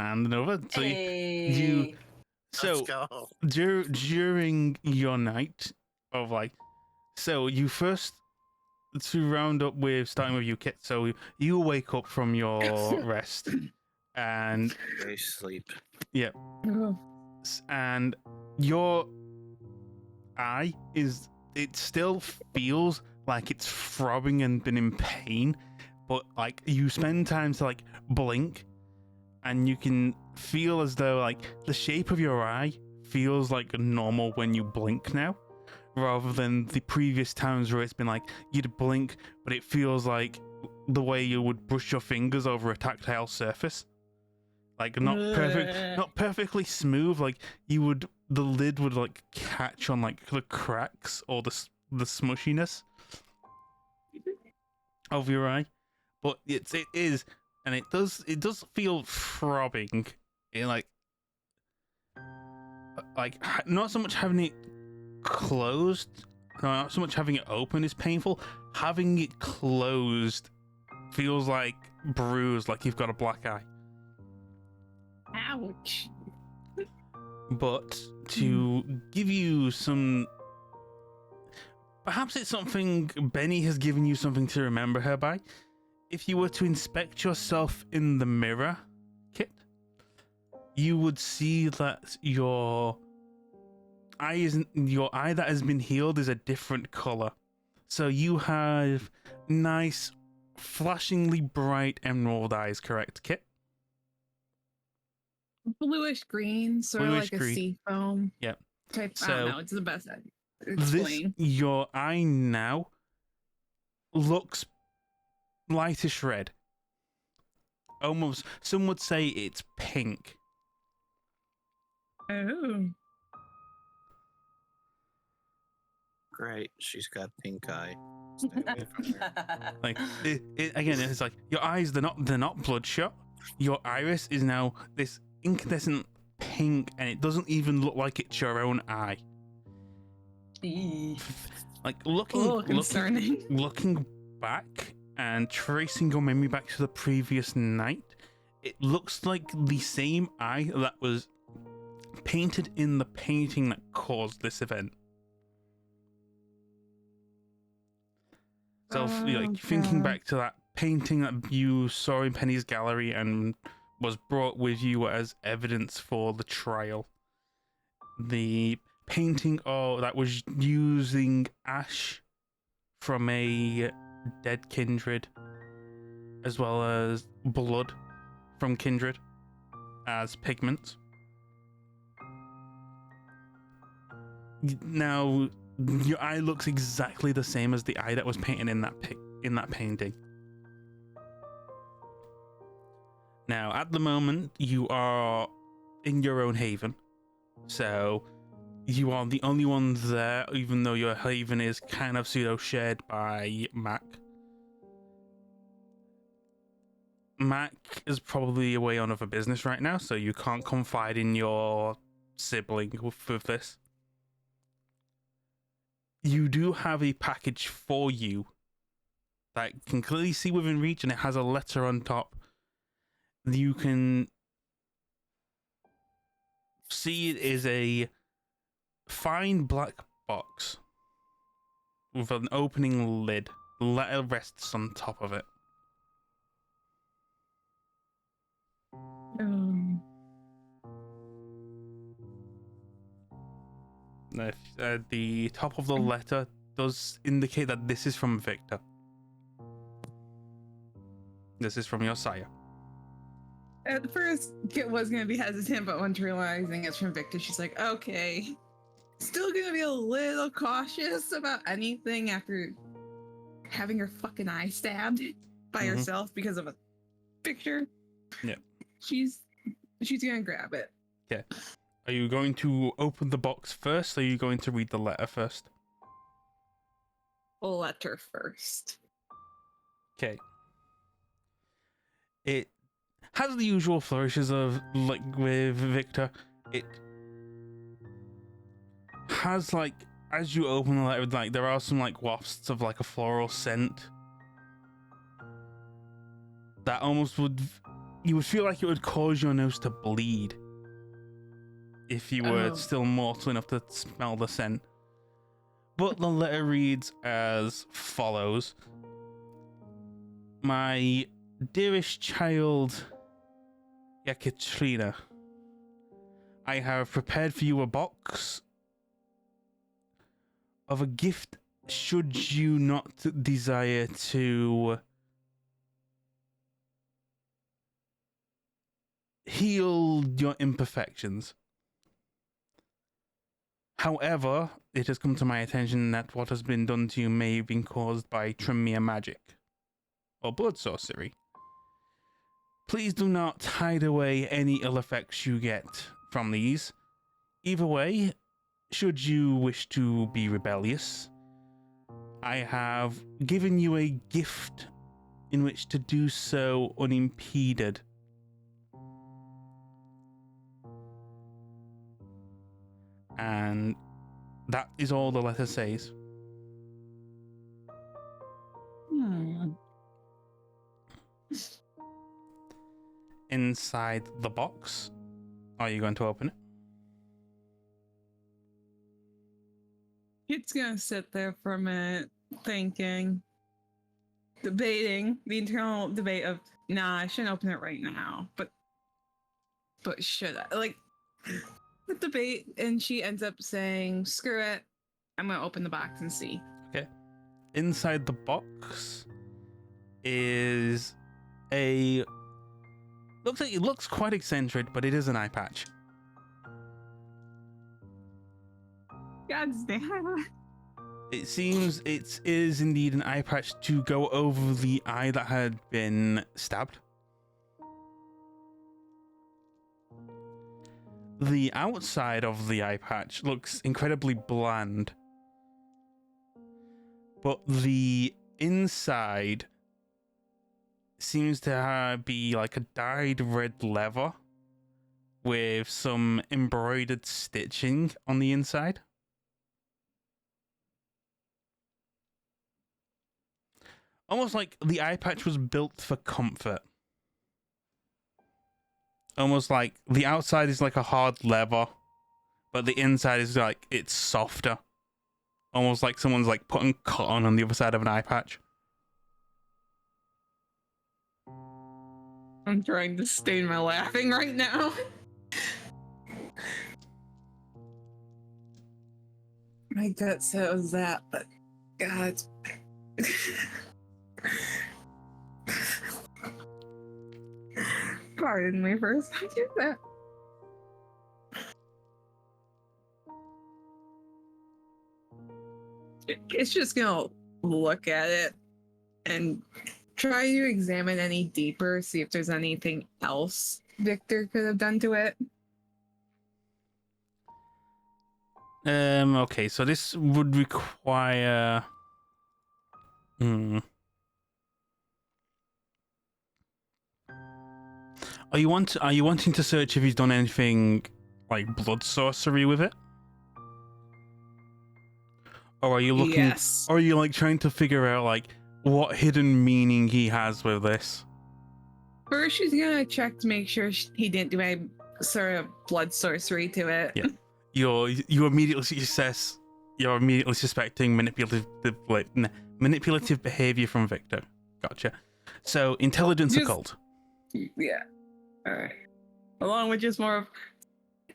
and another. So you Hey. Let's go. during your night of like, so you first to round up with starting with you, Kit. So you wake up from your rest, and They sleep. yeah, and your eye it still feels like it's throbbing and been in pain, but like you spend time to like blink, and you can feel as though like the shape of your eye feels like normal when you blink now, rather than the previous times where it's been like you'd blink but it feels like the way you would brush your fingers over a tactile surface, like not perfectly smooth, like the lid would like catch on like the cracks or the smushiness of your eye. But it is, and it does feel throbbing in like not so much having it closed, not so much having it open is painful. Having it closed feels like bruised, like you've got a black eye. Ouch. But to give you some, perhaps it's something Benny has given you something to remember her by. If you were to inspect yourself in the mirror, Kit, you would see that your eye that has been healed is a different color. So you have nice, flashingly bright emerald eyes, correct, Kit? Bluish green, sort of like a sea foam. Yep. Type. So I don't know. It's the best I explain. Your eye now looks lightish red. Almost, some would say it's pink. Oh. Great. She's got pink eye. Stay away from her. Like again, it's like your eyes, they're not bloodshot. Your iris is now this incandescent pink, and it doesn't even look like it's your own eye. Like looking back and tracing your memory back to the previous night, it looks like the same eye that was painted in the painting that caused this event. So thinking back to that painting that you saw in Penny's gallery and was brought with you as evidence for the trial, the painting that was using ash from a dead kindred, as well as blood from kindred as pigment. Now your eye looks exactly the same as the eye that was painted in that painting. Now, at the moment, you are in your own haven, so you are the only one there, even though your haven is kind of pseudo-shared by Mac. Mac is probably away on other business right now, so you can't confide in your sibling with this. You do have a package for you that you can clearly see within reach, and it has a letter on top. You can see it is a fine black box with an opening lid. The letter rests on top of it. The top of the letter does indicate that this is from Victor. This is from your sire. At first, Kit was going to be hesitant, but once realizing it's from Victor, she's like, okay. Still going to be a little cautious about anything after having her fucking eye stabbed by herself because of a picture. Yeah. She's going to grab it. Okay. Are you going to open the box first, or are you going to read the letter first? Letter first. Okay. It has the usual flourishes of, like, with Victor. It has, like, as you open the letter, like, there are some, like, wafts of, like, a floral scent that almost would you would feel like it would cause your nose to bleed if you were Oh. still mortal enough to smell the scent. But the letter reads as follows. My dearest child, Yekaterina, I have prepared for you a box of a gift should you not desire to heal your imperfections. However, it has come to my attention that what has been done to you may have been caused by Tremere magic or blood sorcery. Please do not hide away any ill effects you get from these. Either way, should you wish to be rebellious, I have given you a gift in which to do so unimpeded. And that is all the letter says. Inside the box, are you going to open it? It's gonna sit there for a minute, thinking, debating the internal debate of, nah, I shouldn't open it right now, but should I? Like, the debate, and she ends up saying, screw it, I'm gonna open the box and see. Okay. Inside the box is a... it looks quite eccentric, but it is an eye patch. God damn. It seems it is indeed an eye patch to go over the eye that had been stabbed. The outside of the eye patch looks incredibly bland, but the inside seems to be like a dyed red leather with some embroidered stitching on the inside. Almost like the eye patch was built for comfort. Almost like the outside is like a hard leather, but the inside is like, it's softer. Almost like someone's like putting cotton on the other side of an eye patch. I'm trying to stain my laughing right now. My gut says that, but God. Pardon me for a second. That. It's just gonna look at it and try to examine any deeper, see if there's anything else Victor could have done to it. Okay, so this would require... Are you wanting to search if he's done anything like blood sorcery with it? Or are you looking... Yes. Or are you like trying to figure out like what hidden meaning he has with this? First, she's gonna check to make sure he didn't do any sort of blood sorcery to it. Yeah. You immediately you're immediately suspecting manipulative behavior from Victor. Gotcha. So intelligence occult. Yeah. All right. Along with just more of,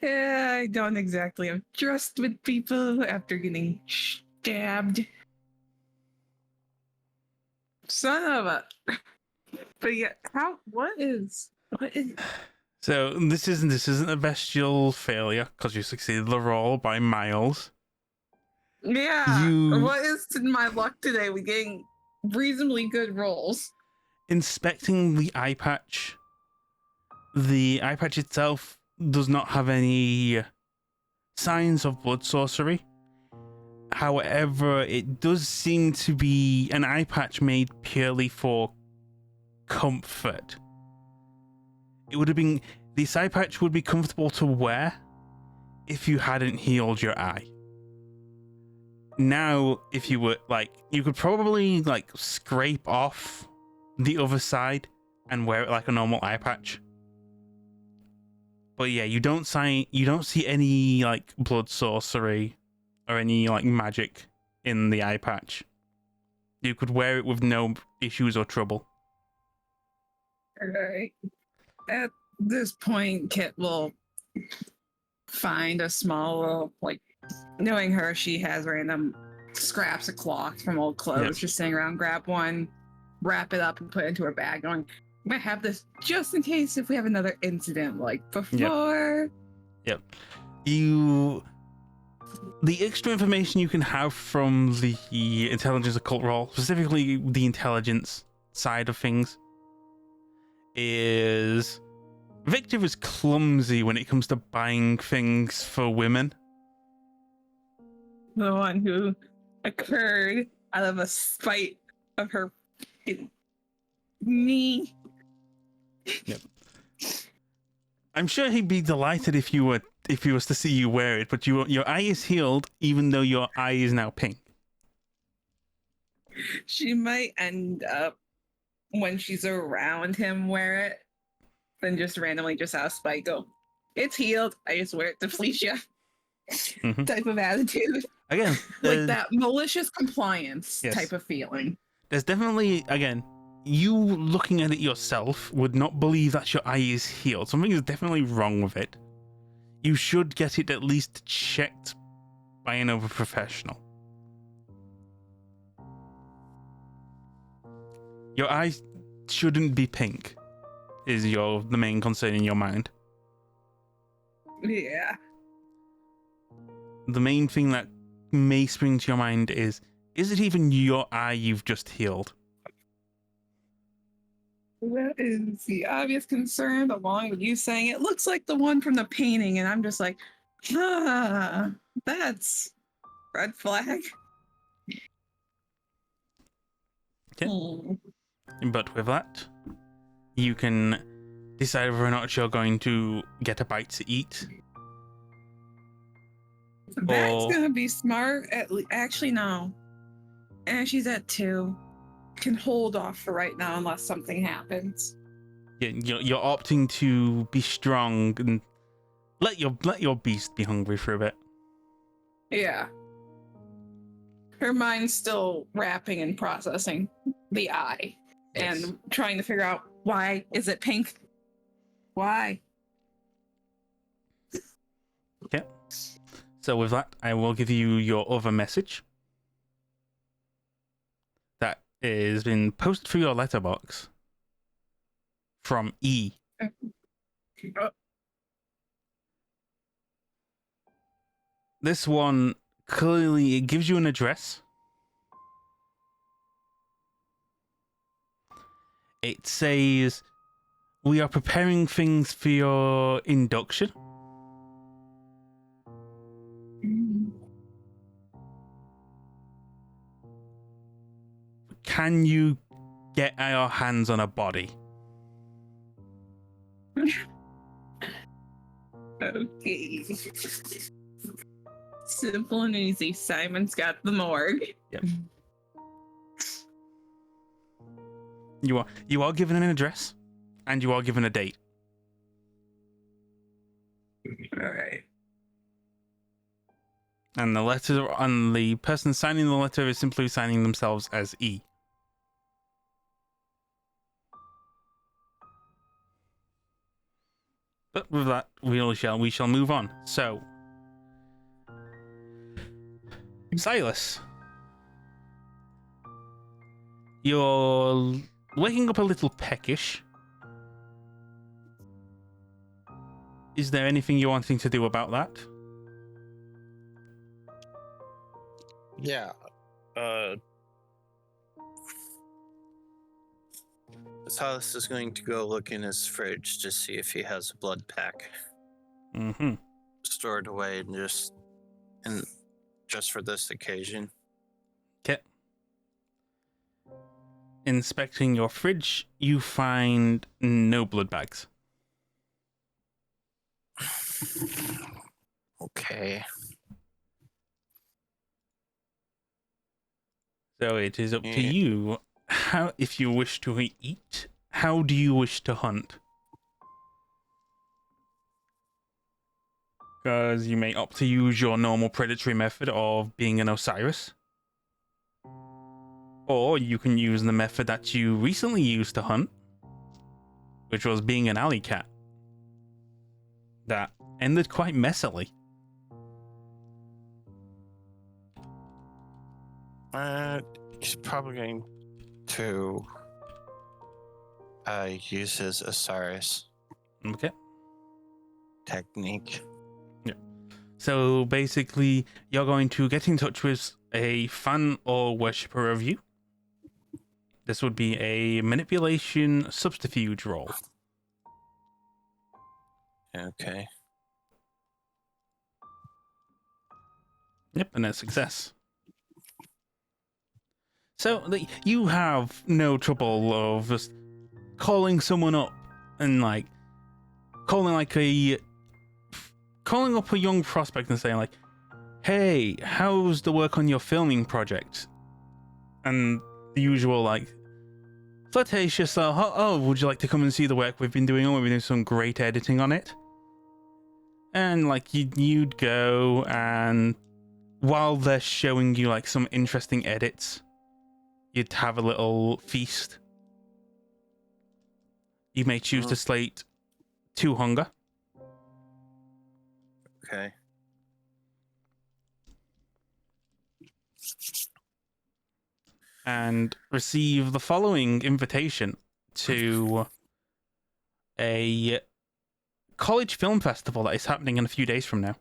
yeah, I don't exactly have trust with people after getting stabbed. Son of a. But yeah, what is? So this isn't a bestial failure because you succeeded the roll by miles. Yeah. What is my luck today? We're getting reasonably good rolls. Inspecting the eye patch. The eye patch itself does not have any signs of blood sorcery. However, it does seem to be an eye patch made purely for comfort. This eye patch would be comfortable to wear if you hadn't healed your eye. Now, if you were you could probably scrape off the other side and wear it like a normal eye patch. But yeah, you don't see any like blood sorcery or any like magic in the eye patch. You could wear it with no issues or trouble. Alright. At this point, Kit will find a small little, like, knowing her, she has random scraps of cloth from old clothes just sitting around, grab one, wrap it up, and put it into her bag, going, I might have this just in case if we have another incident like before. Yep. The extra information you can have from the intelligence occult roll, specifically the intelligence side of things, is Victor is clumsy when it comes to buying things for women. The one who occurred out of a spite of her knee. Yep. I'm sure he'd be delighted if he was to see you wear it, but your eye is healed, even though your eye is now pink. She might end up, when she's around him, wear it, then just randomly, just out of spite, go, it's healed, I just wear it to fleece you. Type of attitude. Again, like that malicious compliance type of feeling. There's definitely, again, you looking at it yourself would not believe that your eye is healed. Something is definitely wrong with it. You should get it at least checked by another professional. Your eye shouldn't be pink, is the main concern in your mind. Yeah. The main thing that may spring to your mind is it even your eye you've just healed? That is the obvious concern, along with you saying it looks like the one from the painting, and I'm just like, that's red flag. Okay. But with that, you can decide whether or not you're going to get a bite to eat. That's gonna be smart. Actually, no. And she's at 2. Can hold off for right now unless something happens. You're opting to be strong and let your beast be hungry for a bit. Yeah. Her mind's still wrapping and processing the eye and trying to figure out, why is it pink? Why? Okay. So with that, I will give you your other message. That has been posted through your letterbox from E. This one, clearly, it gives you an address. It says, we are preparing things for your induction. Can you get our hands on a body? Okay. Simple and easy. Simon's got the morgue. Yep. You are given an address, and you are given a date. All right. And the person signing the letter is simply signing themselves as E. But with that, we shall move on. So, Silas, you're waking up a little peckish. Is there anything you're wanting to do about that? Yeah. Silas is going to go look in his fridge to see if he has a blood pack stored away just for this occasion. Okay. Inspecting your fridge, you find no blood bags. Okay. So it is up to you if you wish to eat, how do you wish to hunt? Because you may opt to use your normal predatory method of being an Osiris. Or you can use the method that you recently used to hunt, which was being an alley cat. That ended quite messily. He's probably going to use his Osiris Okay. technique. So basically, you're going to get in touch with a fan or worshipper of you. This would be a manipulation subterfuge roll. Okay. Yep, and a success. So you have no trouble of just calling someone up and like calling up a young prospect and saying like, "Hey, how's the work on your filming project?" And the usual like flirtatious, "Oh, would you like to come and see the work we've been doing? We've been doing some great editing on it." And like you'd go, and while they're showing you like some interesting edits, you'd have a little feast. You may choose to slate 2 hunger. Okay. And receive the following invitation to a college film festival that is happening in a few days from now,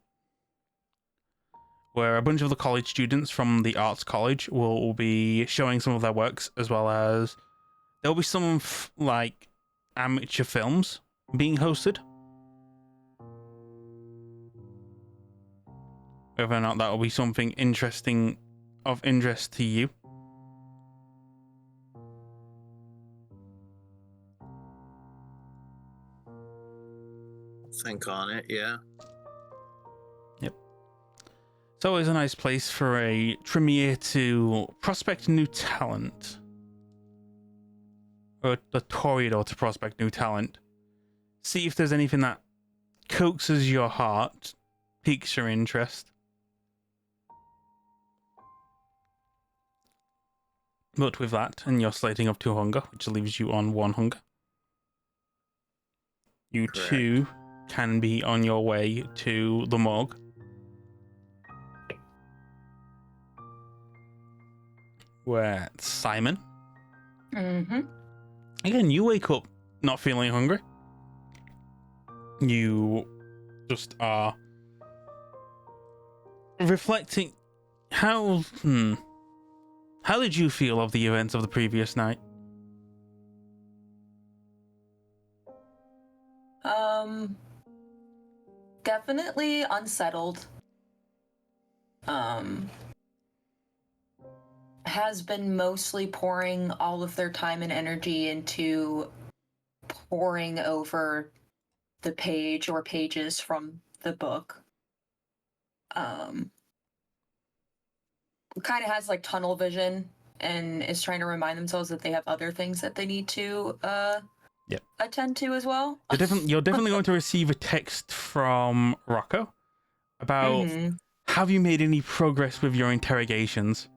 where a bunch of the college students from the arts college will be showing some of their works, as well as there'll be some like amateur films being hosted. Whether or not that will be something interesting of interest to you. Think on it, yeah. Yep. It's always a nice place for a Tremere to prospect new talent. Or the Toreador to prospect new talent. See if there's anything that coaxes your heart, piques your interest. But with that, and your slating of 2 hunger, which leaves you on 1 hunger, you Correct. too can be on your way to the morgue. Where Simon, again, you wake up not feeling hungry. You just are reflecting. How did you feel of the events of the previous night? Definitely unsettled. Has been mostly pouring all of their time and energy into poring over the page or pages from the book. Kind of has like tunnel vision and is trying to remind themselves that they have other things that they need to attend to as well. You're definitely going to receive a text from Rocco about have you made any progress with your interrogations?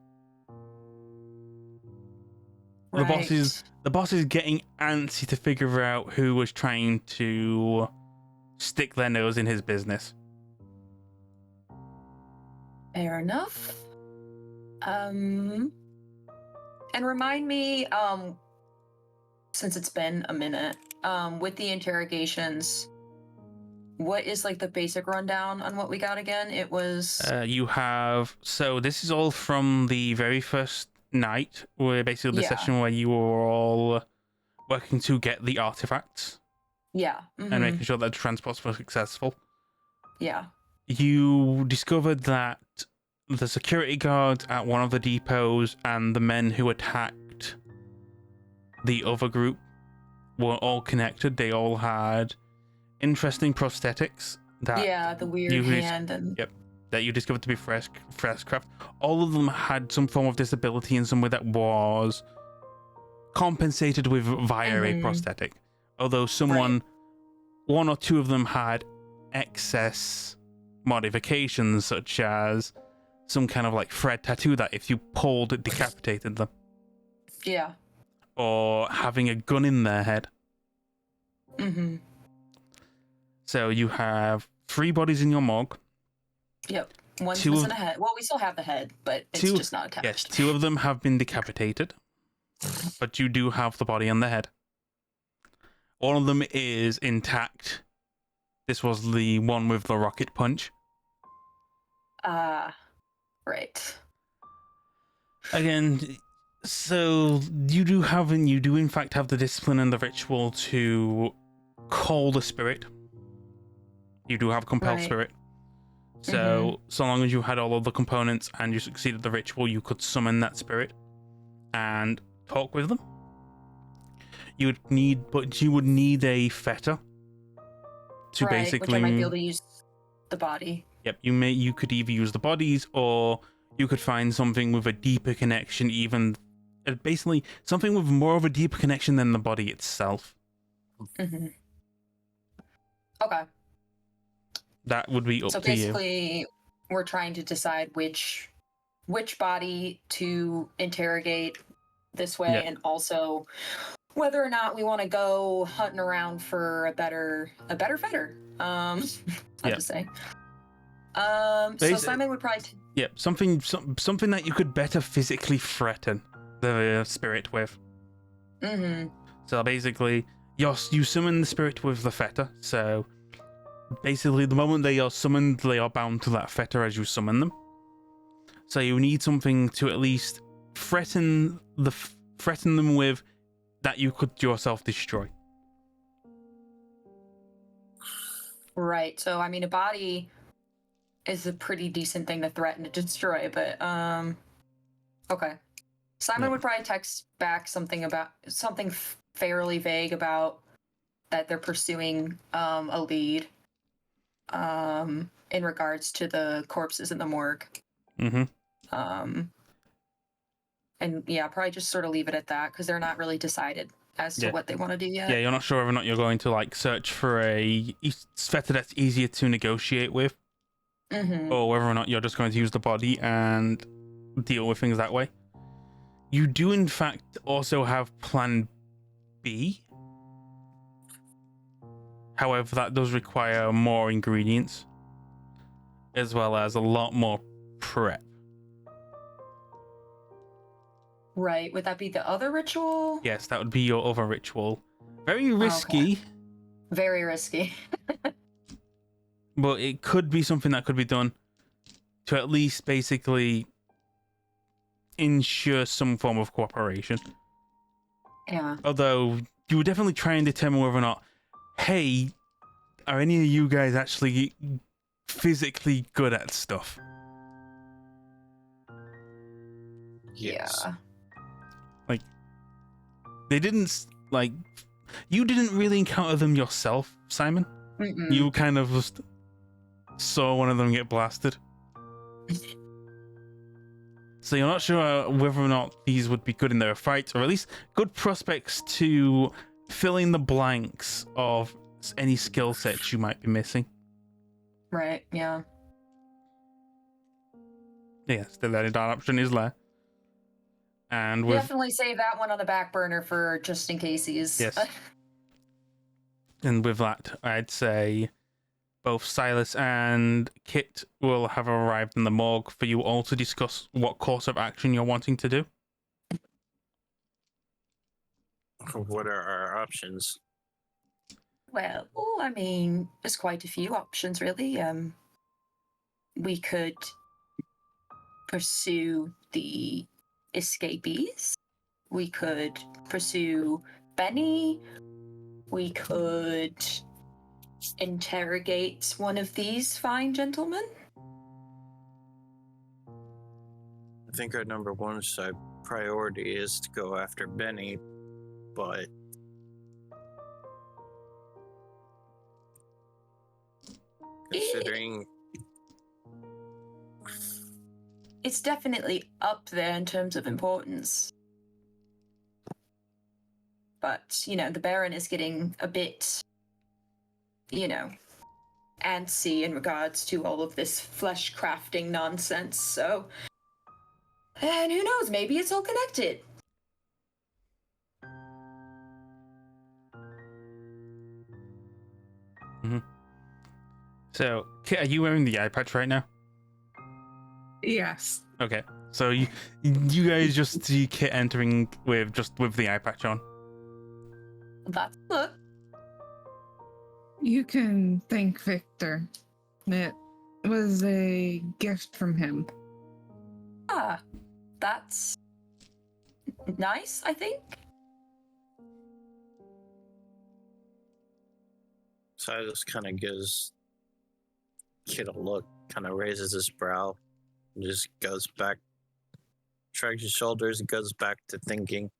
Right. The boss is getting antsy to figure out who was trying to stick their nose in his business. Fair enough. And remind me, since it's been a minute, with the interrogations, what is like the basic rundown on what we got again? It was so this is all from the very first night, where basically the session where you were all working to get the artifacts. Yeah. And making sure that the transports were successful. Yeah. You discovered that the security guards at one of the depots and the men who attacked the other group were all connected. They all had interesting prosthetics that the weird hand and that you discovered to be fresh craft. All of them had some form of disability in some way that was compensated with via a prosthetic. Although one or two of them had excess modifications, such as some kind of like thread tattoo that if you pulled, it decapitated them. Yeah. Or having a gun in their head. Mm-hmm. So you have 3 bodies in your morgue. Yep. One's Two missing of- a head. Well, we still have the head, but it's just not attached. Yes, 2 of them have been decapitated, but you do have the body and the head. One of them is intact. This was the one with the rocket punch. Right. Again, so you do in fact have the discipline and the ritual to call the spirit. You do have compel Right. spirit. So long as you had all of the components and you succeeded the ritual, you could summon that spirit and talk with them. You would need a fetter to right, basically. Which I might be able to use the body. Yep, you could either use the bodies or you could find something with a deeper connection, basically something with more of a deeper connection than the body itself. Mm-hmm. Okay. That would be up So to you. basically, we're trying to decide which body to interrogate this way, Yeah. and also whether or not we want to go hunting around for a better fetter. I'll just say. So Simon would probably. Yep, something that you could better physically threaten the spirit with. Mm-hmm. So basically, you summon the spirit with the fetter. So basically, the moment they are summoned, they are bound to that fetter as you summon them. So you need something to at least threaten them with that you could yourself destroy. Right. So I mean, a body is a pretty decent thing to threaten to destroy, but okay. Simon would probably text back something fairly vague about that they're pursuing a lead in regards to the corpses in the morgue. Mm-hmm. And yeah, probably just sort of leave it at that because they're not really decided as to what they want to do yet. Yeah, you're not sure whether or not you're going to like search for a fetter that's easier to negotiate with, or whether or not you're just going to use the body and deal with things that way. You do, in fact, also have Plan B. However, that does require more ingredients, as well as a lot more prep. Right. Would that be the other ritual? Yes, that would be your other ritual. Very risky. Okay. Very risky. But it could be something that could be done to at least basically ensure some form of cooperation. Yeah. Although you would definitely try and determine whether or not, hey, are any of you guys actually physically good at stuff? Yes. Yeah. They didn't, you didn't really encounter them yourself, Simon. Mm-mm. You kind of just saw one of them get blasted. So you're not sure whether or not these would be good in their fights, or at least good prospects to fill in the blanks of any skill sets you might be missing. Right. Yeah. Yeah, still that option is there. And with Definitely save that one on the back burner for just in cases. Yes. And with that, I'd say both Silas and Kit will have arrived in the morgue for you all to discuss what course of action you're wanting to do. What are our options? Well, I mean, there's quite a few options, really. We could pursue the escapees. We could pursue Benny. We could interrogate one of these fine gentlemen. I think our number one priority is to go after Benny, but considering It's definitely up there in terms of importance. but the Baron is getting a bit, antsy in regards to all of this flesh crafting nonsense. So, and who knows? Maybe it's all connected. So, Kit, are you wearing the eye patch right now? Yes. Okay. So you guys just see Kit entering with the eye patch on. That's good. You can thank Victor. It was a gift from him. Ah, that's nice, I think. Silas kind of gives Kid a look, kind of raises his brow, and just goes back, shrugs his shoulders, and goes back to thinking.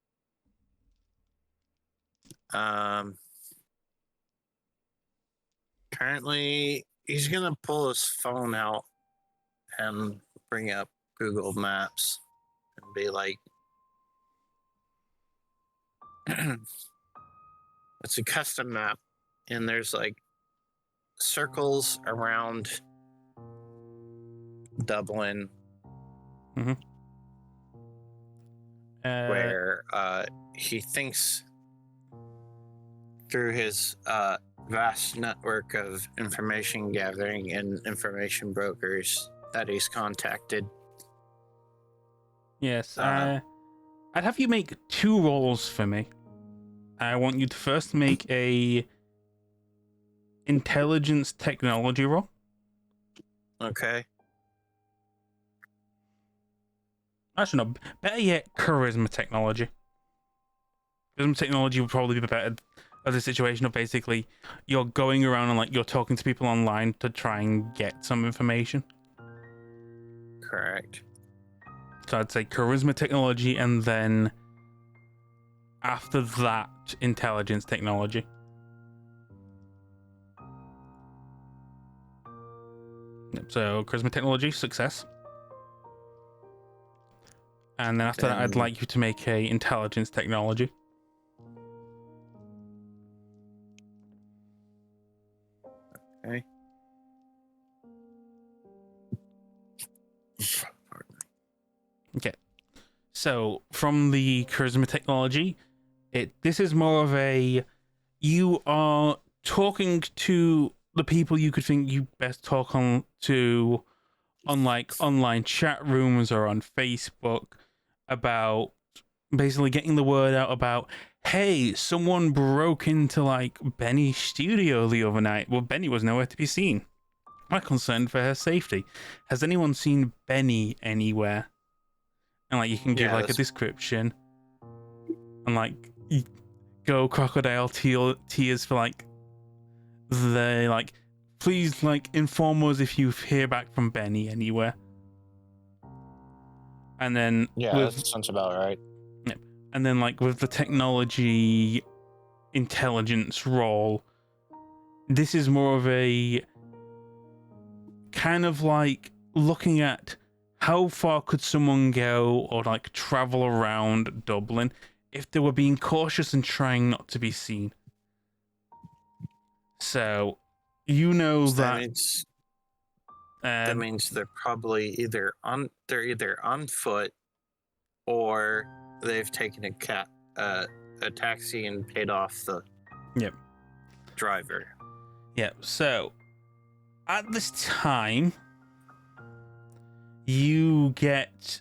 Currently, he's gonna pull his phone out and bring up Google Maps and be like, it's a custom map, and there's like circles around Dublin where he thinks through his vast network of information gathering and information brokers that he's contacted. Yes, I'd have you make 2 rolls for me. I want you to first make a intelligence technology roll. Okay. Actually, no. Better yet, charisma technology. Charisma technology would probably be better as a situation of basically you're going around and you're talking to people online to try and get some information. Correct. So I'd say charisma technology, and then after that, intelligence technology. So charisma technology, success. And then after that, I'd like you to make a intelligence technology. Okay. Okay. So from the charisma technology, this is more of a, you are talking to the people you could think you best talk to on online chat rooms or on Facebook about basically getting the word out about, hey, someone broke into Benny's studio the other night. Well, Benny was nowhere to be seen. I'm concerned for her safety. Has anyone seen Benny anywhere? And you can give a description and go crocodile tears for the please inform us if you hear back from Benny anywhere. And then that sounds about right. Yeah, and then with the technology intelligence role, this is more of a kind of looking at how far could someone go or travel around Dublin if they were being cautious and trying not to be seen. So that means they're probably either on foot or they've taken a taxi and paid off the driver. Yeah. So at this time, you get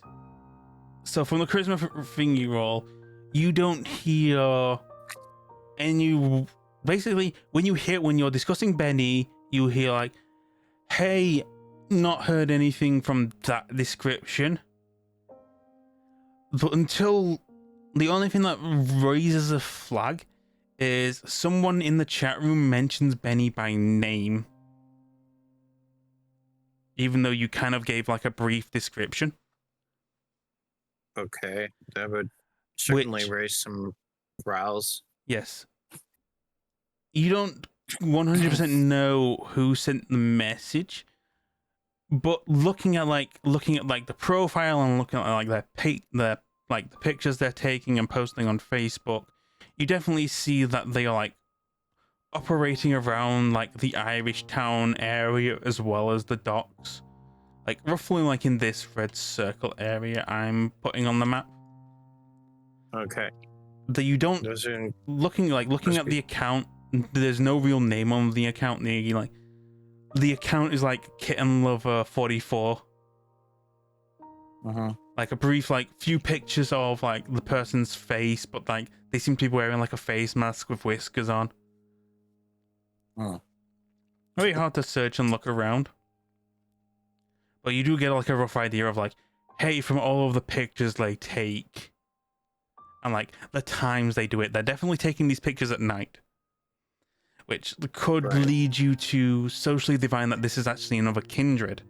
from the charisma thing you roll, you don't hear any. Basically, when you're discussing Benny, you hear hey, not heard anything from that description. But until the only thing that raises a flag is someone in the chat room mentions Benny by name. Even though you kind of gave a brief description. Okay, that would certainly raise some brows. Yes. You don't 100% know who sent the message, but looking at the profile and looking at the pictures they're taking and posting on Facebook, you definitely see that they are like operating around like the Irish town area as well as the docks, like roughly like in this red circle area I'm putting on the map. Okay. That you don't Those are in, looking at the account. There's no real name on the account. The account is like Kitten Lover 44. Like a brief like few pictures of like the person's face, but like they seem to be wearing like a face mask with whiskers on. Very hard to search and look around, but you do get like a rough idea of like, hey, from all of the pictures they take and like the times they do it, they're definitely taking these pictures at night, which could lead you to socially divine that this is actually another kindred,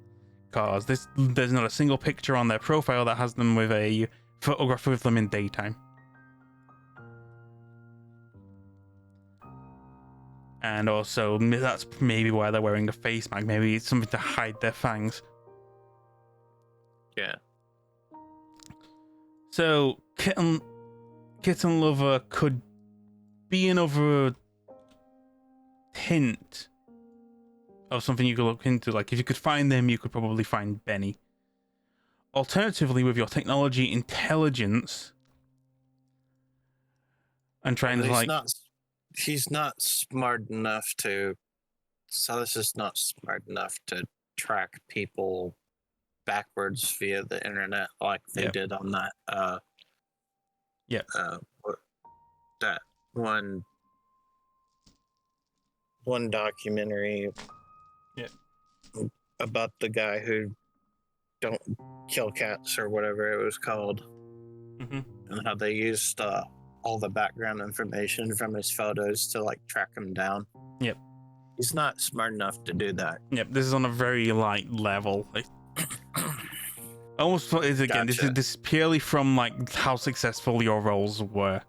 because there's not a single picture on their profile that has them with a photographer with them in daytime. And also, that's maybe why they're wearing a face mask. Maybe it's something to hide their fangs. yeah. So, Kitten Lover could be another hint of something you could look into. Like, if you could find them, you could probably find Benni. Alternatively, with your technology intelligence, and trying to like... He's not smart enough to... Silas is not smart enough to track people backwards via the internet like they did on that that one documentary about the guy who don't kill cats or whatever it was called, and how they used all the background information from his photos to like track him down. He's not smart enough to do that. This is on a very light level. Like, almost is again. Gotcha. This is purely from like how successful your roles were.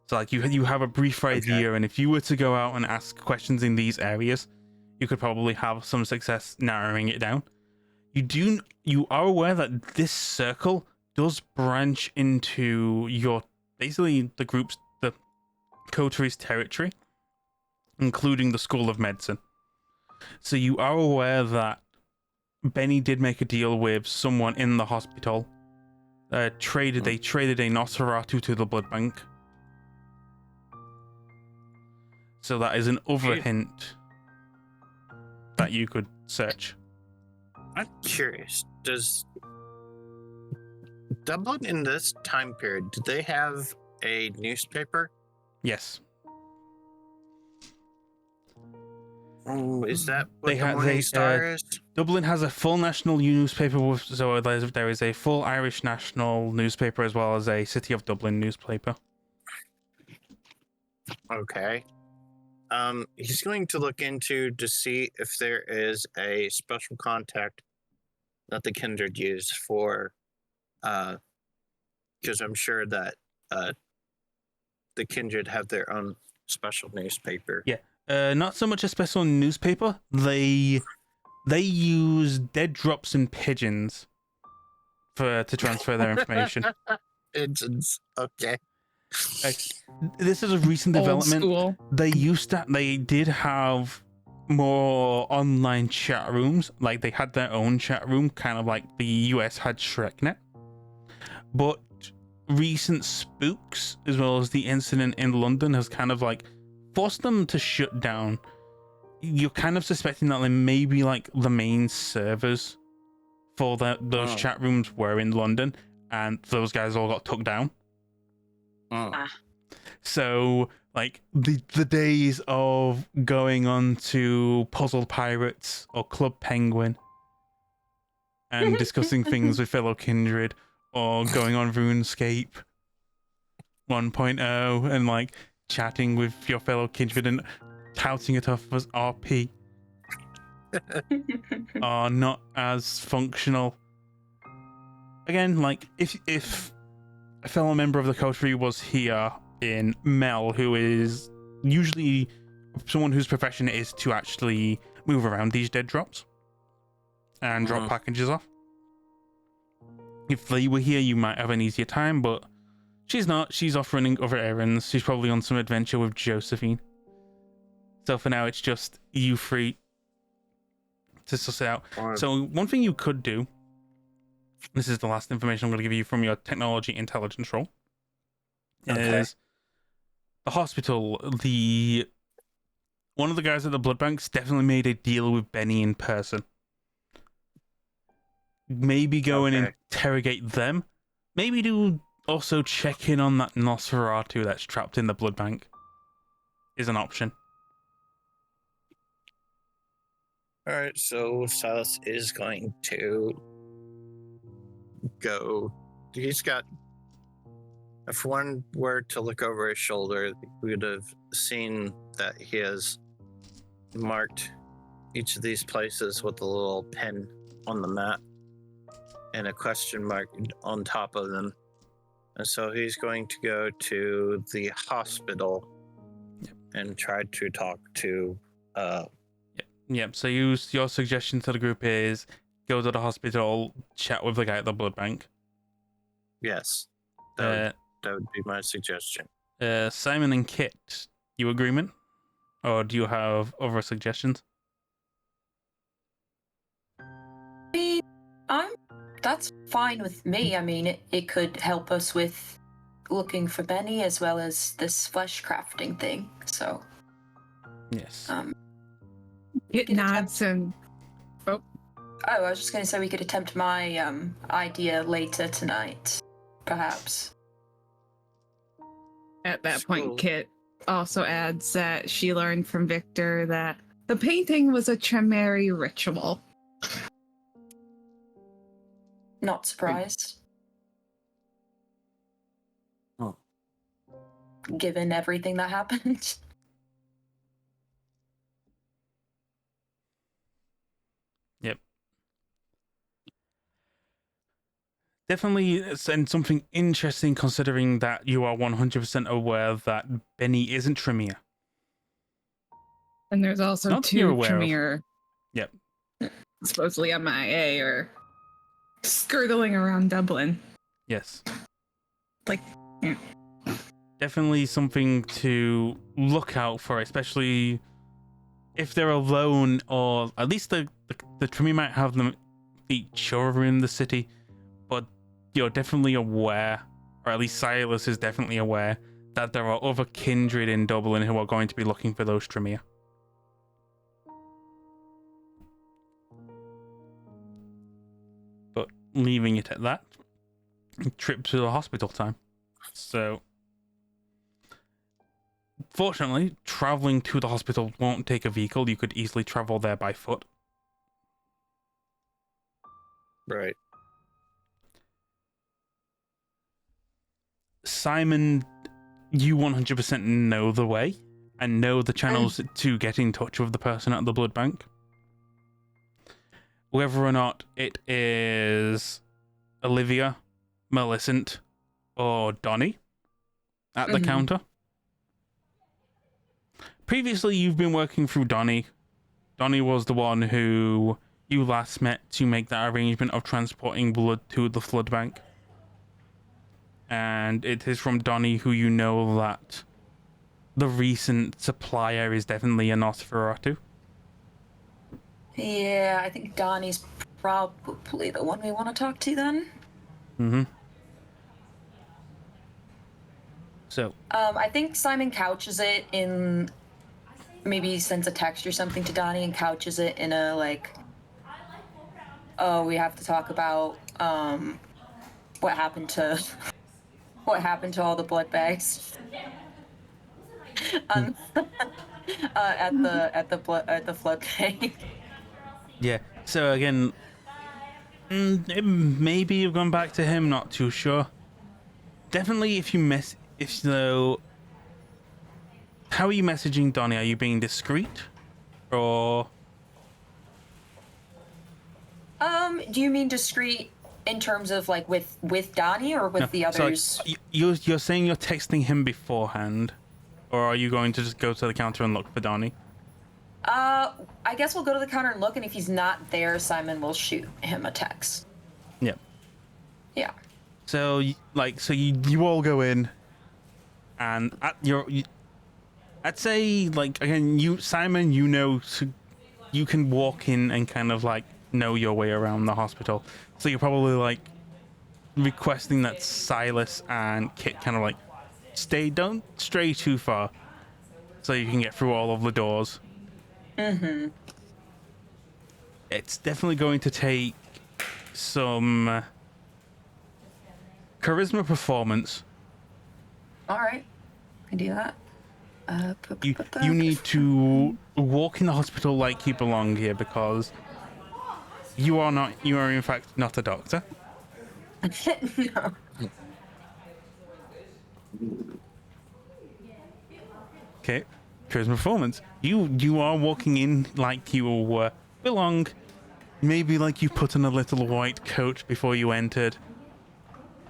So like you have a brief idea, and if you were to go out and ask questions in these areas, you could probably have some success narrowing it down. You are aware that this circle does branch into your basically the Coterie's territory, including the School of Medicine. So you are aware that Benni did make a deal with someone in the hospital. They traded a Nosferatu to the blood bank. So that is an other hint that you could search. I'm curious, does Dublin in this time period, do they have a newspaper? Yes. Oh, is that what The Morning Star is? Dublin has a full national newspaper, so there is a full Irish national newspaper as well as a City of Dublin newspaper. Okay. He's going to look into to see if there is a special contact that the Kindred use for, because I'm sure that the Kindred have their own special newspaper. Yeah. Not so much a special newspaper. They use dead drops and pigeons to transfer their information. Pigeons. Okay. This is a recent development. Old school. They did have more online chat rooms. Like they had their own chat room, kind of like the US had ShrekNet. But recent spooks, as well as the incident in London, has kind of like forced them to shut down. You're kind of suspecting that they may be like the main servers for those chat rooms were in London, and those guys all got took down. So like the days of going on to Puzzle Pirates or Club Penguin and discussing things with fellow kindred, or going on RuneScape 1.0 and like chatting with your fellow kindred and touting it off as RP are not as functional. Again, like if a fellow member of the Coterie was here in Mel, who is usually someone whose profession it is to actually move around these dead drops and drop packages off. If they were here, you might have an easier time, but She's not. She's off running other errands. She's probably on some adventure with Josephine. So for now, it's just you three to suss it out. So one thing you could do, this is the last information I'm going to give you from your technology intelligence roll, is the hospital. One of the guys at the blood banks definitely made a deal with Benni in person. Maybe go and interrogate them. Maybe do also check in on that Nosferatu that's trapped in the blood bank. Is an option. All right, so Silas is going to go. He's got. If one were to look over his shoulder, we would have seen that he has marked each of these places with a little pen on the map and a question mark on top of them. And so he's going to go to the hospital and try to talk to. Yep. So your suggestion to the group is go to the hospital, chat with the guy at the blood bank. Yes, that would be my suggestion. Simon and Kit, you agreement? Or do you have other suggestions? That's fine with me. I mean, it could help us with looking for Benni as well as this flesh crafting thing. So, yes. It nods and. Oh, I was just going to say we could attempt my idea later tonight, perhaps. At that point, Kit also adds that she learned from Victor that the painting was a Tremere ritual. Not surprised. Oh. Given everything that happened. Yep. Definitely, and something interesting considering that you are 100% aware that Benni isn't Tremere. And there's also Not that you're two aware Tremere. Yep. Supposedly MIA or skirtling around Dublin. Yes. Yeah. Definitely something to look out for, especially if they're alone, or at least the Tremere might have them each other in the city, but you're definitely aware, or at least Silas is definitely aware, that there are other kindred in Dublin who are going to be looking for those Tremere. But leaving it at that, trip to the hospital time. So, fortunately, traveling to the hospital won't take a vehicle. You could easily travel there by foot. Right. Simon, you 100% know the way and know the channels to get in touch with the person at the blood bank. Whether or not it is Olivia, Millicent, or Donnie at the counter. Previously, you've been working through Donnie. Donnie was the one who you last met to make that arrangement of transporting blood to the flood bank. And it is from Donnie who you know that the recent supplier is definitely a Nosferatu. Yeah, I think Donnie's probably the one we want to talk to then. Mm-hmm. So. I think Simon couches it in, maybe sends a text or something to Donnie and couches it in a oh, we have to talk about what happened to all the blood bags at the flood bank. Yeah. So again, maybe you've gone back to him. Not too sure. Definitely, how are you messaging Donnie? Are you being discreet, or? Do you mean discreet in terms of with Donnie or with the others? So you're saying you're texting him beforehand, or are you going to just go to the counter and look for Donnie? I guess we'll go to the counter and look, and if he's not there, Simon will shoot him a text. Yep. Yeah. So, you all go in, and I'd say, like, again, Simon, you can walk in and kind of, like, know your way around the hospital. So you're probably, like, requesting that Silas and Kit kind of, like, don't stray too far, so you can get through all of the doors. Mm-hmm. It's definitely going to take some charisma performance. All right, I can do that. You need to walk in the hospital like you belong here, because you are in fact not a doctor. No. Okay, charisma performance. You are walking in like you belong. Maybe like you put on a little white coat before you entered,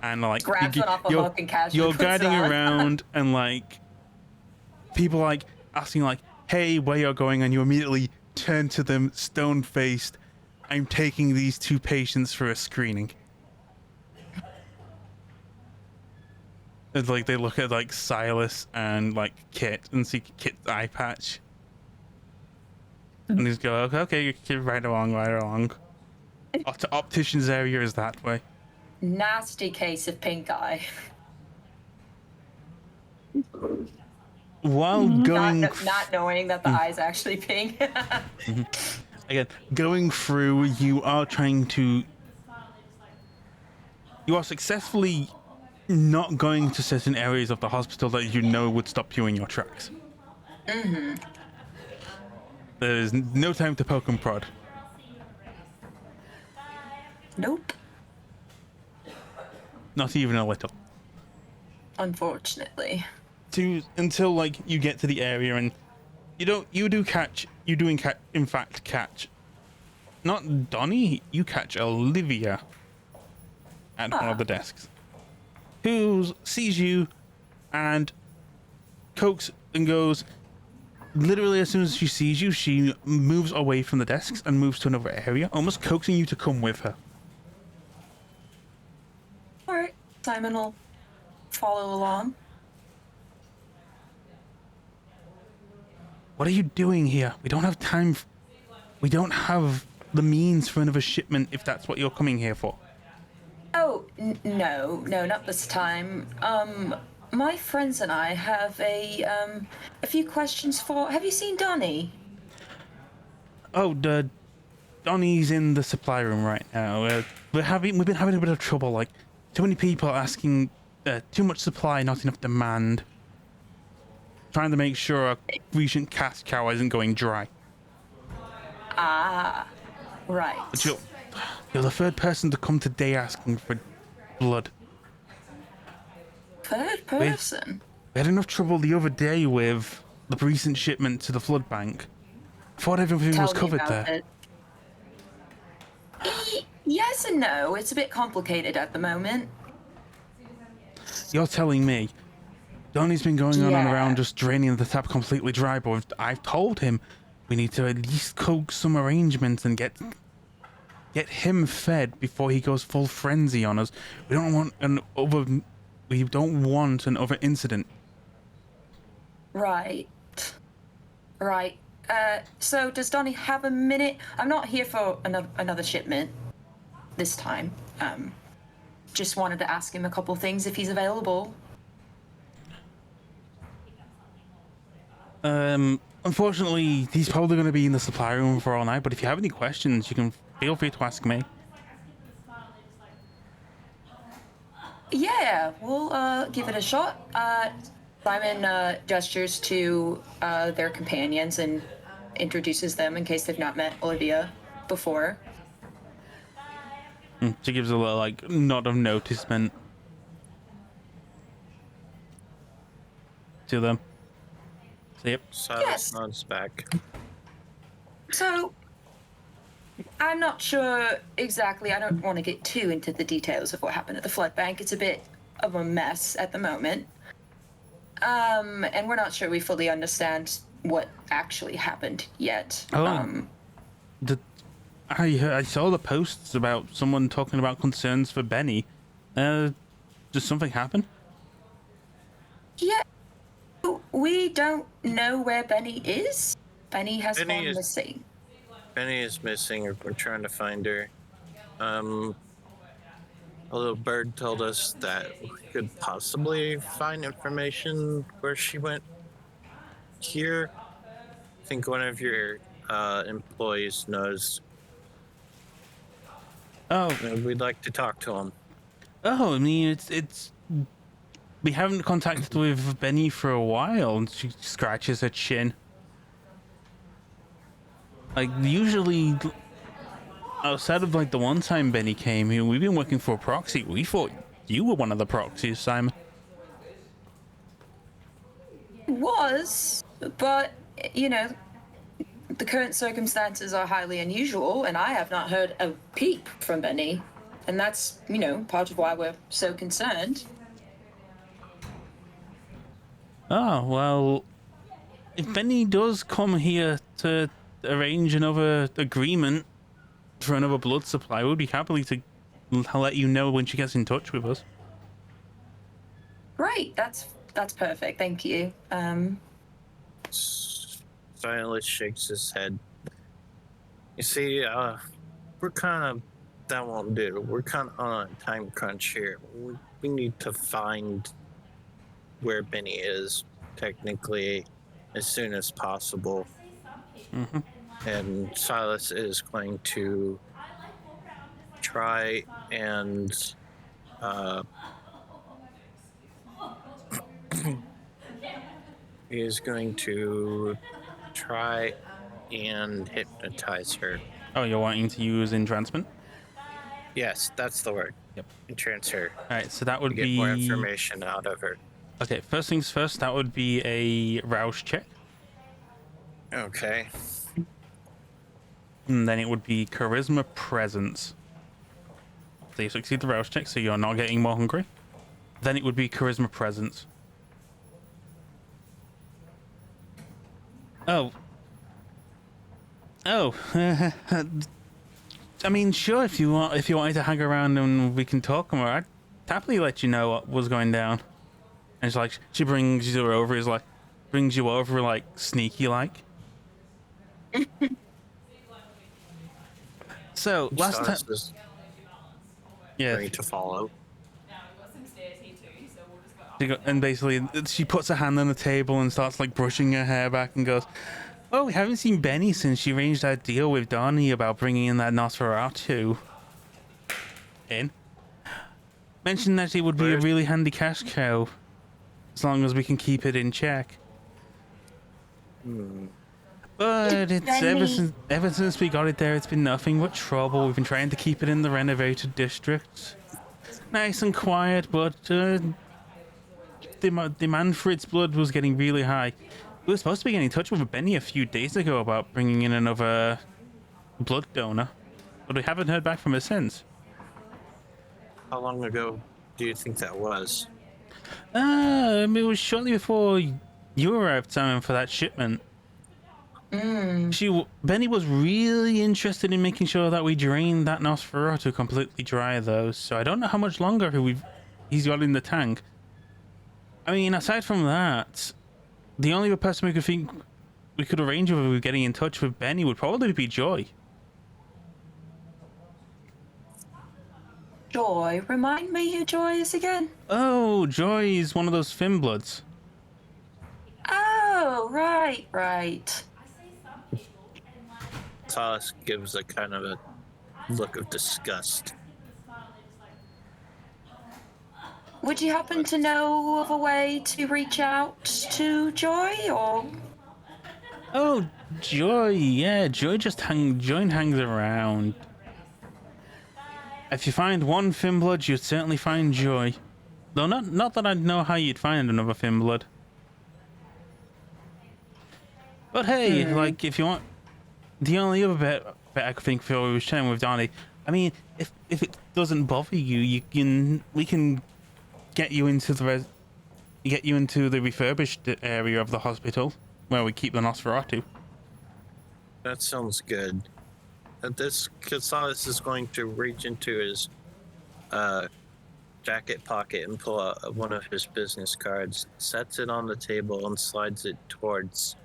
and like Grabs it off a hook and casually you're puts it guiding on. around, and like people like asking like, "Hey, where you're going?" And you immediately turn to them, stone-faced. I'm taking these 2 patients for a screening. It's like they look at like Silas and like Kit and see Kit's eye patch, and he's go, "Okay, you're right along." Optician's area is that way. Nasty case of pink eye. While going Not knowing that the eye's actually pink. again, going through, you are successfully not going to certain areas of the hospital that you know would stop you in your tracks. Mm-hmm. There's no time to poke and prod. Nope. Not even a little. Unfortunately. Until like you get to the area, and you do in fact catch not Donnie, you catch Olivia at one of the desks, who sees you and coax and goes, literally as soon as she sees you, she moves away from the desks and moves to another area, almost coaxing you to come with her. All right, Simon will follow along. What are you doing here? We don't have time. We don't have the means for another shipment if that's what you're coming here for. Oh, no, not this time. My friends and I have a few questions for... Have you seen Donnie? Oh, Donnie's in the supply room right now. We've been having a bit of trouble. Like, too many people asking, too much supply, not enough demand. Trying to make sure a recent cash cow isn't going dry. Ah, right. But you're the third person to come today asking for blood. Third person? We had enough trouble the other day with the recent shipment to the flood bank. Thought everything was covered there. Yes and no. It's a bit complicated at the moment. You're telling me Donnie's been going on and Yeah. around just draining the tap completely dry, but I've told him we need to at least coax some arrangements and get him fed before he goes full frenzy on us. We don't want another incident. Right. So does Donnie have a minute? I'm not here for another shipment this time. Just wanted to ask him a couple things if he's available. Unfortunately, he's probably going to be in the supply room for all night, but if you have any questions, you can feel free to ask me. Yeah, we'll give it a shot. Simon gestures to their companions and introduces them in case they've not met Olivia before. She gives a little like nod of noticement to them. So, yep. Silas Yes. nods back. So, I'm not sure exactly. I don't want to get too into the details of what happened at the flood bank. It's a bit of a mess at the moment. And we're not sure we fully understand what actually happened yet. Oh. I saw the posts about someone talking about concerns for Benni. Does something happen? Yeah, we don't know where Benny is. Benny has Benny gone is- missing. Benny is missing, or we're trying to find her. A little bird told us that we could possibly find information where she went here. I think one of your employees knows. Oh, And we'd like to talk to him. I mean, it's. We haven't contacted with Benny for a while, and she scratches her chin. Like, usually, outside of like the one time Benny came here, we've been working for a proxy. We thought you were one of the proxies, Simon. Was, but you know, the current circumstances are highly unusual, and I have not heard a peep from Benny, and that's part of why we're so concerned. Oh, well, if Benny does come here to arrange another agreement for another blood supply, we'd be happy to let you know when she gets in touch with us. Great, that's perfect. Thank you. Silas shakes his head. You see, we're kind of, that won't do. We're kind of on a time crunch here. We need to find where Benny is, technically, as soon as possible. Mm-hmm. And Silas is going to try and he is going to try and hypnotize her. Oh, you're wanting to use entrancement? Yes, that's the word. Yep. Entrance her. All right, so that would To get be more information out of her. Okay, first things first, that would be a rouse check. Okay. And then it would be charisma presence. So you succeed the rouse check, so you're not getting more hungry. Then it would be charisma presence. Oh. I mean, sure, if you wanted to hang around and we can talk more, I'd happily let you know what was going down. And it's like she brings you over, like sneaky like. So last time, yeah, Ready to follow. and basically she puts her hand on the table and starts like brushing her hair back and goes, "Oh, we haven't seen Benny since she arranged that deal with Donnie about bringing in that Nosferatu." Mentioned that it would be a really handy cash cow, as long as we can keep it in check. But it's ever since we got it there, it's been nothing but trouble. We've been trying to keep it in the renovated district, nice and quiet, but demand for its blood was getting really high. We were supposed to be getting in touch with Benny a few days ago about bringing in another blood donor, but we haven't heard back from her since. How long ago do you think that was? It was shortly before you arrived, Simon, for that shipment. Benny was really interested in making sure that we drained that Nosferatu completely dry, though. So I don't know how much longer he's got in the tank. I mean, aside from that, the only other person we could think we could arrange with getting in touch with Benny would probably be Joy. Joy, remind me who Joy is again. Oh, Joy is one of those Finbloods. Oh, right. Silas gives a kind of a look of disgust. Would you happen to know of a way to reach out to Joy, or? Oh, Joy, yeah, Joy hangs around. If you find one Finblood, you'd certainly find Joy. Though not that I'd know how you'd find another Finblood. But hey, like, if you want, the only other bit I could think before we were chatting with Donnie, I mean, if it doesn't bother you, we can get you into the refurbished area of the hospital where we keep the Nosferatu. That sounds good. This Silas is going to reach into his jacket pocket and pull out one of his business cards, sets it on the table, and slides it towards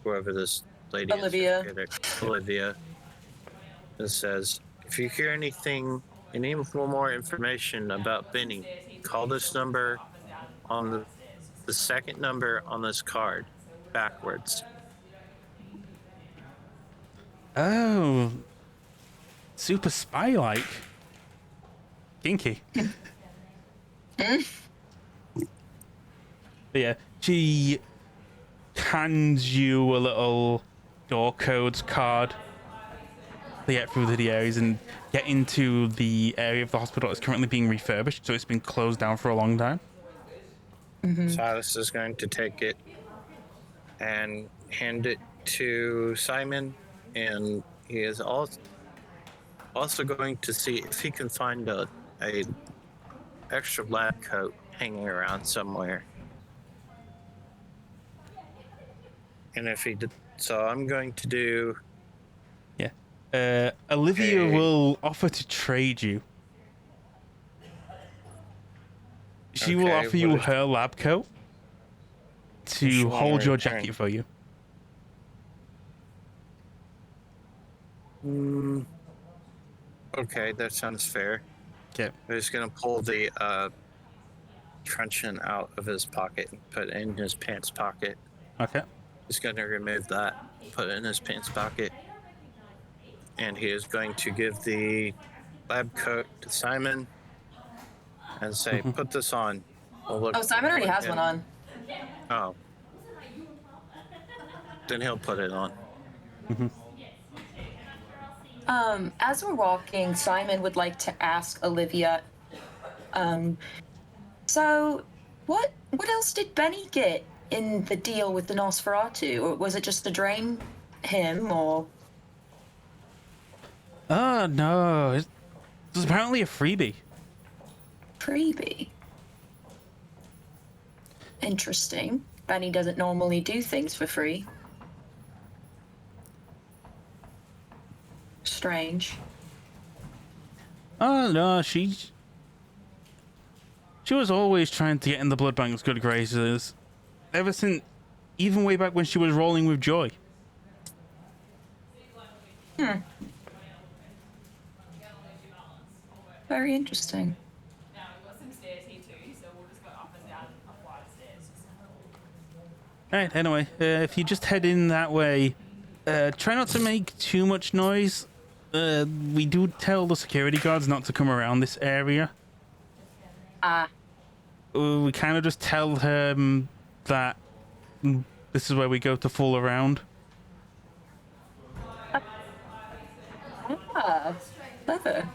whoever this lady Olivia. is. Olivia. It says, if you hear anything, any more information about Benny, call this number on the second number on this card backwards. Oh, super spy-like. Kinky. But yeah, she hands you a little door codes card to get through the areas and get into the area of the hospital that's currently being refurbished, so it's been closed down for a long time. Silas is going to take it and hand it to Simon, and he is also going to see if he can find a extra lab coat hanging around somewhere. And if he did, so I'm going to do. Olivia Okay. will offer to trade you. She will Okay, offer you what is- her lab coat she to want hold in your return? jacket for you. Okay, that sounds fair. Okay. I'm just gonna pull the truncheon out of his pocket and put it in his pants pocket. Okay. He's gonna remove that, put it in his pants pocket, and he is going to give the lab coat to Simon and say, Mhm. "Put this on." We'll look Oh, Simon already has one on. Oh. Then he'll put it on. As we're walking, Simon would like to ask Olivia, so what else did Benny get in the deal with the Nosferatu? Or was it just to drain him, or Oh, no. It was apparently a freebie. freebie? Interesting. Benny doesn't normally do things for free. Strange. Oh, no. She was always trying to get in the Blood Bank's good graces. Ever since, even way back when she was rolling with Joy. Very interesting. Alright, anyway, if you just head in that way, try not to make too much noise. We do tell the security guards not to come around this area. We kind of just tell them that this is where we go to fool around. Clever.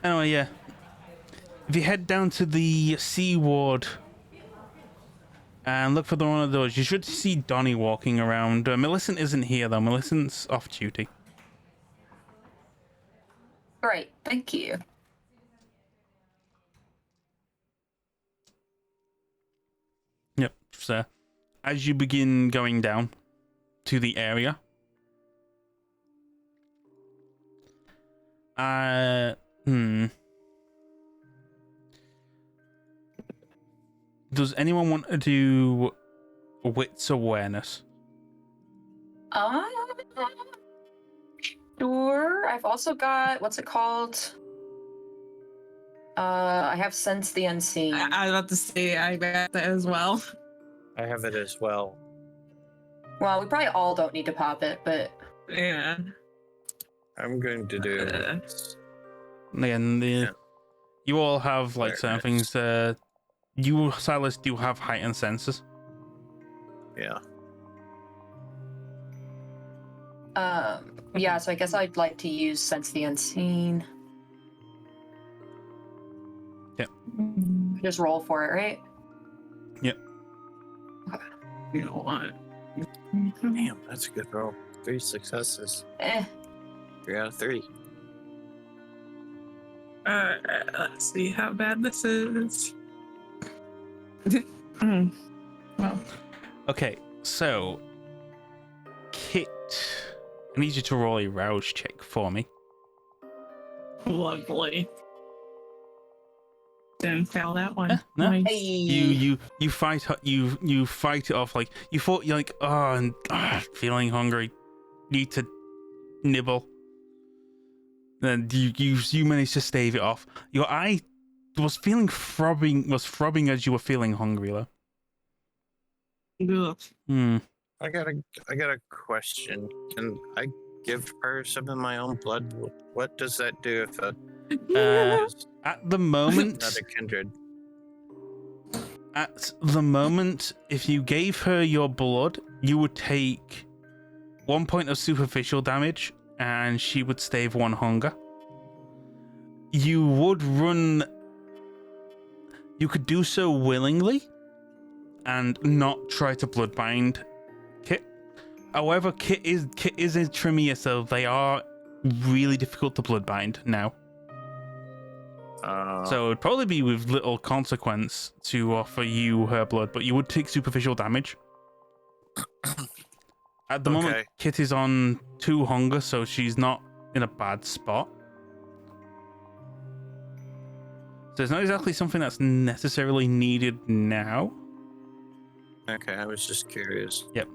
Anyway, yeah. If you head down to the C ward and look for one of those, you should see Donnie walking around. Millicent isn't here though. Millicent's off duty. Great, thank you. Yep. So, as you begin going down to the area, does anyone want to do wits awareness? Sure. I've also got, what's it called? I have Sense the Unseen. I was about to say I got that as well. I have it as well. Well, we probably all don't need to pop it, but Yeah. I'm going to do. And you all have like certain Awareness. things. You, Silas, do have heightened senses. Yeah. yeah, so I guess I'd like to use Sense the Unseen. Yep. Just roll for it, right? Yep. You know what? Damn, that's a good roll. 3 successes. 3 out of 3. Let's see how bad this is. Well, Okay, so Kit, I need you to roll a rouse check for me. Lovely. Didn't fail that one. No. Nice. Hey. You fight you fight it off. Like you thought you're like, feeling hungry, need to nibble. Then you managed to stave it off. Your eye was throbbing as you were feeling hungry though. Ugh. I got a question. Can I give her some of my own blood? What does that do if At the moment, another kindred? At the moment, if you gave her your blood, you would take 1 point of superficial damage, and she would stave 1 hunger. You could do so willingly, and not try to bloodbind Kit. However, Kit is a Tremere, so they are really difficult to bloodbind now. So it'd probably be with little consequence to offer you her blood, but you would take superficial damage. At the moment, Kit is on 2 hunger, so she's not in a bad spot. So it's not exactly something that's necessarily needed now. Okay, I was just curious. Yep.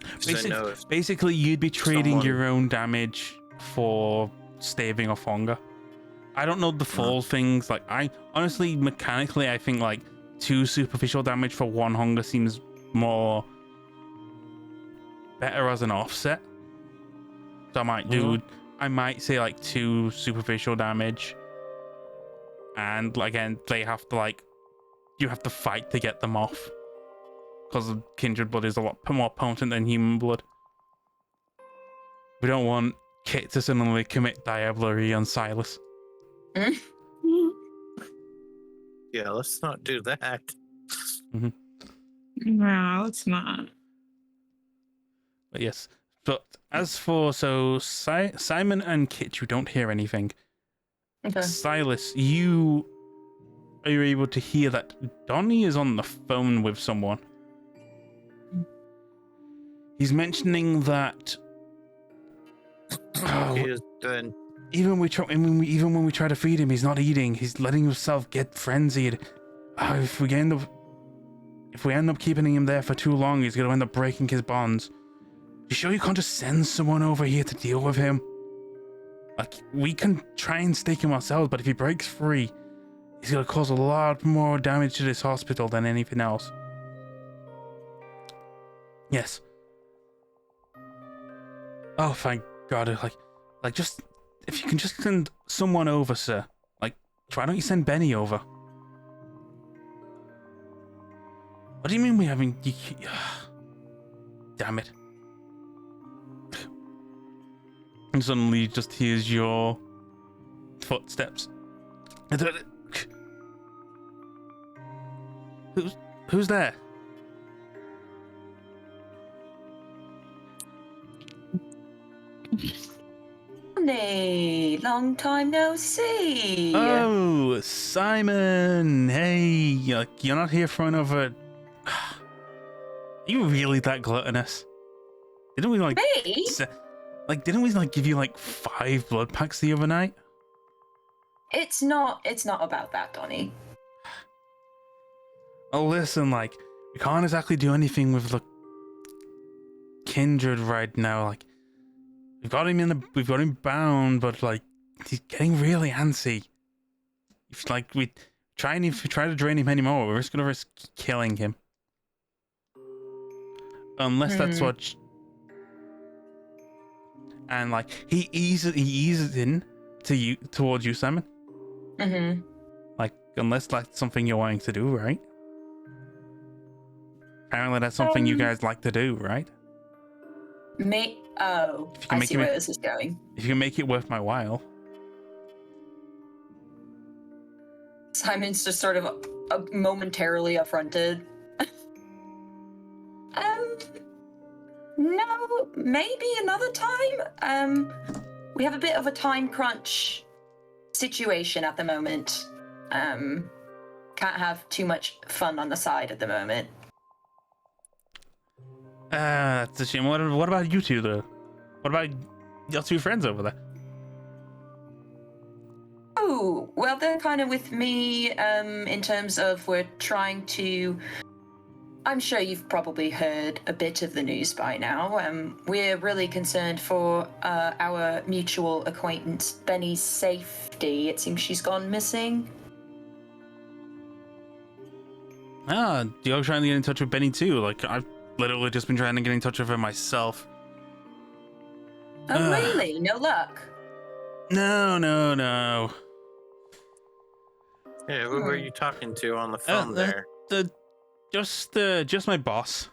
'Cause I know if Basically, you'd be trading someone- your own damage for staving off hunger. I don't know the full things. Like, I honestly, mechanically, I think like 2 superficial damage for 1 hunger seems more better as an offset. So I might say like 2 superficial damage, and again, they have to you have to fight to get them off because kindred blood is a lot more potent than human blood. We don't want Kit to suddenly commit diablerie on Silas. Yeah, let's not do that. No, it's not. But yes. But as for Simon and Kit, you don't hear anything. Okay. Silas, you are able to hear that Donnie is on the phone with someone. He's mentioning that He is then even when we try to feed him, he's not eating. He's letting himself get frenzied. If we end up keeping him there for too long, he's gonna end up breaking his bonds. You sure you can't just send someone over here to deal with him? Like, we can try and stake him ourselves, but if he breaks free, he's gonna cause a lot more damage to this hospital than anything else. Yes. Oh, thank God! Like, just if you can just send someone over, sir. Like, why don't you send Benny over? What do you mean we haven't? Damn it! And suddenly, you just hears your footsteps. Who's there? Hey, long time no see. Oh, Simon! Hey, you're not here for another. Are you really that gluttonous? Didn't we Me? didn't we give you 5 blood packs the other night? It's not about that, Donnie. Oh, listen, we can't exactly do anything with the kindred right now. We've got him bound, but he's getting really antsy. If we try to drain him anymore, we're just gonna risk killing him. Unless that's what. And he eases in towards you, Simon. Mm-hmm. Unless that's something you're wanting to do, right? Apparently, that's something you guys like to do, right? I see where this is going. If you can make it worth my while. Simon's just sort of momentarily affronted. No, maybe another time. We have a bit of a time crunch situation at the moment. Can't have too much fun on the side at the moment. That's a shame. What about you two, though? What about your 2 friends over there? they're kind of with me in terms of we're trying to. I'm sure you've probably heard a bit of the news by now. We're really concerned for our mutual acquaintance Benny's safety. It seems she's gone missing. You're trying to get in touch with Benny too. Like, I've literally just been trying to get in touch with her myself. Oh, really? No luck? No. Yeah, who were you talking to on the phone there? Just my boss.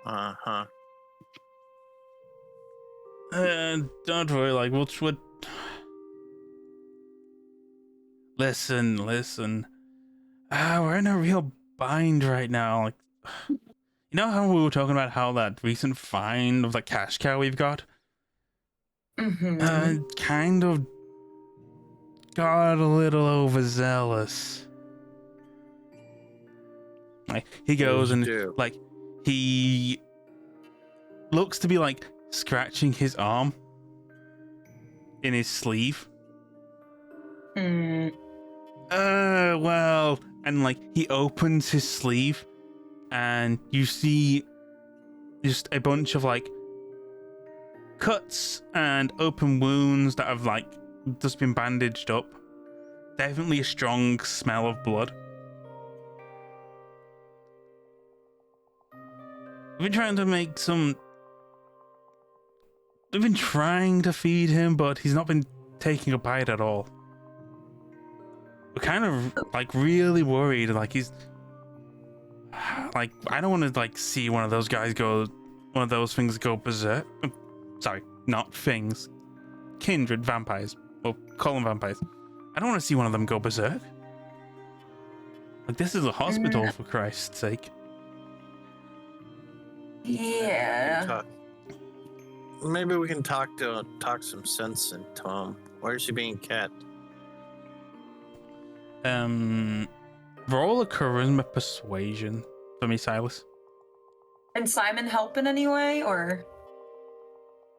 Uh-huh. Don't worry, like, what... Listen. We're in a real bind right now. Like, you know how we were talking about how that recent find of the cash cow we've got? Mm-hmm. Kind of got a little overzealous. Like, he goes and, like, he looks to be, like, scratching his arm in his sleeve. Well, and, like, he opens his sleeve and you see just a bunch of, like, cuts and open wounds that have, like, just been bandaged up. Definitely a strong smell of blood. We've been trying to feed him, but he's not been taking a bite at all. We're kind of, like, really worried. Like, he's... Like, I don't want to, like, see one of those things go berserk. Sorry, not things. Kindred vampires. Well, call them vampires. I don't want to see one of them go berserk. Like, this is a hospital, for Christ's sake. Yeah. Maybe we can talk some sense into him. Where's he being kept? Roll a charisma persuasion for me, Silas. And Simon help in any way, or?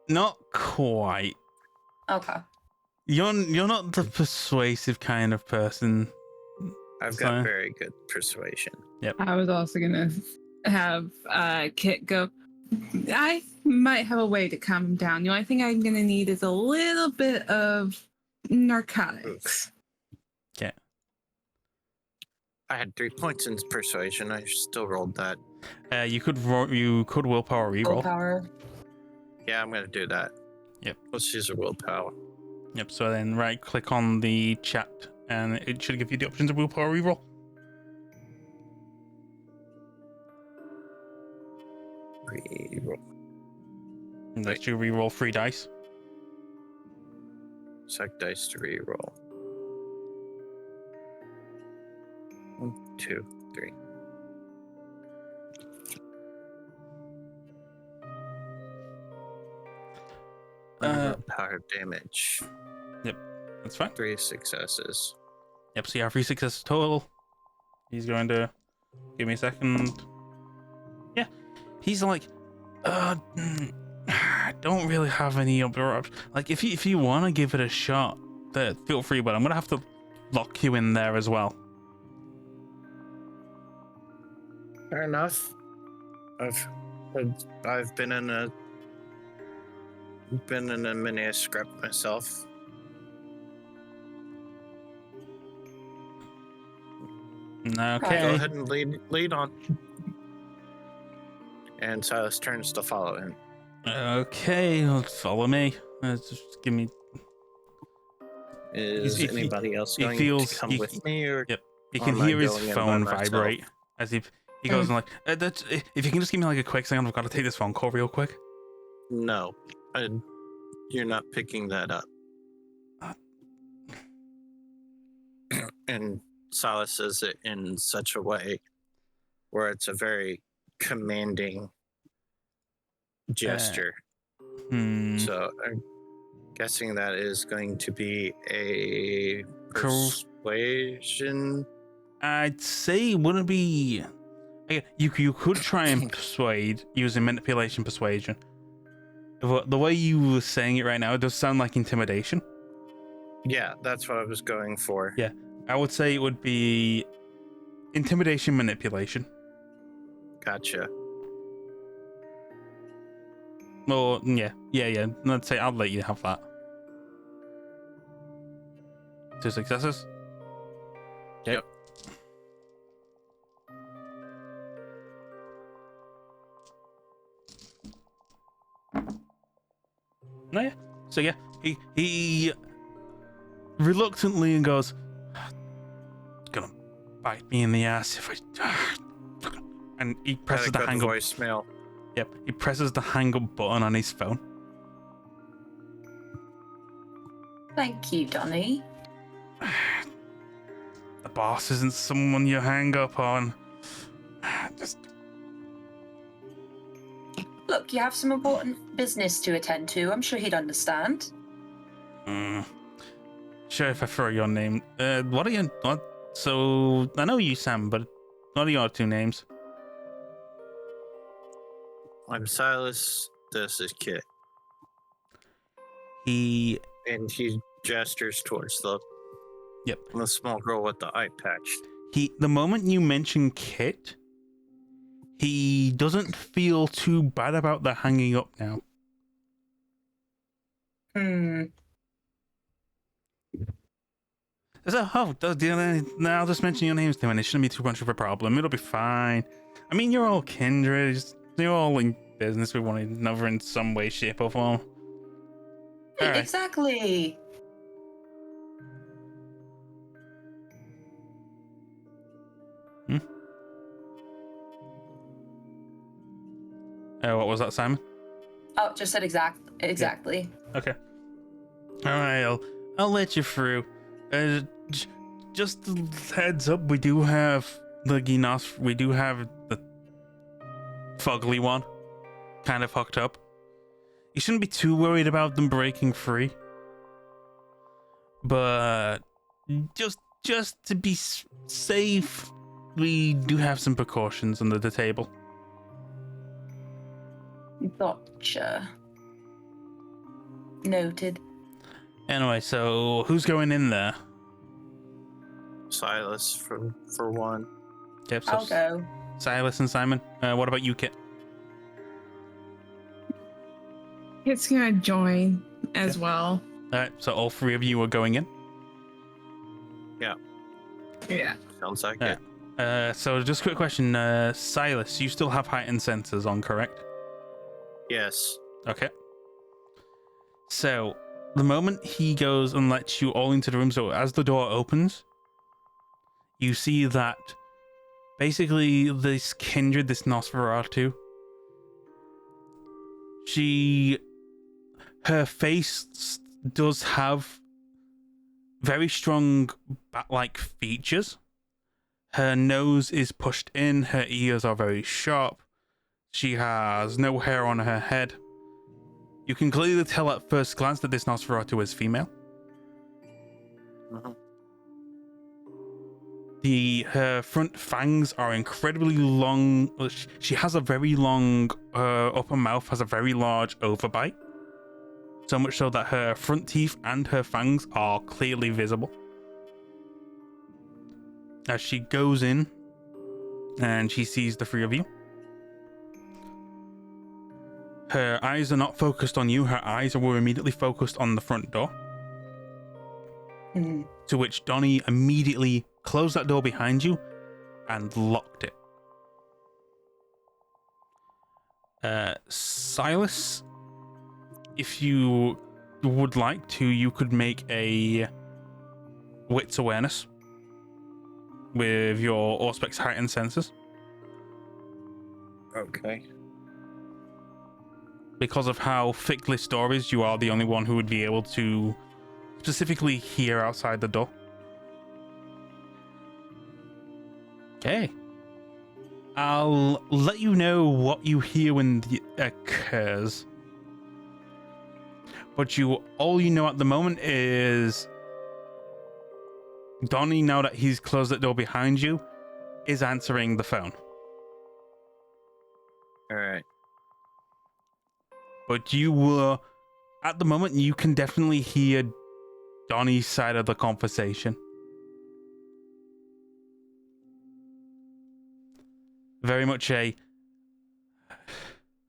Not quite. Okay. You're not the persuasive kind of person. I've got very good persuasion. Yep. I was also gonna have Kit go. I might have a way to calm him down. The only thing I'm gonna need is a little bit of narcotics. Okay. I had 3 points in persuasion. I still rolled that. You could willpower reroll. Willpower. Yeah, I'm gonna do that. Yep. Let's use a willpower. Yep. So then right click on the chat and it should give you the options of willpower reroll. Reroll. And let you reroll 3 dice. Select dice to reroll. 1, 2, 3. Power damage. Yep, that's fine. 3 successes. Yep, so you have 3 successes total. He's going to give me a second. Yeah, he's like, I don't really have any other options. Like, if you want to give it a shot, feel free, but I'm going to have to lock you in there as well. Fair enough. I've been in a mini script myself. Okay. Go ahead and lead on. And Silas turns to follow him. Okay, follow me. Just give me. Is anybody else going to come with me? Or yep. You can hear his phone vibrate as if he goes and like. If you can just give me like a quick second, I've got to take this phone call real quick. No, you're not picking that up. And Silas says it in such a way where it's a very commanding gesture. So I'm guessing that is going to be a persuasion. I'd say wouldn't be. You could try and persuade using manipulation persuasion. But the way you were saying it right now, it does sound like intimidation. Yeah, that's what I was going for. Yeah. I would say it would be intimidation, manipulation. Gotcha. Or yeah. Let's say I'll let you have that. 2 successes. Okay. Yep. No, yeah. So yeah, he reluctantly goes, "Gonna bite me in the ass if I." And he presses the hang up. Voicemail. Yep, he presses the hang up button on his phone. Thank you, Donny. The boss isn't someone you hang up on. Just Look, you have some important business to attend to. I'm sure he'd understand. Sure, if I throw your name. What are you? What? So I know you, Sam, but what are your 2 names? I'm Silas. This is Kit. He. And he gestures towards the small girl with the eye patch. The moment you mention Kit, he doesn't feel too bad about the hanging up now. So, I'll just mention your names to him and it shouldn't be too much of a problem. It'll be fine. I mean, you're all kindred. You're all in business with one another in some way, shape, or form. All right. Exactly. What was that, Simon? Oh, just said exactly. Yeah. Okay. All right, I'll let you through. Just a heads up, we do have the fugly one, kind of hooked up. You shouldn't be too worried about them breaking free, but just to be safe, we do have some precautions under the table. Gotcha. Noted. Anyway, so who's going in there? Silas for one. Yep, so I'll go. Silas and Simon. What about you, Kit? It's gonna join as well. All right, so all 3 of you are going in. Yeah. Yeah. Sounds like Yeah. it. So just a quick question, Silas, you still have heightened sensors on, correct? Yes. Okay. So the moment he goes and lets you all into the room, so as the door opens, you see that basically this kindred, this Nosferatu, her face does have very strong bat-like features. Her nose is pushed in, her ears are very sharp. She has no hair on her head. You can clearly tell at first glance that this Nosferatu is female. Mhm. Her front fangs are incredibly long. She has a very long upper mouth, has a very large overbite. So much so that her front teeth and her fangs are clearly visible. As she goes in and she sees the 3 of you, her eyes are not focused on you, her eyes were immediately focused on the front door. To which Donnie immediately closed that door behind you and locked it. Silas, if you would like to, you could make a wits awareness with your Auspex heightened senses. Okay. Because of how thick this door is, you are the only one who would be able to specifically hear outside the door. Okay. I'll let you know what you hear when it occurs. But all you know at the moment is Donnie, now that he's closed that door behind you, is answering the phone. All right. But at the moment, you can definitely hear Donnie's side of the conversation. Very much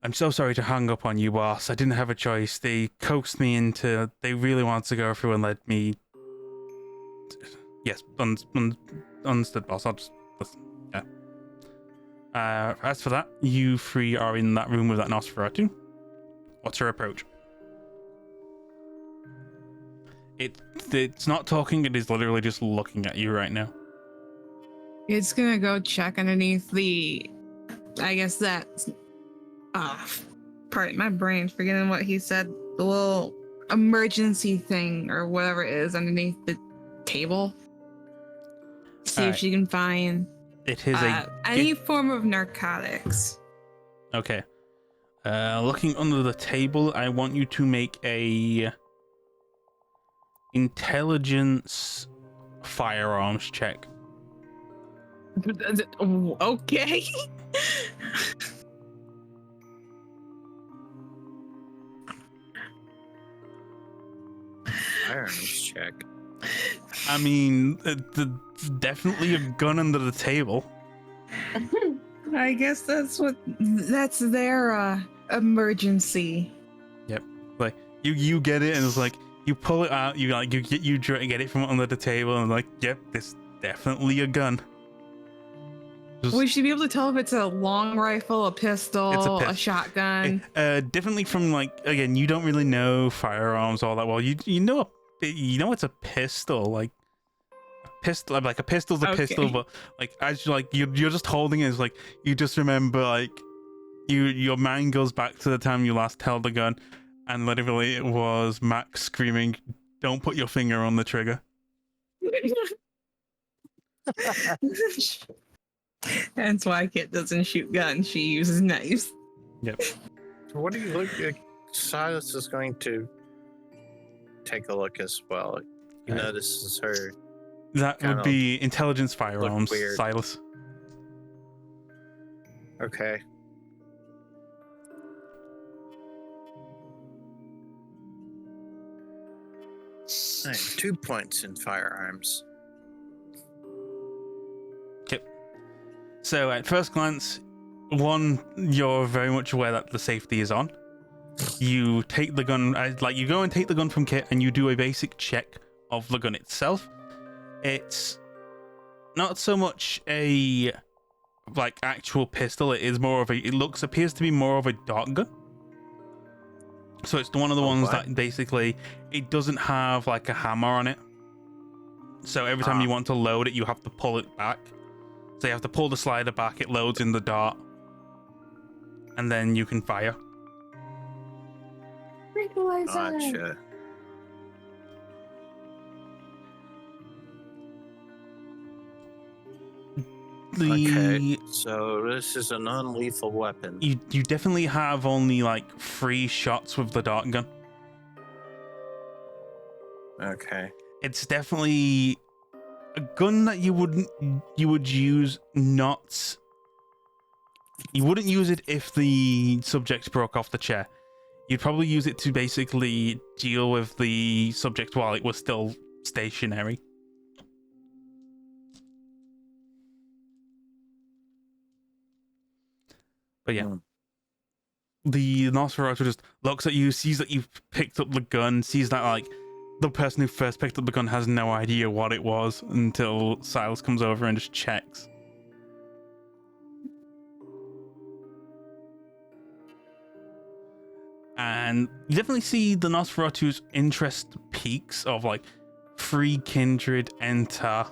I'm so sorry to hang up on you, boss. I didn't have a choice. They coaxed me into... They really wanted to go through and let me... Yes, understood, boss. I'll just... Listen. Yeah. As for that, you three are in that room with that Nosferatu. What's your approach? It's not talking, it is literally just looking at you right now. It's gonna go check underneath the... I guess that's... pardon my brain, forgetting what he said. The little emergency thing or whatever it is underneath the table. See if she can find it is any form of narcotics. Okay. Looking under the table, I want you to make a intelligence firearms check. Okay. Firearms check. I mean, definitely a gun under the table. I guess that's their emergency. Yep. Like you get it, and it's like you pull it out. You get it from under the table, and like, yep, this definitely a gun. We should be able to tell if it's a long rifle, a pistol, a shotgun. Definitely from, like, again, you don't really know firearms all that well. You know it's a pistol, like a pistol's a pistol, but like as you're just holding it, it's like you just remember, like, your mind goes back to the time you last held the gun, and literally it was Max screaming, "Don't put your finger on the trigger." That's why Kit doesn't shoot guns. She uses knives. Yep. What do you look at? Silas is going to take a look as well. You notices her. That would be intelligence firearms, Silas. Okay. I have 2 points in firearms. So at first glance, one, you're very much aware that the safety is on. You take the gun, you go and take the gun from Kit, and you do a basic check of the gun itself. It's not so much a actual pistol. It is more of appears to be more of a dart gun. So it's one of the ones that basically it doesn't have like a hammer on it. So every time you want to load it, you have to pull it back. So you have to pull the slider back, it loads in the dart, and then you can fire. Gotcha. Okay, so this is a non-lethal weapon. You definitely have only like 3 shots with the dart gun. Okay. It's definitely a gun that you would use not. You wouldn't use it if the subject broke off the chair. You'd probably use it to basically deal with the subject while it was still stationary. But yeah. The Nosferatu just looks at you, sees that you've picked up the gun, sees that like the person who first picked up the gun has no idea what it was until Silas comes over and just checks. And you definitely see the Nosferatu's interest peaks of like free kindred enter.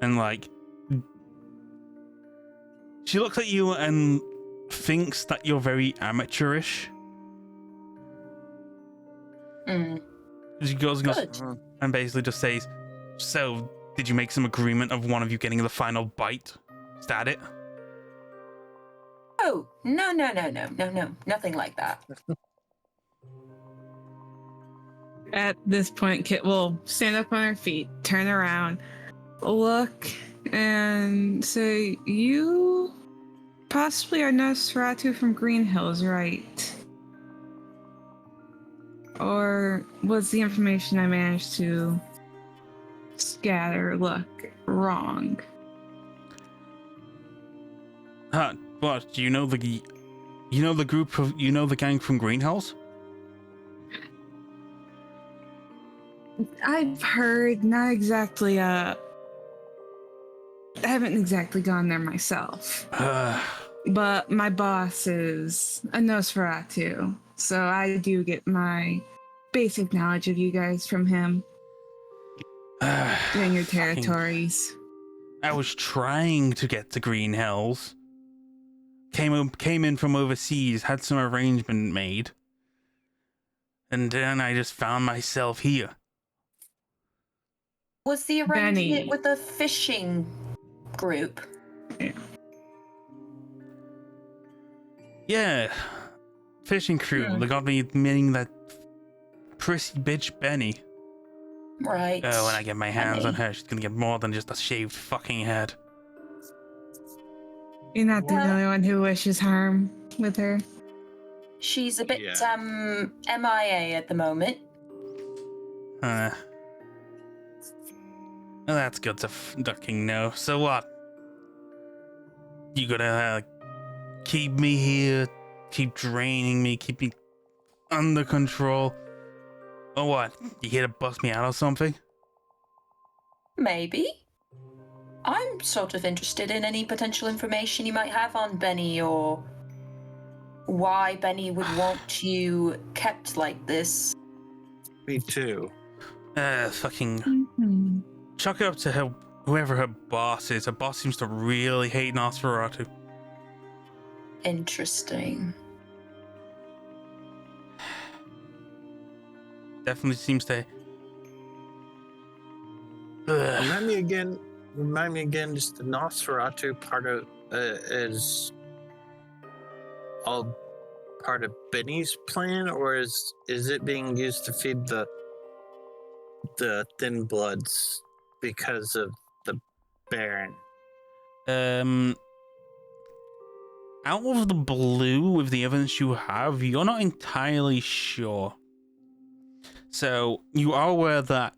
And like she looks at you and thinks that you're very amateurish. She goes and basically just says, "So, did you make some agreement of one of you getting the final bite? Is that it?" Oh, no, nothing like that. At this point, Kit will stand up on her feet, turn around, look, and say, "You possibly are Nosferatu from Green Hills, right? or was the information I managed to scatter look wrong? What? Do you know the group of the gang from Greenhouse? I've heard, not exactly. I haven't exactly gone there myself. But my boss is a Nosferatu, so I do get my basic knowledge of you guys from him and your territories. I was trying to get to Green Hills. Came in from overseas, had some arrangement made, and then I just found myself here. Was the arrangement Benni. with the fishing group? Yeah, fishing crew. They got me meeting that prissy bitch Benni. Right. Oh, when I get my hands on Benni. her, she's gonna get more than just a shaved fucking head. You're not the Well- only one who wishes harm with her. She's a bit Yeah. MIA at the moment. Well, that's good to fucking know. So what? You gonna keep me here, keep draining me, keep me under control, or what? You here to bust me out or something? Maybe. I'm sort of interested in any potential information you might have on Benni, or why Benni would want you kept like this. Me too. Fucking chuck it up to her, whoever her boss is. Her boss seems to really hate Nosferatu. Interesting. Definitely seems to. Remind me again. Just the Nosferatu part of is all part of Benny's plan, or is it being used to feed the thin bloods because of the Baron? Out of the blue, with the evidence you have, you're not entirely sure. So you are aware that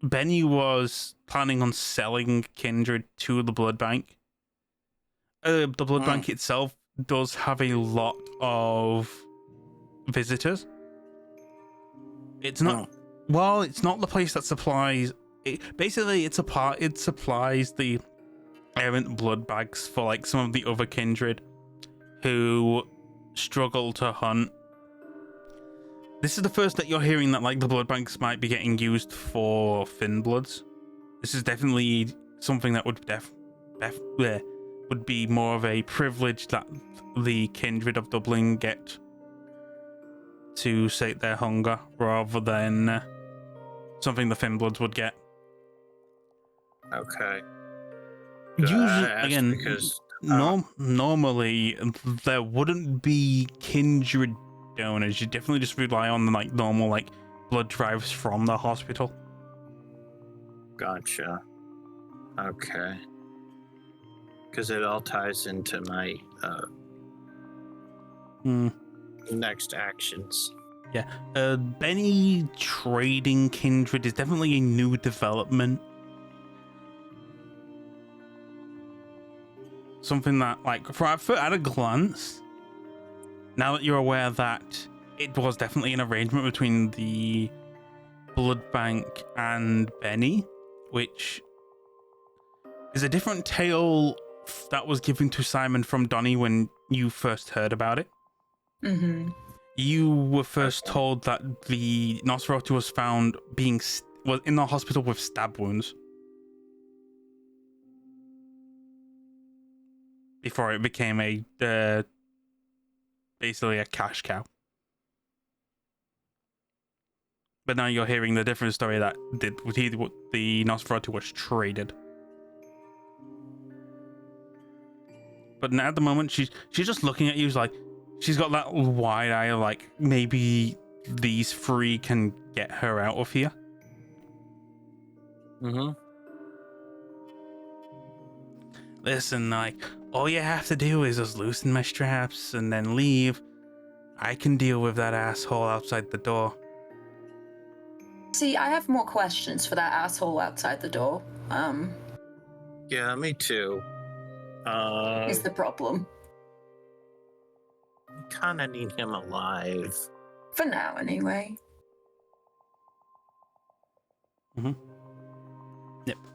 Benni was planning on selling Kindred to the blood bank. The blood bank itself does have a lot of visitors. It's not. Well, it's not the place that supplies. Basically, it supplies the errant blood bags for like some of the other kindred who struggle to hunt. This is the first that you're hearing that like the blood banks might be getting used for thin bloods. This is definitely something that would would be more of a privilege that the kindred of Dublin get to sate their hunger, rather than something the thin bloods would get. Okay. Usually, I asked again, because normally there wouldn't be kindred donors. You definitely just rely on the like normal like blood drives from the hospital. Gotcha. Okay. Because it all ties into my next actions. Benni trading kindred is definitely a new development. Something that, like, at a glance, now that you're aware that it was definitely an arrangement between the blood bank and Benni, which is a different tale that was given to Simon from Donnie when you first heard about it. Mm-hmm. You were first told that the Nosferatu was found was in the hospital with stab wounds before it became a basically a cash cow. But now you're hearing the different story that the Nosferatu was traded. But now at the moment she's just looking at you like she's got that wide eye like maybe these three can get her out of here. Mm-hmm. Listen, like, all you have to do is just loosen my straps and then leave. I can deal with that asshole outside the door. See, I have more questions for that asshole outside the door. Yeah, me too. Is the problem. Kind of need him alive. For now, anyway. Yep.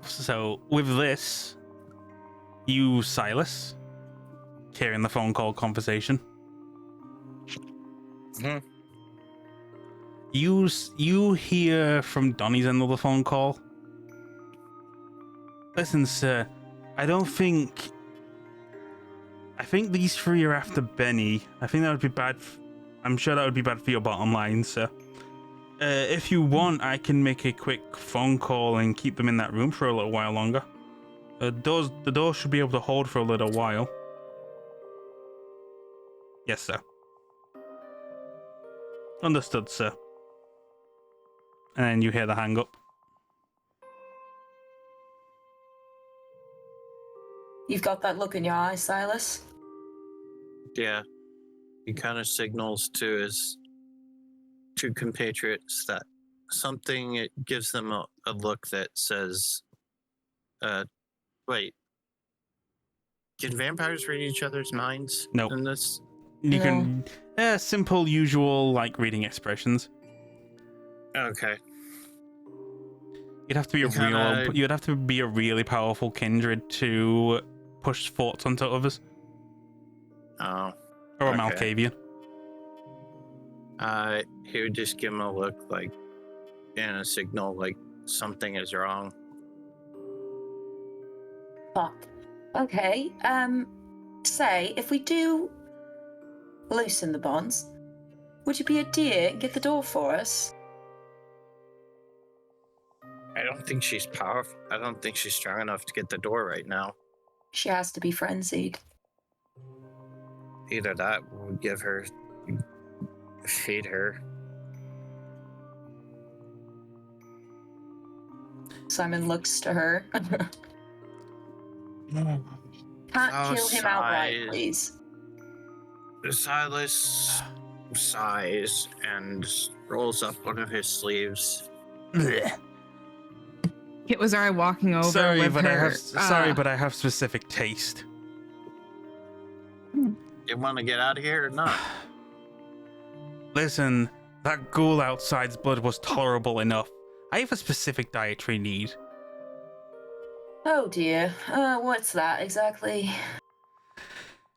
So with this, you, Silas, hearing the phone call conversation. Mhm. You hear from Donnie's end of the phone call. Listen, sir, I think these three are after Benny. I think that would be bad. I'm sure that would be bad for your bottom line, sir. If you want, I can make a quick phone call and keep them in that room for a little while longer. The door should be able to hold for a little while. Yes, sir. Understood, sir. And then you hear the hang up. You've got that look in your eye, Silas? Yeah. He kind of signals to his two compatriots that something, it gives them a look that says, wait, can vampires read each other's minds? Nope. In this? You No. can simple, usual, like reading expressions. Okay. You'd have to be you'd have to be a really powerful kindred to push thoughts onto others. Oh. Or a Okay. Malkavian. He would just give him a look like, and a signal like something is wrong. Fuck. Okay, say, if we do loosen the bonds, would you be a dear and get the door for us? I don't think she's powerful. I don't think she's strong enough to get the door right now. She has to be frenzied. Either that would give her, feed her. Simon looks to her. Can't kill him outright, Sighs. please. Silas sighs and rolls up one of his sleeves. Kit was already walking over Sorry, with but her. but I have specific taste. You want to get out of here or not? Listen, that ghoul outside's blood was tolerable enough. I have a specific dietary need. Oh dear. What's that exactly?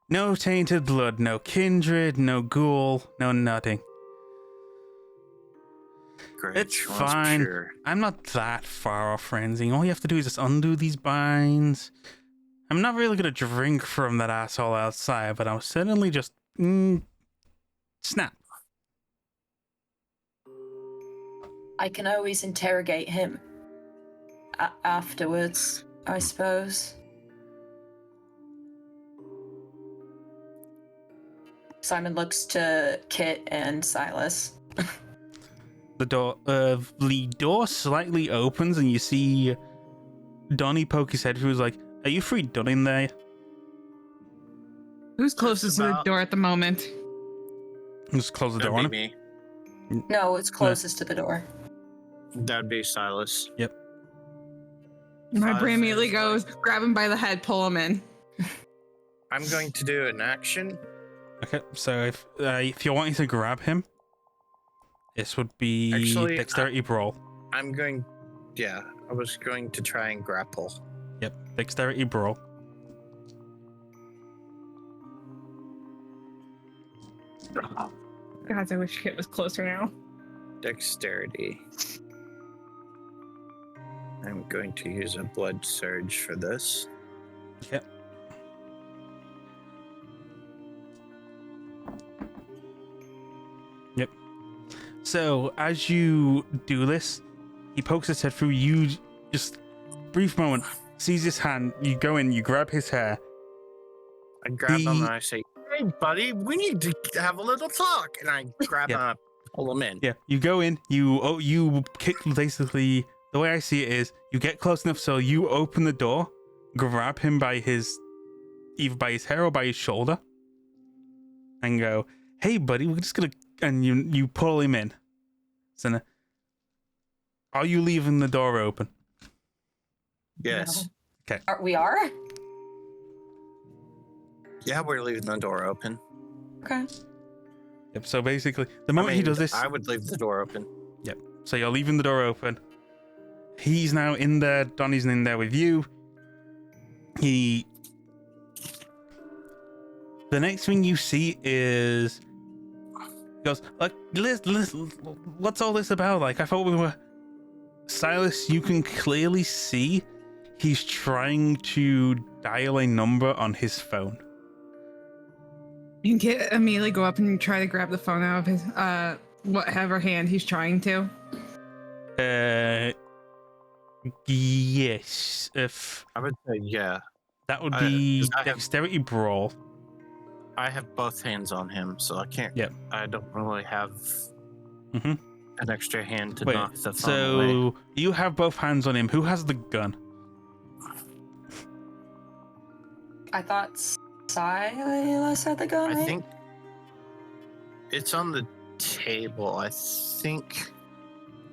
No tainted blood, no kindred, no ghoul, no nothing. Great, It's she wants fine. pure. I'm not that far off frenzying. All you have to do is just undo these binds. I'm not really gonna drink from that asshole outside, but I'll certainly just snap. I can always interrogate him afterwards, I suppose. Simon looks to Kit and Silas. The door slightly opens and you see Donnie poke his head through. He's like, "Are you free done in there?" Who's closest to the door at the moment? Just close the door on That'd him. be me. No, it's closest to the door. That'd be Silas. My Silas brain immediately is goes, grab him by the head, pull him in. I'm going to do an action. Okay, so if you're wanting to grab him, this would be Actually, dexterity brawl. I'm going. Yeah, I was going to try and grapple. Yep, dexterity brawl. God, I wish Kit was closer now. Dexterity. I'm going to use a blood surge for this. Okay. Yep. So as you do this, he pokes his head through. You just brief moment sees his hand. You go in. You grab his hair. I grab him and I say, "Hey, buddy, we need to have a little talk." And I grab him and pull him in. Yeah. You go in. You kick. Basically, the way I see it is, you get close enough so you open the door, grab him by either by his hair or by his shoulder, and go, "Hey, buddy, we're just gonna," and you pull him in. So, now, Are you leaving the door open? Yes. Okay. We are? Yeah, we're leaving the door open. Okay. Yep. So basically, the moment he does this, I would leave the door open. Yep. So you're leaving the door open. He's now in there. Donnie's in there with you. The next thing you see is he goes like, Liz, what's all this about? Like, I thought we were. Silas, you can clearly see he's trying to dial a number on his phone. You can immediately go up and try to grab the phone out of his whatever hand he's trying to. Yes. If I would say yeah. that would be 'cause I have- dexterity brawl. I have both hands on him, so I can't. Yep. I don't really have Mhm. an extra hand to Wait, knock the phone so away. you have both hands on him. Who has the gun? I thought Silas had the gun, I right? think it's on the table. I think.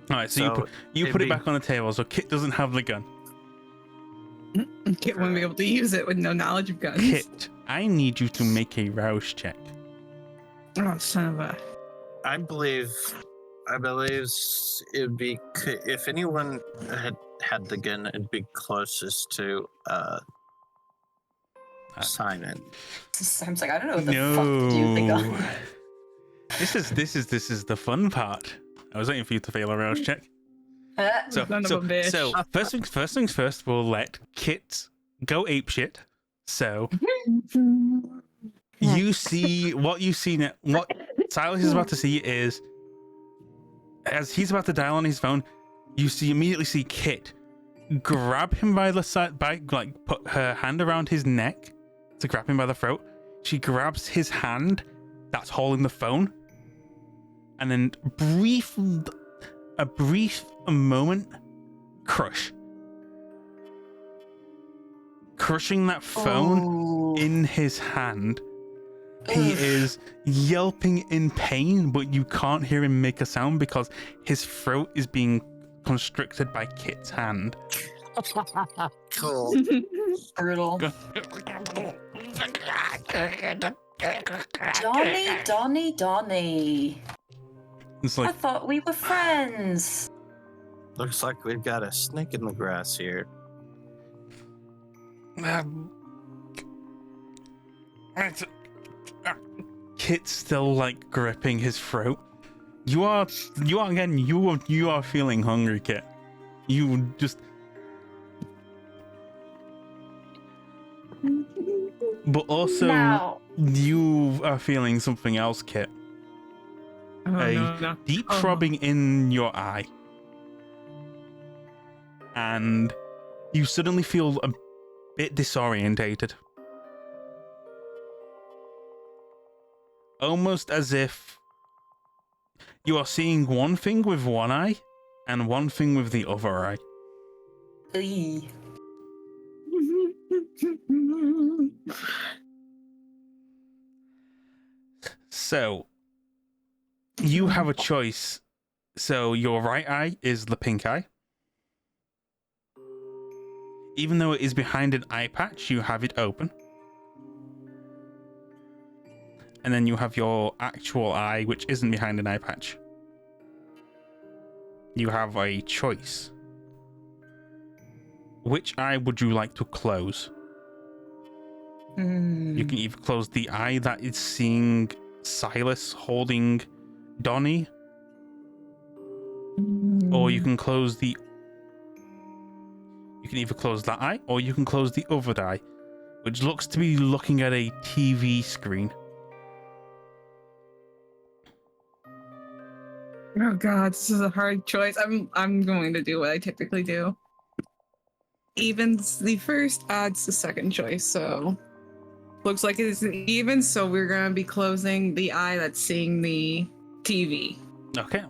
All right, so you put it back on the table. So Kit doesn't have the gun. Kit wouldn't be able to use it with no knowledge of guns. Kit, I need you to make a rouse check. Oh, son of a. I believe it would be if anyone had the gun, it'd be closest to Simon. Sam's like, I don't know what the fuck to do with the gun. This is the fun part. I was waiting for you to fail a rouse check. So Son of a bitch. first things first, we'll let Kit go apeshit. So you see what Silas is about to see is as he's about to dial on his phone, you immediately see Kit grab him by the side, put her hand around his neck to grab him by the throat. She grabs his hand that's holding the phone, and then a brief moment, crushing that phone in his hand. He is yelping in pain, but you can't hear him make a sound because his throat is being constricted by Kit's hand. Cool. Brutal. Donnie. It's I like, thought we were friends. Looks like we've got a snake in the grass here. Kit's still like gripping his throat. You are feeling hungry, Kit. You just. But also, Now. you are feeling something else, Kit. Oh, no. Deep throbbing in your eye. And you suddenly feel a bit disorientated. Almost as if you are seeing one thing with one eye and one thing with the other eye. Eee. So, you have a choice. So, your right eye is the pink eye. Even though it is behind an eye patch, you have it open. And then you have your actual eye, which isn't behind an eye patch. You have a choice. Which eye would you like to close? You can either close the eye that is seeing Silas holding Donnie, or you can close the. You can either close that eye, or you can close the other eye, which looks to be looking at a TV screen. Oh god, this is a hard choice. I'm going to do what I typically do. Evens the first, odds the second choice, so looks like it's an even, so we're gonna be closing the eye that's seeing the TV. Okay.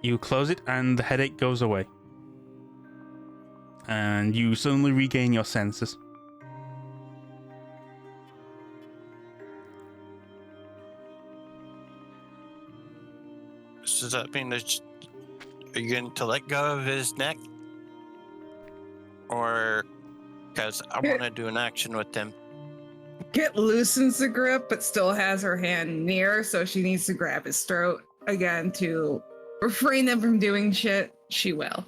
You close it and the headache goes away. And you suddenly regain your senses. Does that mean that Are you going to let go of his neck? Or, because I want to do an action with him. Kit loosens the grip, but still has her hand near, so she needs to grab his throat again to refrain him from doing shit. She will.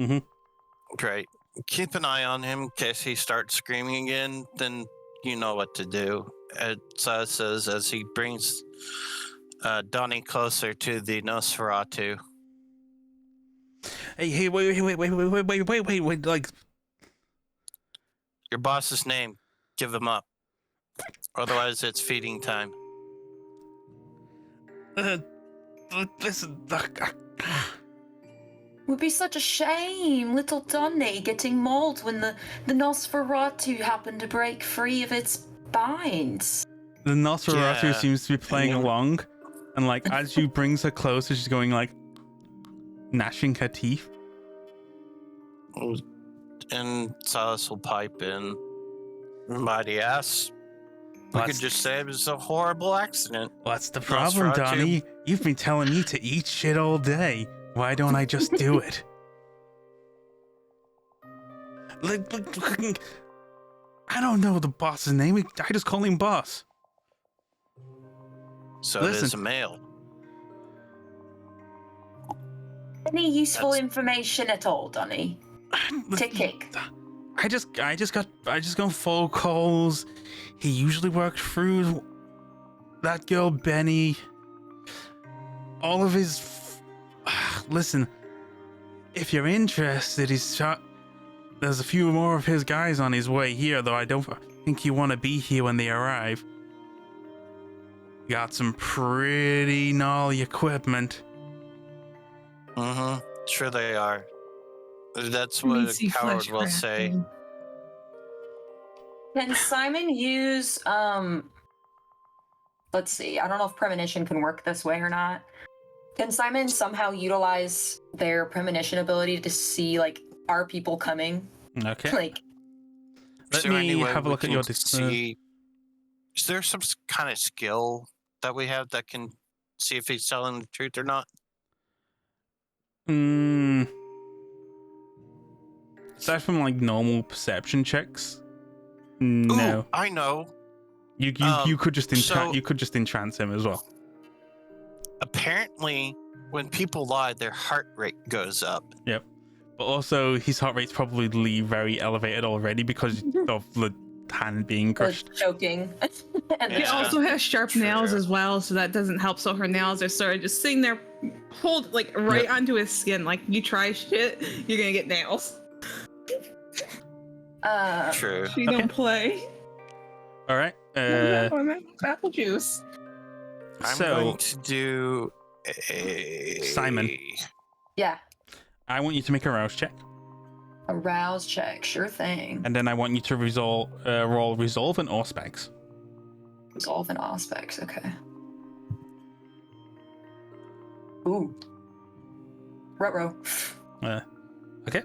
Mm-hmm. Great. Keep an eye on him in case he starts screaming again. Then you know what to do. It says as he brings Donnie closer to the Nosferatu. Hey, wait, like... Your boss's name. Give him up. Otherwise, it's feeding time. Listen, Would be such a shame, little Donny getting mauled when the Nosferatu happened to break free of its binds. the Nosferatu Yeah. seems to be playing along, and like as you brings her closer, she's going like gnashing her teeth. And Silas will pipe in. Mighty ass. We could just say it was a horrible accident. What's the problem, Nosferatu. Donnie? You've been telling me to eat shit all day. Why don't I just do it? I don't know the boss's name. I just call him boss. So it is a male. Any useful That's- information at all, Donny? To kick. I just got phone calls. He usually worked through that girl Benny. All of his. Listen, if you're interested, there's a few more of his guys on his way here, though I don't think you want to be here when they arrive. Got some pretty gnarly equipment. Mm-hmm. Sure they are. That's We what see a coward flesh will say. crafting. Can Simon use let's see, I don't know if premonition can work this way or not. Can Simon somehow utilize their premonition ability to see like are people coming? Okay. Like Is Let there any me way have a we look at can your see? Is there some kind of skill that we have that can see if he's telling the truth or not? Aside from like normal perception checks, no. Ooh, I know. You could just so- you could just entrance him as well. Apparently, when people lie, their heart rate goes up. Yep. But also his heart rate's probably very elevated already because of the hand being crushed. choking. And He Yeah. also has sharp True. nails as well, so that doesn't help. So her nails are sort of just sitting there, hold like right Yep. onto his skin. Like you try shit, you're gonna get nails. True. She don't play. All right. Apple juice. I'm So going to do a... Simon. yeah. I want you to make a rouse check, A rouse check, sure thing. and then I want you to roll resolve and auspex. Resolve and aspects, okay. Ooh. Ruh-roh. Okay.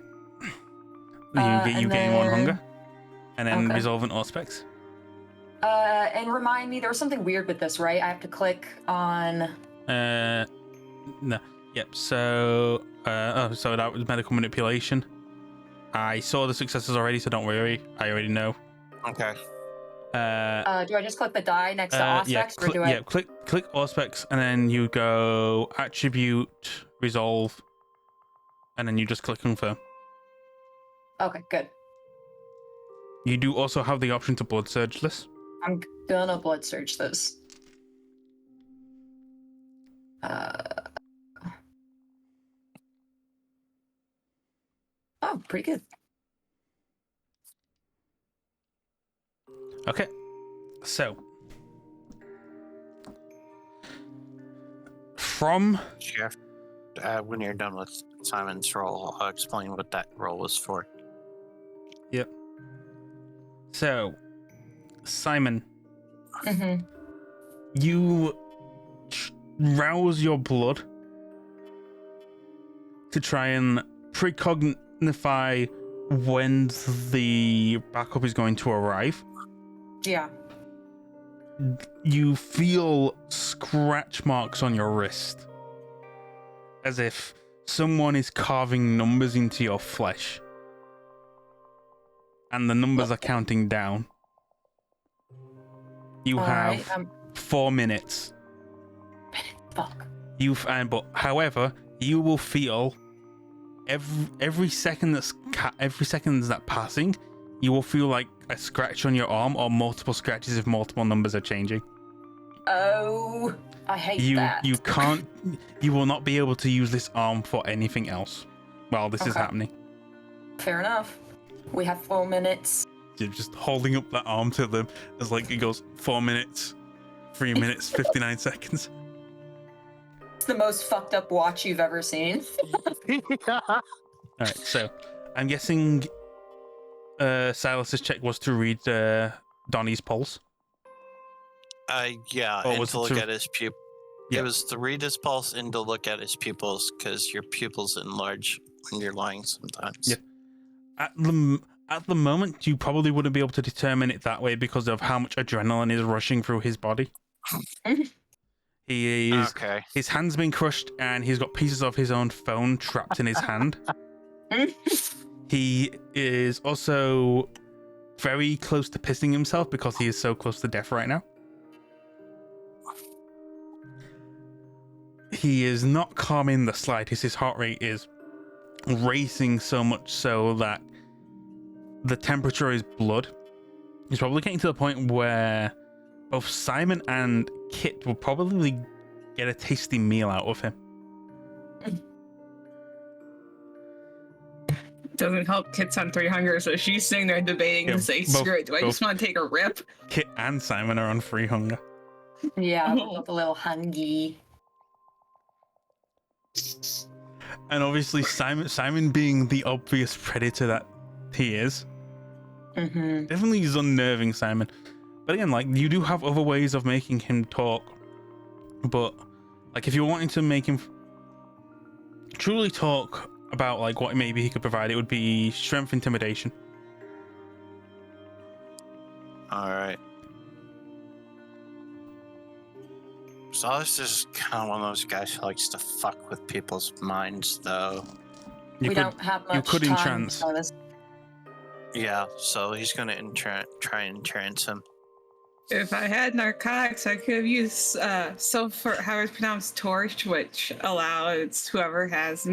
You And gain one then- hunger, and then Okay. resolve and auspex. And remind me, there was something weird with this, right? I have to click on. No. Yep. So, so that was medical manipulation. I saw the successes already, so don't worry. I already know. Okay. Do I just click the die next to aspects, or do I? Yeah, click auspex, and then you go attribute resolve, and then you just click confirm. Okay, good. You do also have the option to blood surge this. I'm gonna blood search this. Oh, pretty good. Okay. So, from Jeff, when you're done with Simon's roll, I'll explain what that roll was for. Simon, Mm-hmm. you rouse your blood to try and precognify when the backup is going to arrive. Yeah. You feel scratch marks on your wrist, as if someone is carving numbers into your flesh. And the numbers are counting down. You have 4 minutes. Fuck. However, you will feel every second that's passing, you will feel like a scratch on your arm or multiple scratches if multiple numbers are changing. Oh, I hate that. You will not be able to use this arm for anything else while this is happening. Fair enough. We have 4 minutes. You're just holding up that arm to them as like it goes 4 minutes, 3 minutes, 59 seconds. It's the most fucked up watch you've ever seen. Alright, so I'm guessing Silas's check was to read Donnie's pulse. Yeah, or and was to it look to- at his pupil. Yeah. It was to read his pulse and to look at his pupils, because your pupils enlarge when you're lying sometimes. Yeah. At the moment, you probably wouldn't be able to determine it that way because of how much adrenaline is rushing through his body. His hand's been crushed and he's got pieces of his own phone trapped in his hand. He is also very close to pissing himself because he is so close to death right now. He is not calm in the slightest. His heart rate is racing so much so that the temperature is blood. He's probably getting to the point where both Simon and Kit will probably get a tasty meal out of him. Doesn't help. Kit's on 3 hunger, so she's sitting there debating to say, screw it. Do I just want to take a rip? Kit and Simon are on free hunger. Yeah, we're both a little hungry. And obviously Simon being the obvious predator that he is, definitely is unnerving Simon. But again, like, you do have other ways of making him talk. But like, if you're wanting to make him truly talk about like what maybe he could provide, it would be strength intimidation. All right. Silas is kind of one of those guys who likes to fuck with people's minds, though. We don't have much you could time. entrance. So this... Yeah, so he's gonna try and entrance him. If I had narcotics, I could have used sulfur, how it's pronounced, torch, which allows whoever has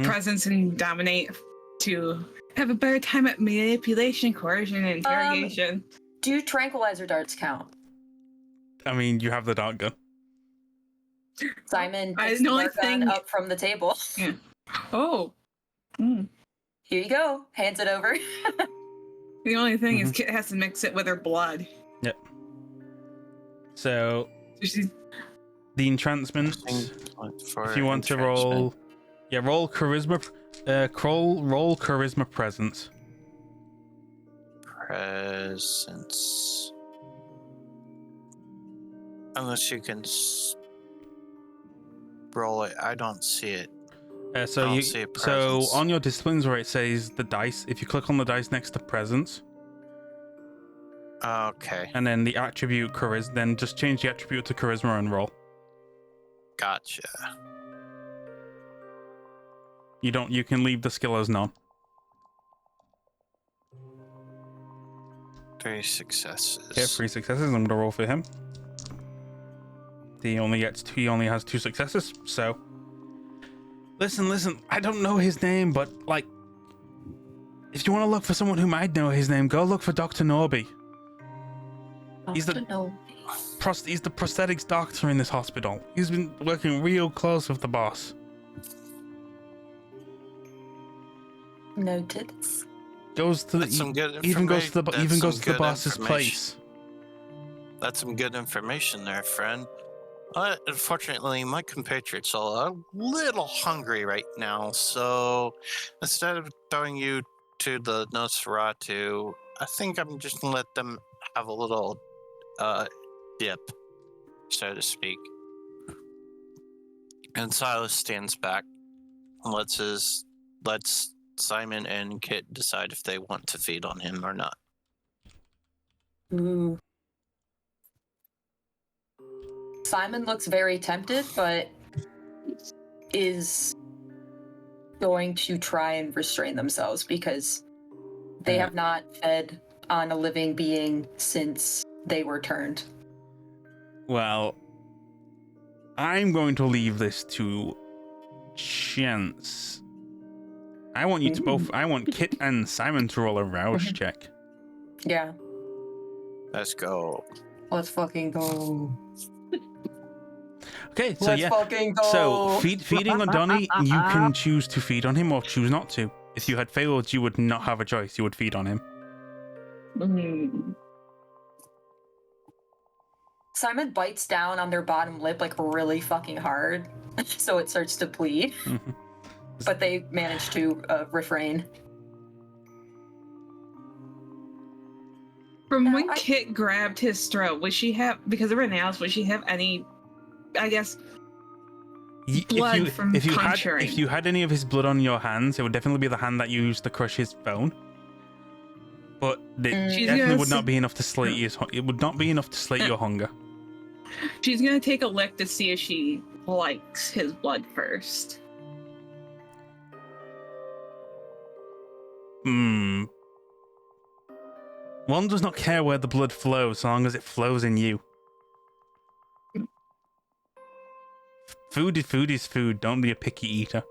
presence and dominate to have a better time at manipulation, coercion, and interrogation. Do tranquilizer darts count? I mean, you have the dart gun. Simon picks the dart gun up from the table. Yeah. Oh. Mm. Here you go. Hands it over. The only thing is Kit has to mix it with her blood. Yep. So the entrancement. If you want to roll, roll charisma. Roll charisma presence. Presence. Unless you can roll it, I don't see it. So on your disciplines where it says the dice, if you click on the dice next to presence, okay, and then the attribute charisma, then just change the attribute to charisma and roll. Gotcha. You can leave the skill as none. 3 successes. Okay, 3 successes. I'm gonna roll for him. He only has 2 successes, so listen, I don't know his name, but like, if you want to look for someone who might know his name, go look for Dr. Norby. He's the prosthetics doctor in this hospital. He's been working real close with the boss. Noted. Goes to even goes to the boss's place. That's some good information there, friend. Unfortunately, my compatriots are a little hungry right now, so instead of throwing you to the Nosferatu, I think I'm just gonna let them have a little dip, so to speak. And Silas stands back and lets Simon and Kit decide if they want to feed on him or not. Ooh. Simon looks very tempted, but is going to try and restrain themselves because they have not fed on a living being since they were turned. Well, I'm going to leave this to chance. I want you to both. I want Kit and Simon to roll a rouse check. Yeah. Let's go. Let's fucking go. Okay, so Let's yeah. fucking go. So feeding on Donnie, you can choose to feed on him or choose not to. If you had failed, you would not have a choice. You would feed on him. Simon bites down on their bottom lip like really fucking hard, so it starts to bleed. But they manage to refrain. From when Kit grabbed his throat, would she have, because of her nails, would she have any, I guess, blood from puncturing? If you had any of his blood on your hands, it would definitely be the hand that you used to crush his bone. But it definitely would not be enough to slate it would not be enough to slate your hunger. She's gonna take a lick to see if she likes his blood first. One does not care where the blood flows, so long as it flows in you. Food is food. Don't be a picky eater.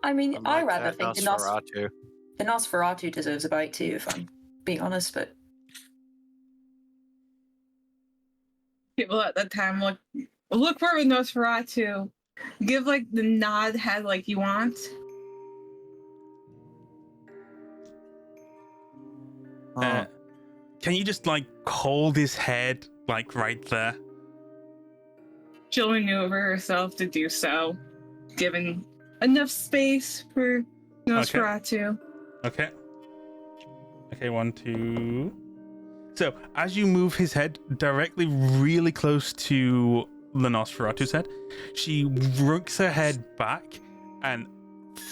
I mean, I rather think Nosferatu. the Nosferatu deserves a bite too, if I'm being honest, but... People at that time look for a Nosferatu. Give, like, the nod head like you want. Can you just, like, hold his head, like, right there? She'll maneuver herself to do so, given enough space for Nosferatu. Okay, 1, 2. So, as you move his head directly really close to the Nosferatu's head, she rooks her head back and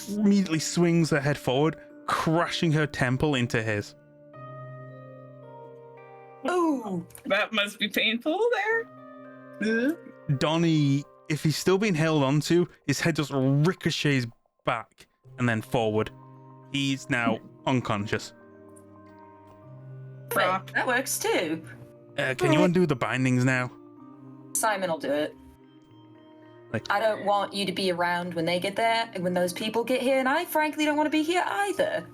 immediately swings her head forward, crushing her temple into his. Ooh! That must be painful there. Donnie, if he's still being held onto, his head just ricochets back and then forward. He's now unconscious. Hey, that works too. Can you undo the bindings now? Simon will do it. I don't want you to be around when they get there and when those people get here, and I frankly don't want to be here either.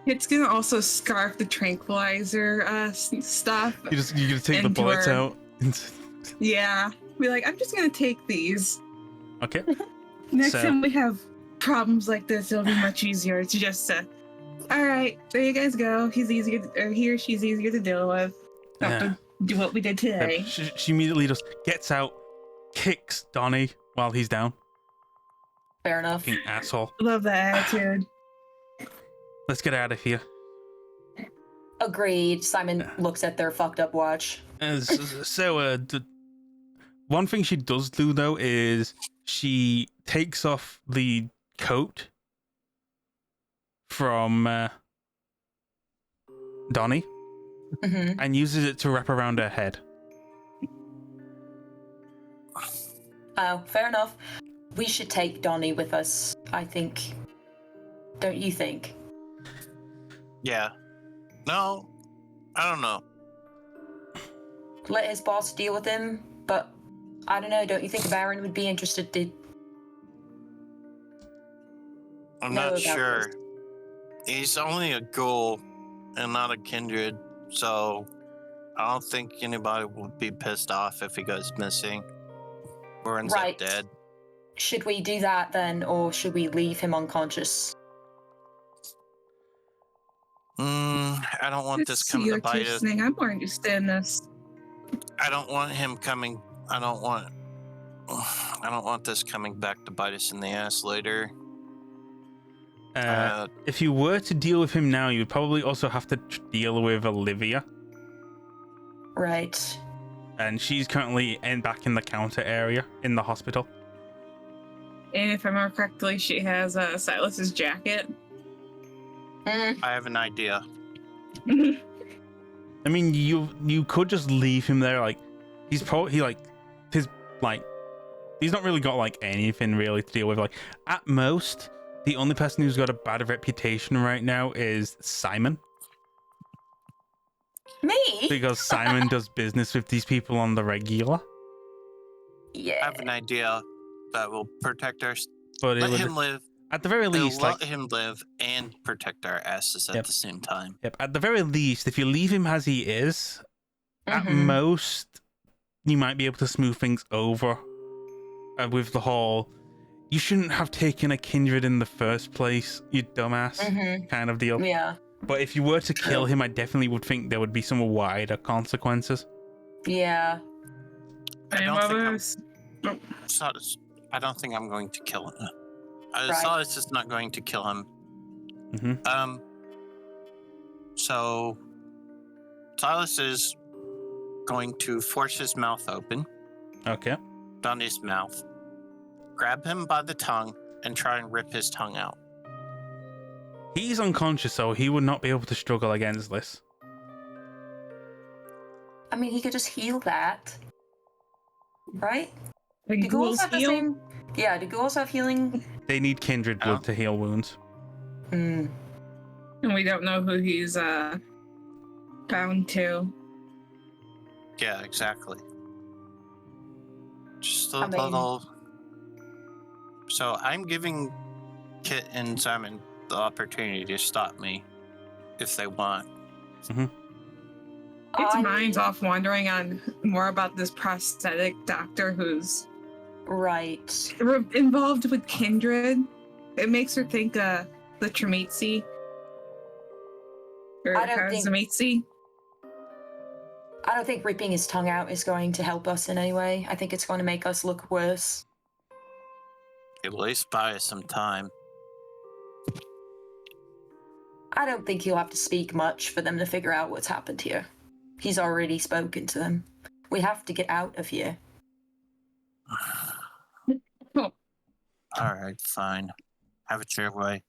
It's gonna also scarf the tranquilizer stuff. You're gonna take the bullets out. Yeah. Be like, I'm just gonna take these. Okay. Next time we have problems like this, it'll be much easier to just all right, there you guys go. He's easier, or he or she's easier to deal with. Don't have to do what we did today. She immediately just gets out, kicks Donnie while he's down. Fair enough. Fucking asshole. Love that attitude. Let's get out of here. Agreed. Simon looks at their fucked up watch. One thing she does do, though, is she takes off the coat from Donnie and uses it to wrap around her head. Oh, fair enough. We should take Donnie with us, I think. Don't you think? Yeah. No, I don't know. Let his boss deal with him, but I don't know, don't you think Baron would be interested to I'm know not about sure. this? He's only a ghoul and not a kindred, so I don't think anybody would be pissed off if he goes missing or ends up dead. Should we do that then, or should we leave him unconscious? I don't want this coming to bite us. I'm more interested in this. I don't want him coming. I don't want this coming back to bite us in the ass later. If you were to deal with him now, you'd probably also have to deal with Olivia. Right. And she's currently back in the counter area in the hospital. And if I remember correctly, she has Silas's jacket. I have an idea. I mean, you could just leave him there. Like, his like, he's not really got like anything really to deal with. Like, at most, the only person who's got a bad reputation right now is Simon, Me? because Simon does business with these people on the regular. I Yeah. have an idea that will protect our. But it Let would, him live. at the very least, Let like, him live and protect our asses at Yep. the same time. yep, at the very least, if you leave him as he is, at Mhm. most, you might be able to smooth things over with the whole, you shouldn't have taken a kindred in the first place, you dumbass, Mhm. kind of deal. Yeah. But if you were to kill True. him, I definitely would think there would be some wider consequences. Yeah. I Any don't of think I'm. us? I don't think I'm going to kill him. Right. Silas is not going to kill him. Mm-hmm. So Silas is going to force his mouth open, Okay. down his mouth, grab him by the tongue, and try and rip his tongue out. He's unconscious, so he would not be able to struggle against this. I mean, he could just heal that, right? Like Do ghouls ghouls have the heal? same? Yeah. Do ghouls have healing? They need kindred blood to heal wounds. Hmm. And we don't know who he's bound to. Yeah, exactly. Just a I mean- little. So I'm giving Kit and Simon the opportunity to stop me if they want. Its mind's off wandering on more about this prosthetic doctor who's Right. involved with kindred. It makes her think the Tremitzi. Or I don't think- Kazumitsi. I don't think ripping his tongue out is going to help us in any way. I think it's going to make us look worse. At least buy us some time. I don't think he'll have to speak much for them to figure out what's happened here. He's already spoken to them. We have to get out of here. All right, fine. Have it your way.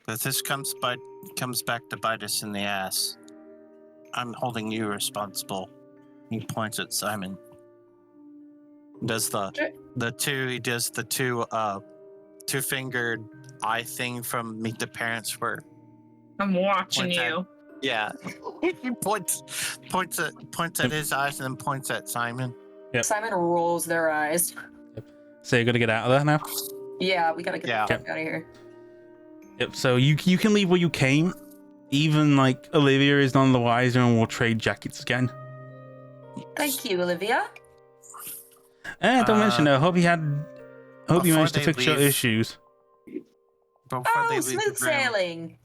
If this comes back to bite us in the ass, I'm holding you responsible. He points at Simon. Does he does the two-fingered eye thing from Meet the Parents where I'm watching Points at- you. yeah. He points at his eyes and then points at Simon. Yep. Simon rolls their eyes. So you're gonna get out of there now? Yeah, we gotta get Yeah. the fuck out of here. Yep. So you can leave where you came. Even like Olivia is none the wiser, and we'll trade jackets again. Thank you, Olivia. Don't mention it. Hope you before managed to they fix your leave- issues. Before Oh, they leave smooth the room, sailing.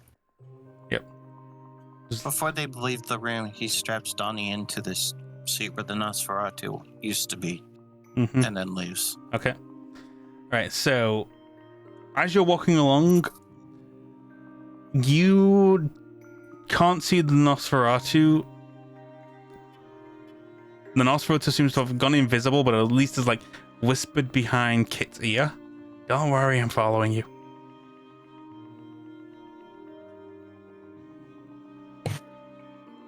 before they leave the room, he straps Donnie into this seat where the Nosferatu used to be, Mm-hmm. and then leaves. Okay. Right. So as you're walking along, you can't see the Nosferatu. The Nosferatu seems to have gone invisible, but at least it's like whispered behind Kit's ear. Don't worry, I'm following you.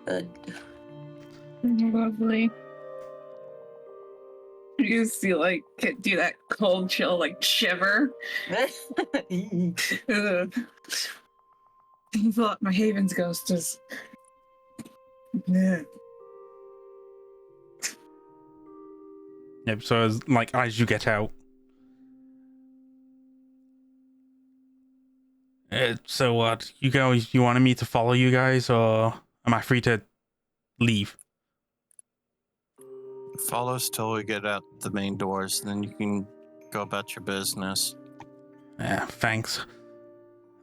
Good. Lovely. You see, like, Kit do that cold chill, like, shiver. Ugh. My Haven's ghost is. Yeah. Yep. So as you get out. So what? You guys? You wanted me to follow you guys, or am I free to leave? Follow us till we get out the main doors, and then you can go about your business. Yeah. Thanks.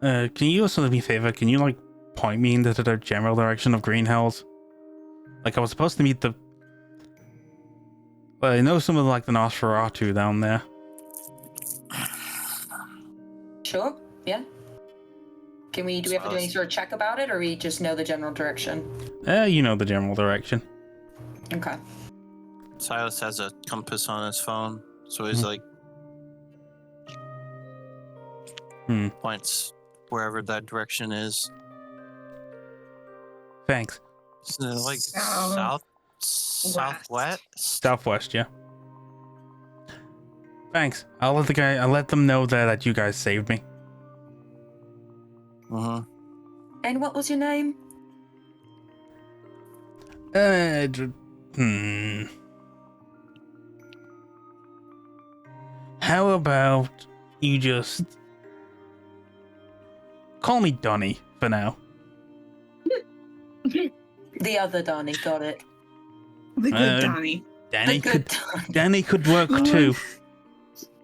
Can you also do me a favor? Can you like point me into the general direction of Green Hills? Like I was supposed to meet the. Well, I know some of like the Nosferatu down there. Sure. Yeah. Do we have to do any sort of check about it, or we just know the general direction? You know the general direction. Okay. Silas has a compass on his phone, so he's like points wherever that direction is. Thanks. So like Southwest. southwest. Southwest, yeah. Thanks. I'll let them know there that you guys saved me. And what was your name? How about you just call me Donnie for now? The other Donnie, got it. The good Donnie. Danny could work too.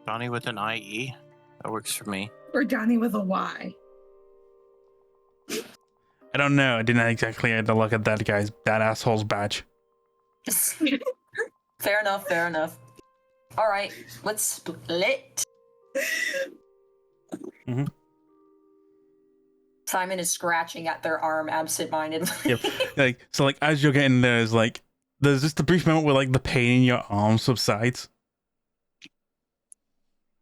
Donnie with an IE? That works for me. Or Donnie with a Y. I don't know. I didn't exactly have to look at that asshole's badge. Fair enough, fair enough. All right, let's split. Mm-hmm. Simon is scratching at their arm absentmindedly. Yep. So as you're getting there, there's just a brief moment where the pain in your arm subsides.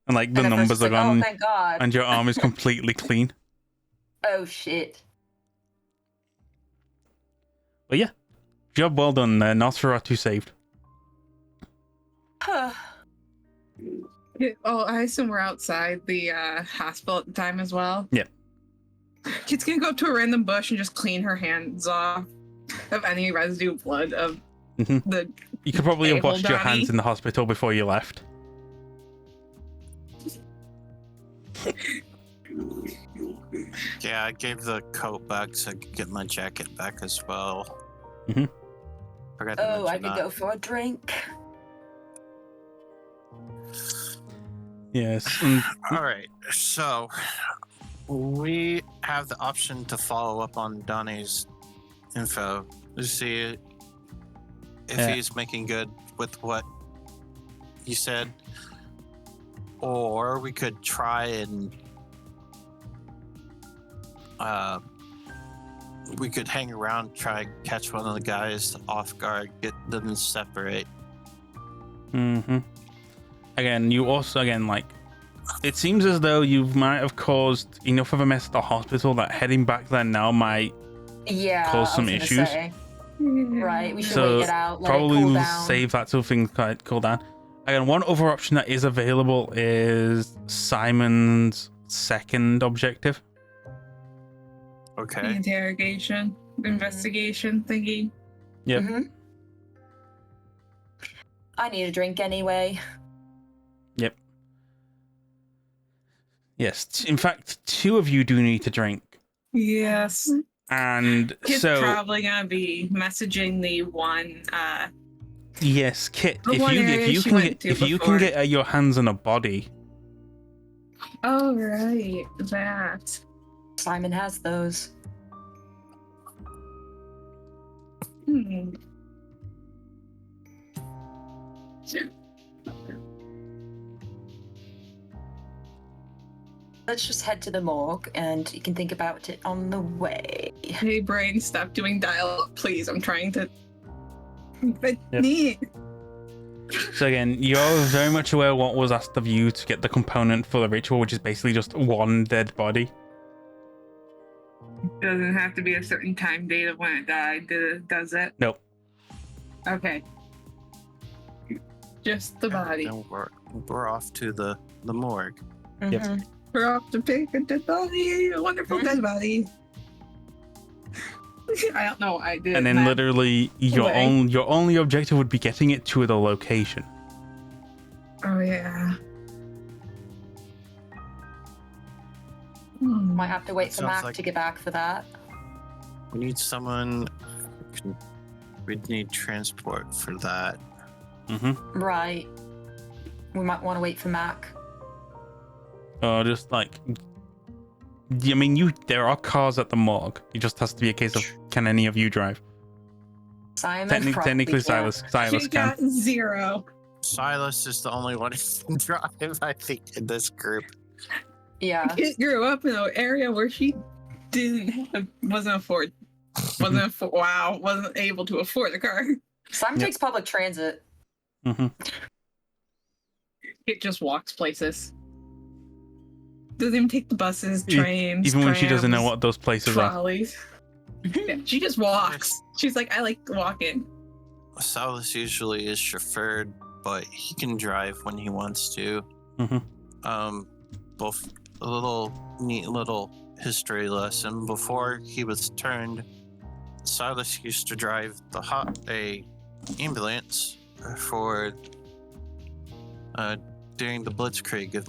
And the and numbers are gone. Oh, thank God. And your arm is completely clean. Oh shit. But yeah. Job well done, Nosferatu saved. Oh, I assume we're outside the hospital at the time as well. Yeah. Kid's gonna go up to a random bush and just clean her hands off of any residue of blood of the. You could probably have washed your Donnie. hands in the hospital before you left. Yeah, I gave the coat back so I could get my jacket back as well. Forgot to Oh, I mention could that. go for a drink. Yes. All right, so we have the option to follow up on Donnie's info to see if he's making good with what he said, or we could try and we could hang around, try and catch one of the guys off guard, get them to separate. Again, it seems as though you might have caused enough of a mess at the hospital that heading back there now might cause some issues. Right, we should So wait it out, let it probably cool down. save that till things cool down. Again, one other option that is available is Simon's second objective. The Okay. interrogation, investigation thingy. Yep. I need a drink anyway. Yep. Yes. In fact, two of you do need to drink. Yes. And Kid's so probably gonna be messaging the one. yes, Kit, The one area she went to if you before. can get your hands on a body. Oh right, that. Simon has those. Let's just head to the morgue and you can think about it on the way. Hey brain, stop doing dial-up, please. I'm trying to. But Yep. neat. So again, you're very much aware what was asked of you to get the component for the ritual, which is basically just one dead body. Doesn't have to be a certain time date of when it died. Does it? Nope. Okay. Just the body. And we're off to the morgue. Mhm. We're off to pick a dead body. A wonderful dead body. I don't know what I did. And then that literally your way. your only objective would be getting it to the location. Oh yeah. Might have to wait for Sounds Mac like- to get back for that. We need someone. We'd need transport for that. Right. We might want to wait for Mac. Or just there are cars at the morgue. It just has to be a case of can any of you drive? Simon Technically, can't. Silas She can. got 0. Silas is the only one who can drive, I think, in this group. Yeah. Kit grew up in an area where she wasn't able to afford a car. Simon Yep. takes public transit. It just walks places. Doesn't even take the buses, E- trains, Even when she doesn't know trams, what those places are. trolleys. Yeah, she just walks. She's like, I like walking. Silas usually is chauffeured, but he can drive when he wants to. Both a little neat little history lesson. Before he was turned, Silas used to drive a ambulance for during the Blitzkrieg of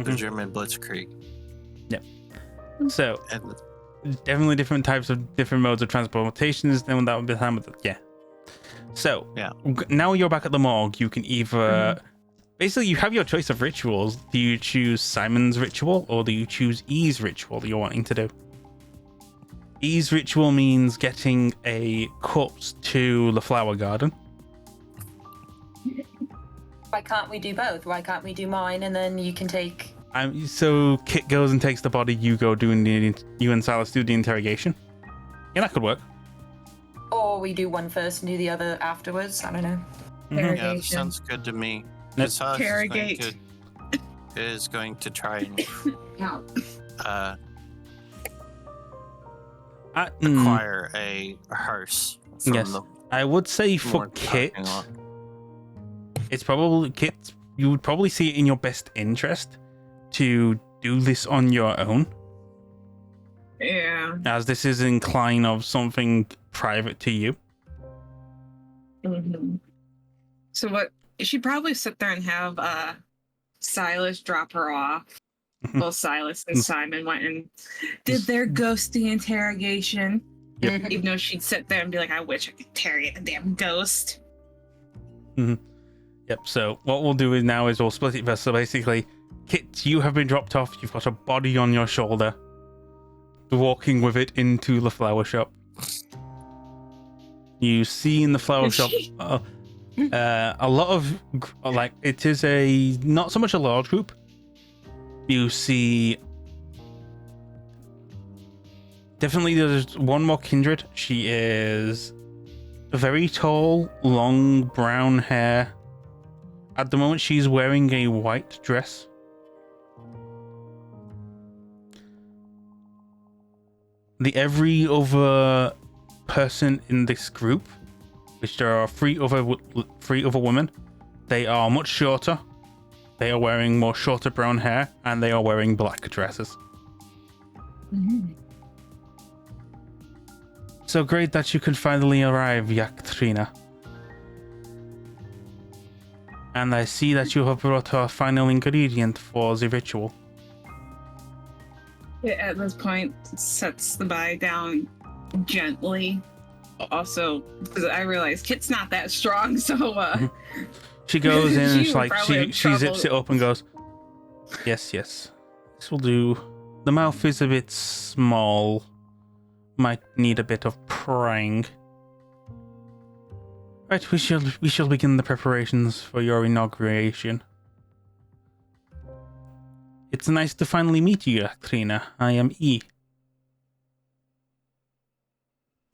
the German Blitzkrieg. Yep. So And definitely different modes of transportations than that would be the time with So Yeah. now you're back at the morgue. You can either basically you have your choice of rituals. Do you choose Simon's ritual or do you choose E's ritual that you're wanting to do? E's ritual means getting a corpse to the flower garden. Why can't we do both? Why can't we do mine and then you can take... So Kit goes and takes the body. You and Silas do the interrogation. Yeah, that could work. Or we do one first and do the other afterwards. I don't know. yeah, that Interrogation. sounds good to me. Let's Silas interrogate. is going to try and acquire a hearse from Yes. the I would say for more Kit, parking lot. it's probably Kit. You would probably see it in your best interest to do this on your own, Yeah. as this is incline of something private to you. Mm-hmm. So what? She'd probably sit there and have Silas drop her off. Well, Silas and Simon went and did their ghosty interrogation. Yep. Even though she'd sit there and be like, I wish I could interrogate a damn ghost. Yep. So what we'll do is we'll split it first. So basically, Kit, you have been dropped off. You've got a body on your shoulder. Walking with it into the flower shop. You see in the flower shop a lot of it is not so much a large group. You see definitely there's one more kindred. She is very tall, long brown hair. At the moment she's wearing a white dress. Every other person in this group, which there are three other women, they are much shorter. They are wearing more shorter brown hair, and they are wearing black dresses. Mm-hmm. So great that you could finally arrive, Yaktrina. And I see that you have brought our final ingredient for the ritual. At this point, sets the body down gently. Also, because I realize Kit's not that strong, so She goes in and She would probably have she zips trouble. it up and goes, yes, this will do. The mouth is a bit small. Might need a bit of prying. Right, we shall begin the preparations for your inauguration. It's nice to finally meet you, Trina. I am E.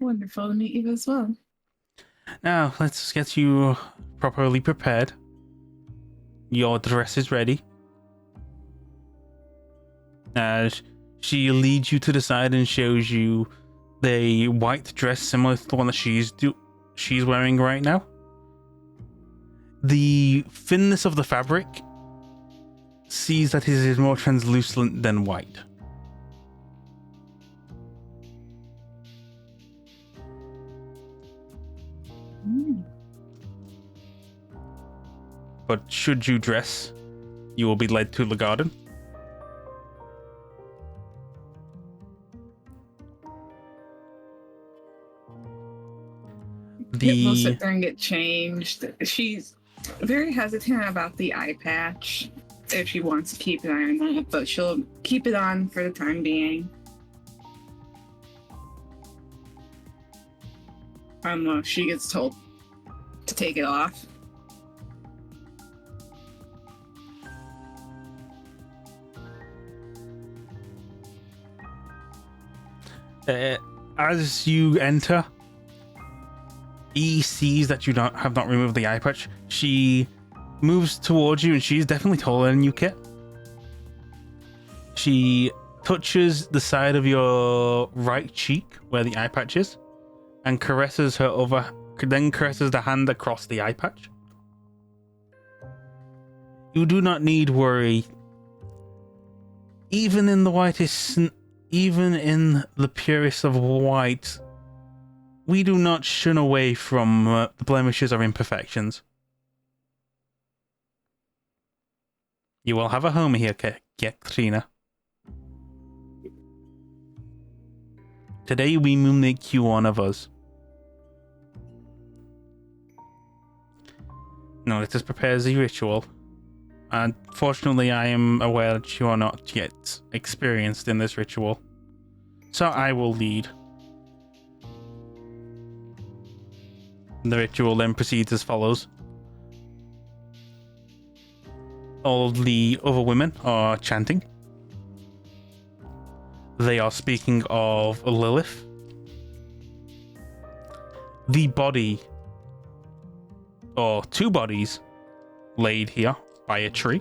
Wonderful to meet you as well. Now, let's get you properly prepared. Your dress is ready. She leads you to the side and shows you the white dress similar to the one that she's wearing right now. The thinness of the fabric sees that it is more translucent than white. But should you dress, you will be led to the garden. We'll sit there and get changed. She's very hesitant about the eye patch, if she wants to keep it on or not, but she'll keep it on for the time being. Unless she gets told to take it off. As you enter, E sees that you have not removed the eye patch. She moves towards you, and she's definitely taller than you, Kit. She touches the side of your right cheek where the eye patch is, and caresses the hand across the eye patch. You do not need worry. Even in the purest of white, we do not shun away from the blemishes or imperfections. You will have a home here, Katrina. Today we will make you one of us. Now let us prepare the ritual. Unfortunately, I am aware that you are not yet experienced in this ritual, so I will lead. The ritual then proceeds as follows. All the other women are chanting. They are speaking of Lilith. The body, or two bodies, laid here by a tree.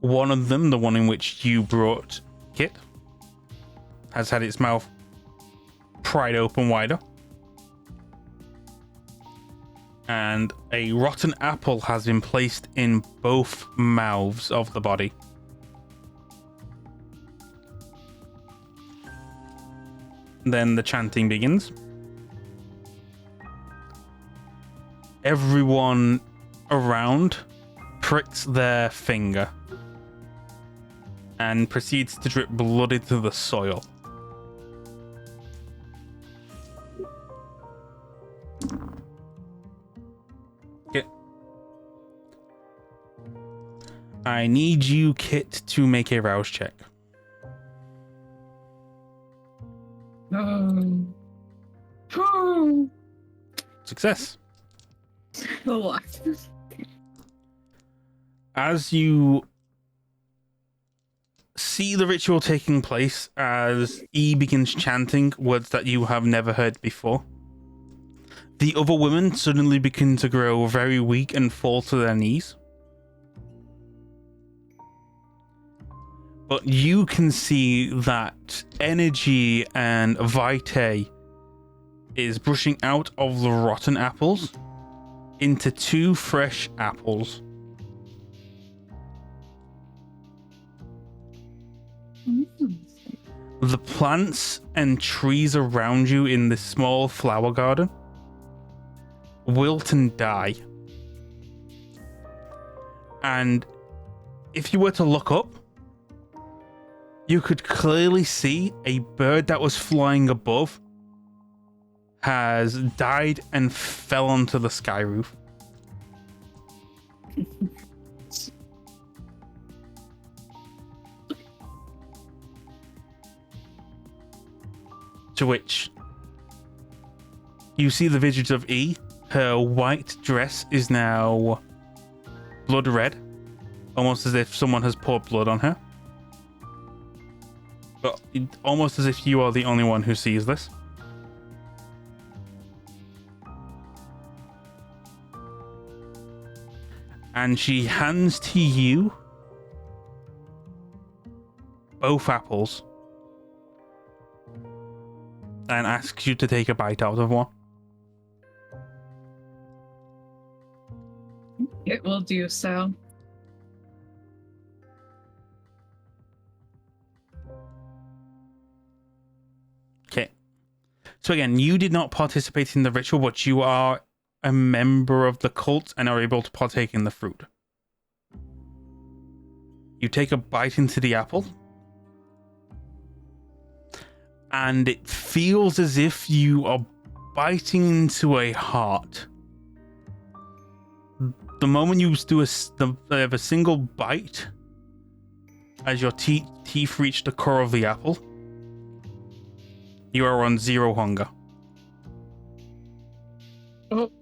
One of them, the one in which you brought Kit, has had its mouth pried open wider. And a rotten apple has been placed in both mouths of the body. Then the chanting begins. Everyone around pricks their finger and proceeds to drip blood into the soil. Okay. I need you, Kit, to make a rouse check. Success. A lot. As you see the ritual taking place, as E begins chanting words that you have never heard before, the other women suddenly begin to grow very weak and fall to their knees. But you can see that energy and vitae is brushing out of the rotten apples into two fresh apples. The plants and trees around you in this small flower garden wilt and die. And if you were to look up, you could clearly see a bird that was flying above has died and fell onto the sky roof. To which you see the visage of E. Her white dress is now blood red, almost as if someone has poured blood on her. But almost as if you are the only one who sees this. And she hands to you both apples and asks you to take a bite out of one. It will do so. Okay. So again, you did not participate in the ritual, but you are a member of the cult and are able to partake in the fruit. You take a bite into the apple, and it feels as if you are biting into a heart. The moment you do a single bite, as your teeth reach the core of the apple, you are on 0 hunger. Oh.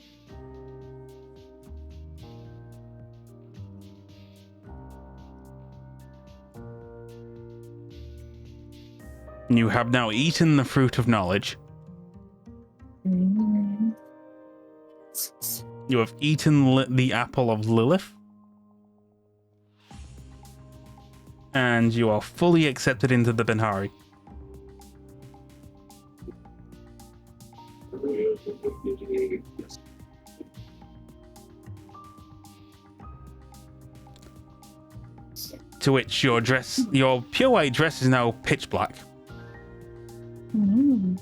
You have now eaten the fruit of knowledge. You have eaten the apple of Lilith. And you are fully accepted into the Benhari. To which your pure white dress is now pitch black. Mm.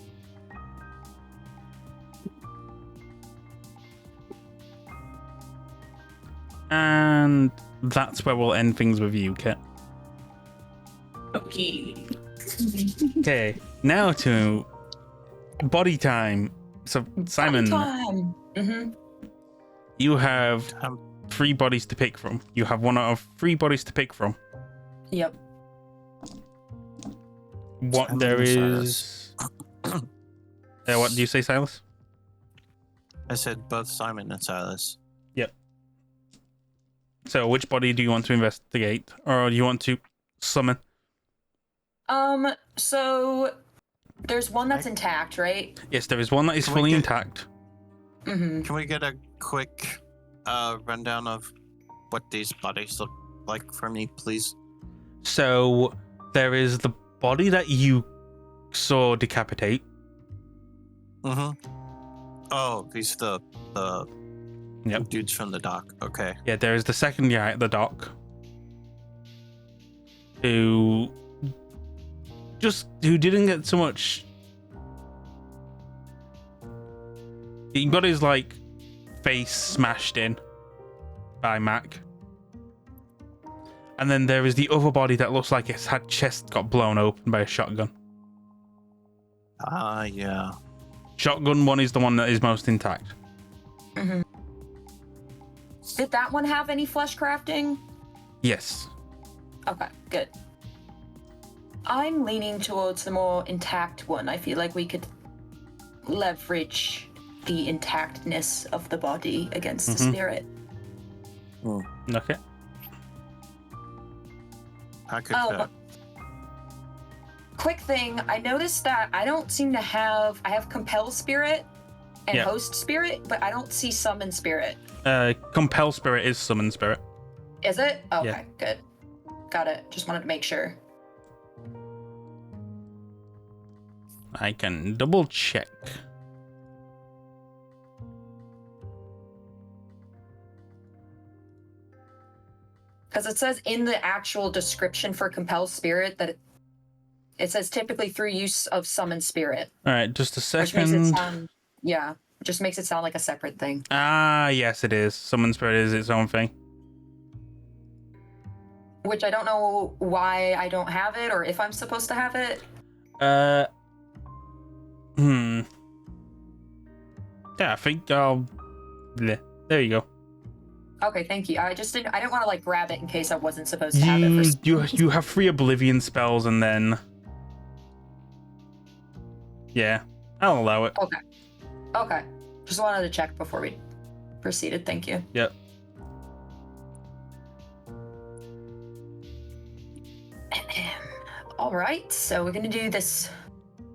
And that's where we'll end things with you, Kit. Okay. Okay, now to body time. So, Simon, Time. Mm-hmm. you have 3 bodies to pick from. You have 1 out of 3 bodies to pick from. Yep. What Simon there and is. What do you say, Silas? I said both Simon and Silas. So, which body do you want to investigate, or do you want to summon? So there's one that's intact, right? Yes, there is one that is Can we fully get- intact. Mm-hmm. Can we get a quick rundown of what these bodies look like for me, please? So, there is the body that you saw decapitate. Mm-hmm. Oh, these the Yep. dudes from the dock. Okay. Yeah, there is the second guy at the dock who didn't get so much. He got his face smashed in by Mac. And then there is the other body that looks like its chest got blown open by a shotgun. Yeah. Shotgun one is the one that is most intact. Mm-hmm. Did that one have any flesh crafting? Yes. Okay, good. I'm leaning towards the more intact one. I feel like we could leverage the intactness of the body against the spirit. Okay. I could. Quick thing, I noticed that I don't seem to have. I have compel spirit and Yeah. host spirit, but I don't see summon spirit. Compel spirit is summon spirit. Is it? Okay, Yeah. good. Got it. Just wanted to make sure. I can double check. Because it says in the actual description for compel spirit that it says typically through use of summon spirit. All right, just a Which makes it second. sound, yeah, just makes it sound like a separate thing. Ah, yes, it is. Summon spirit is its own thing. Which I don't know why I don't have it or if I'm supposed to have it. Yeah, I think I'll. Bleh. There you go. Okay, thank you. I didn't want to grab it in case I wasn't supposed to have it. You have 3 oblivion spells and then. Yeah, I'll allow it. Okay. Just wanted to check before we proceeded. Thank you. Yep. All right, so we're gonna do this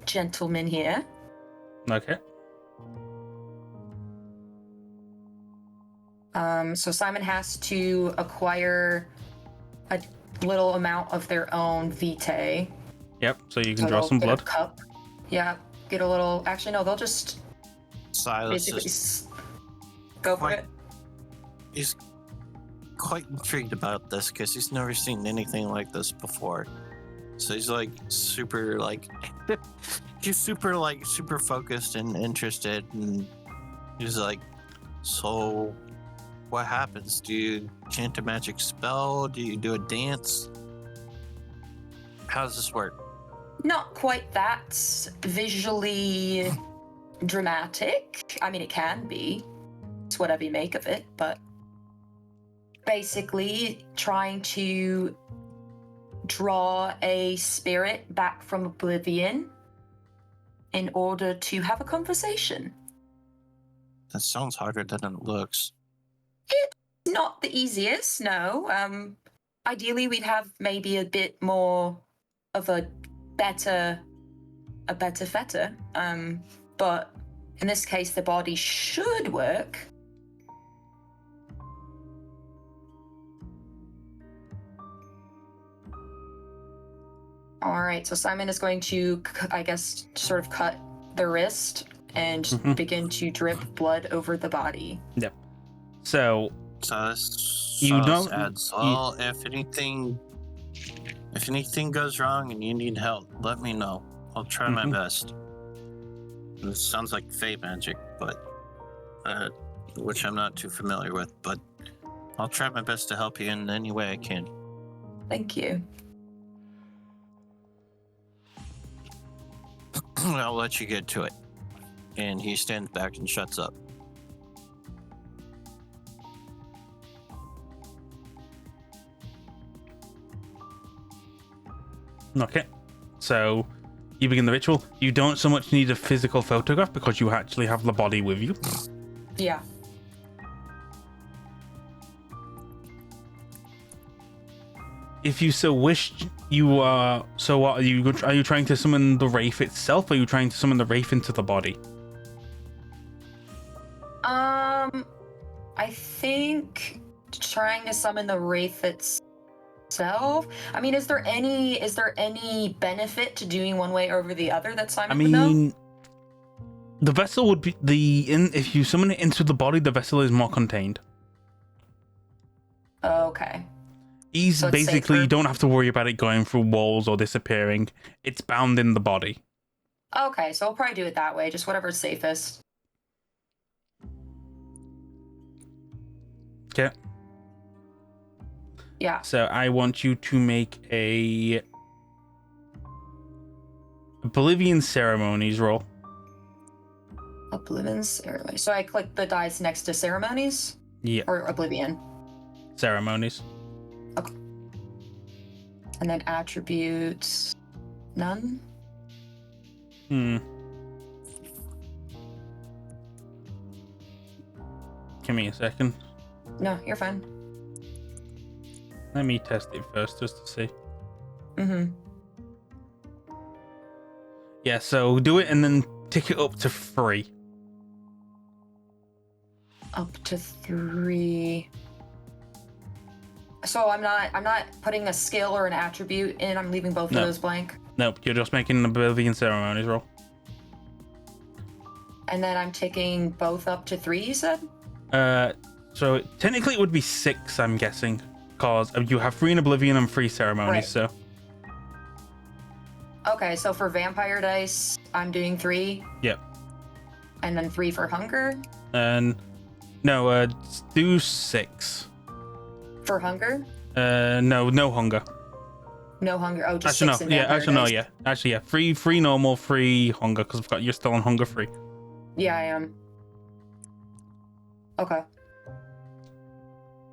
gentleman here. Okay. So Simon has to acquire a little amount of their own vitae. Yep. So you can So draw they'll some get blood. A cup. Yeah, get a little. Actually, no, they'll just Silas basically is go for quite- it. he's quite intrigued about this because he's never seen anything like this before. So he's super he's super focused and interested, and he's like, so what happens? Do you chant a magic spell? Do you do a dance? How does this work? Not quite that visually dramatic. I mean, it can be. It's whatever you make of it, but basically trying to draw a spirit back from oblivion in order to have a conversation. That sounds harder than it looks. Not the easiest, no. Ideally, we'd have maybe a bit more of a better feta. But in this case, the body should work. All right, so Simon is going to, I guess, sort of cut the wrist and begin to drip blood over the body. Yep. So Silas You don't- adds, you- well, if anything If anything goes wrong and you need help, let me know. I'll try my best. This sounds like fey magic, but which I'm not too familiar with, but I'll try my best to help you in any way I can. Thank you. I'll let you get to it. And he stands back and shuts up. Okay. So you begin the ritual. You don't so much need a physical photograph because you actually have the body with you. Yeah. If you so wish, you are. So what are you? Are you trying to summon the wraith itself, or are you trying to summon the wraith into the body? I think trying to summon the wraith itself. I mean, is there any benefit to doing one way over the other that Simon would know? The vessel would be if you summon it into the body, the vessel is more contained. Okay. So basically, safer. you don't have to worry about it going through walls or disappearing. It's bound in the body. Okay, so I'll probably do it that way, just whatever's safest. Okay. Yeah. So I want you to make a Oblivion Ceremonies roll. Oblivion ceremony. So I click the dice next to ceremonies? Yeah. Or Oblivion? Ceremonies. Okay. And then attributes. None? Give me a second. No, you're fine. Let me test it first just to see. Mm-hmm. Yeah, so do it and then tick it up to 3. Up to 3. So I'm not putting a skill or an attribute in, I'm leaving both No. of those blank. Nope, you're just making an Oblivion Ceremonies roll. And then I'm ticking both up to 3, you said? So technically it would be 6, I'm guessing, because you have 3 in Oblivion and 3 ceremonies. Right. So Okay, so for vampire dice, I'm doing 3. Yep. And then 3 for hunger. And no, do 6. For hunger? No hunger. No hunger. Oh, just Actually, 6 no. in Yeah, vampire actually, no. dice. Yeah, actually, yeah. 3 normal, 3 hunger, because you're still on hunger 3. Yeah, I am. Okay.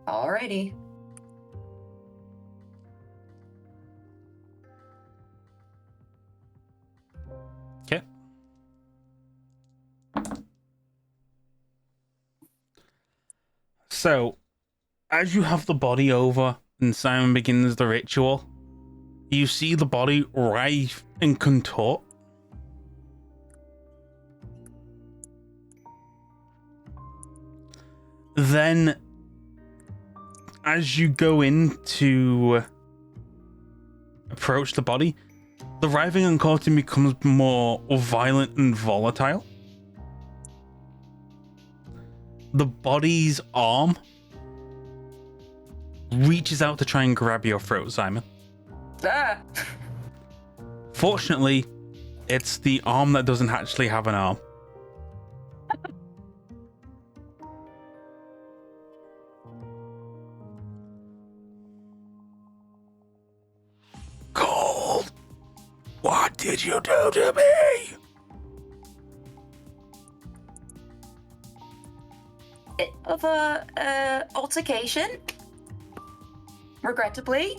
Alrighty. Okay. So, as you have the body over and Simon begins the ritual, you see the body writhe and contort. Then, as you go in to approach the body, the writhing and contorting becomes more violent and volatile. The body's arm reaches out to try and grab your throat, Simon. Ah! Fortunately, it's the arm that doesn't actually have an arm. Cold, what did you do to me? Bit of a altercation. Regrettably.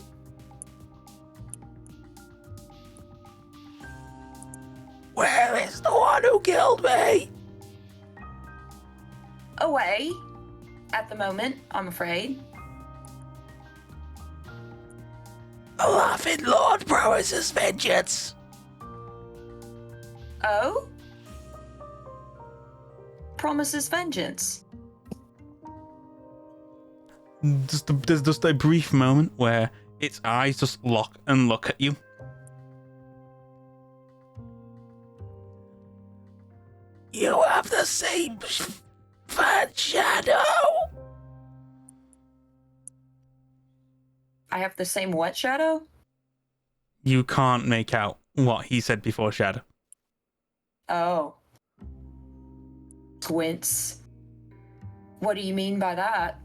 Where is the one who killed me? Away. At the moment, I'm afraid. The laughing Lord promises vengeance. Oh? Promises vengeance. There's just a brief moment where its eyes just lock and look at you. You have the same fat shadow. I have the same what shadow? You can't make out what he said before Shadow. Oh. Squints. What do you mean by that?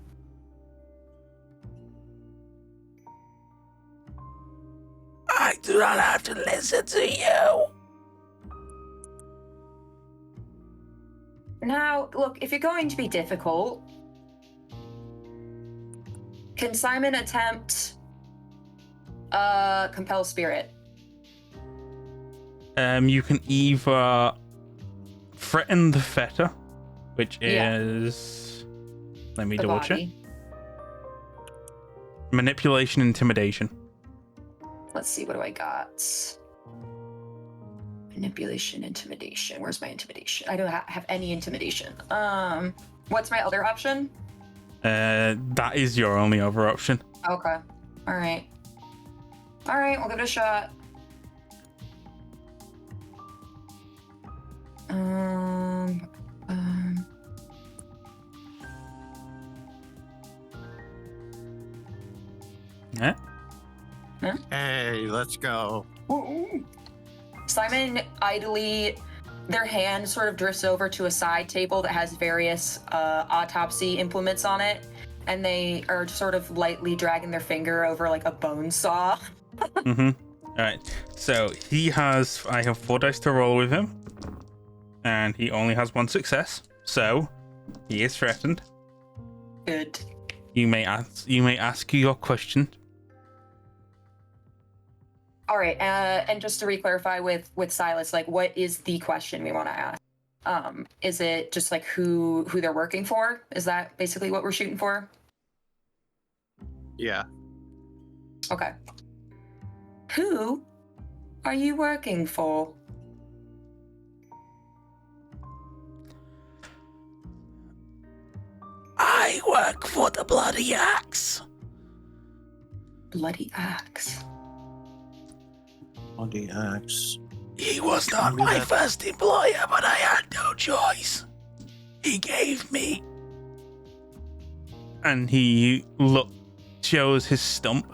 I do not have to listen to you. Now, look, if you're going to be difficult, can Simon attempt compel spirit? You can either threaten the fetter, which is let me The double check. body. Manipulation, intimidation. Let's see, what do I got? Manipulation, intimidation. Where's my intimidation? I don't have any intimidation. What's my other option? That is your only other option. Okay. All right. All right, we'll give it a shot. Yeah. Hey, let's go. Simon idly, their hand sort of drifts over to a side table that has various autopsy implements on it, and they are sort of lightly dragging their finger over like a bone saw. All right. So I have 4 dice to roll with him, and he only has 1 success. So he is threatened. Good. You may ask your question. All right, and just to re-clarify with Silas, like, what is the question we want to ask? Is it just like who they're working for? Is that basically what we're shooting for? Yeah. Okay. Who are you working for? I work for the Bloody Axe. Bloody Axe. Bloody Axe. He was not Maybe my that- first employer, but I had no choice. He gave me. And he shows his stump.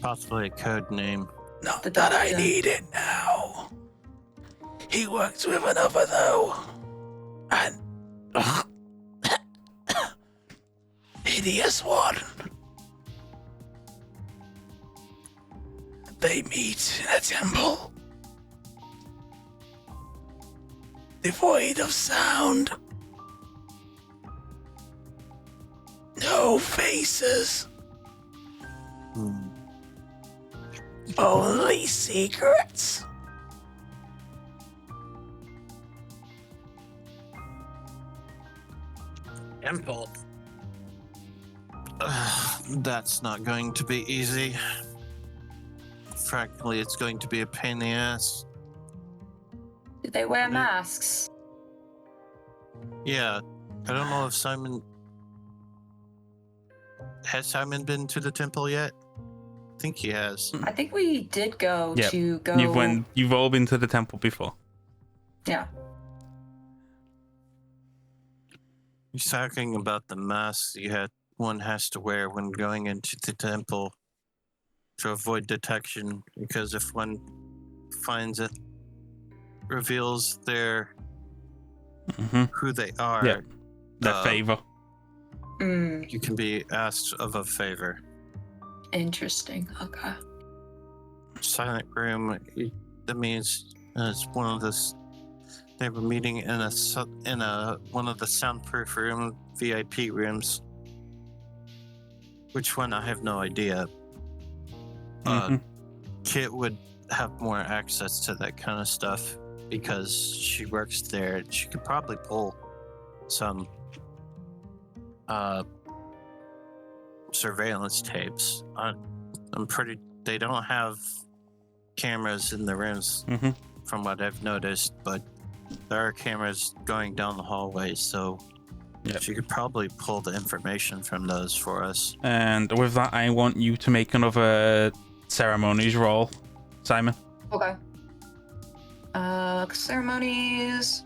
Possibly a code name. Not The that I doctor. need it now. He works with another though. And hideous one. They meet in a temple. Devoid of sound. No faces. Only secrets. Temple. That's not going to be easy. Frankly, it's going to be a pain in the ass. Did they wear masks? Yeah. I don't know if Simon... Has Simon been to the temple yet? I think he has. I think we did go Yep. to go. You've all been to the temple before. Yeah. He's talking about the masks one has to wear when going into the temple to avoid detection, because if one finds it, reveals who they are, Yeah. Their favor. you can be asked of a favor. Interesting. Okay. Silent room. That means it's one of the. They were meeting in one of the soundproof room VIP rooms. Which one? I have no idea. Kit would have more access to that kind of stuff because she works there. She could probably pull some surveillance tapes. I'm pretty. They don't have cameras in the rooms, from what I've noticed, but there are cameras going down the hallway, so she could probably pull the information from those for us. And with that, I want you to make another ceremonies roll, Simon. Okay. Ceremonies.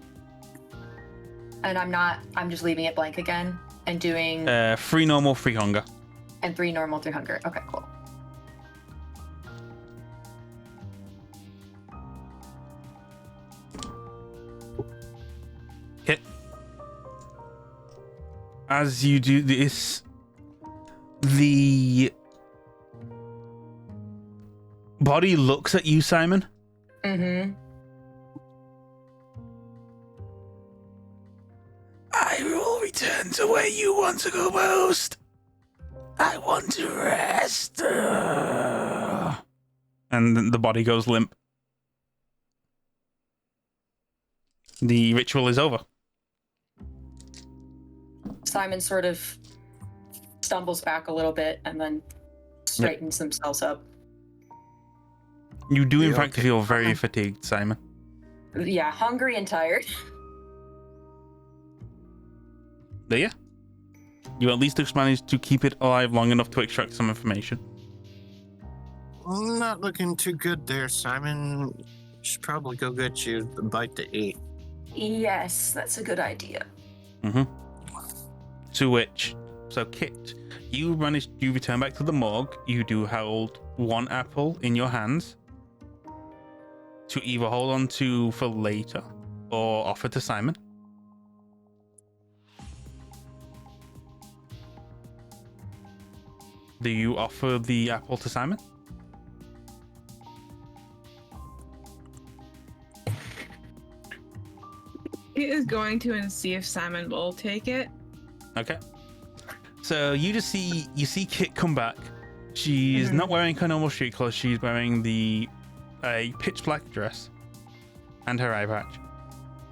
And I'm just leaving it blank again and doing 3 normal, 3 hunger. and 3 normal, 3 hunger. Okay, cool. as you do this, the body looks at you, Simon. Mm-hmm. I will return to where you want to go most. I want to rest. And then the body goes limp. The ritual is over. Simon sort of stumbles back a little bit and then straightens themselves up. You do, in You fact, okay? feel very fatigued, Simon. Yeah, hungry and tired. Do you? You at least managed to keep it alive long enough to extract some information. Not looking too good there, Simon. Should probably go get you a bite to eat. Yes, that's a good idea. Mm-hmm. To which, so Kit, you return back to the morgue. You do hold one apple in your hands to either hold on to for later or offer to Simon. Do you offer the apple to Simon? He is going to and see if Simon will take it. Okay. So you see Kit come back. She's not wearing her normal street clothes. She's wearing a pitch black dress and her eye patch,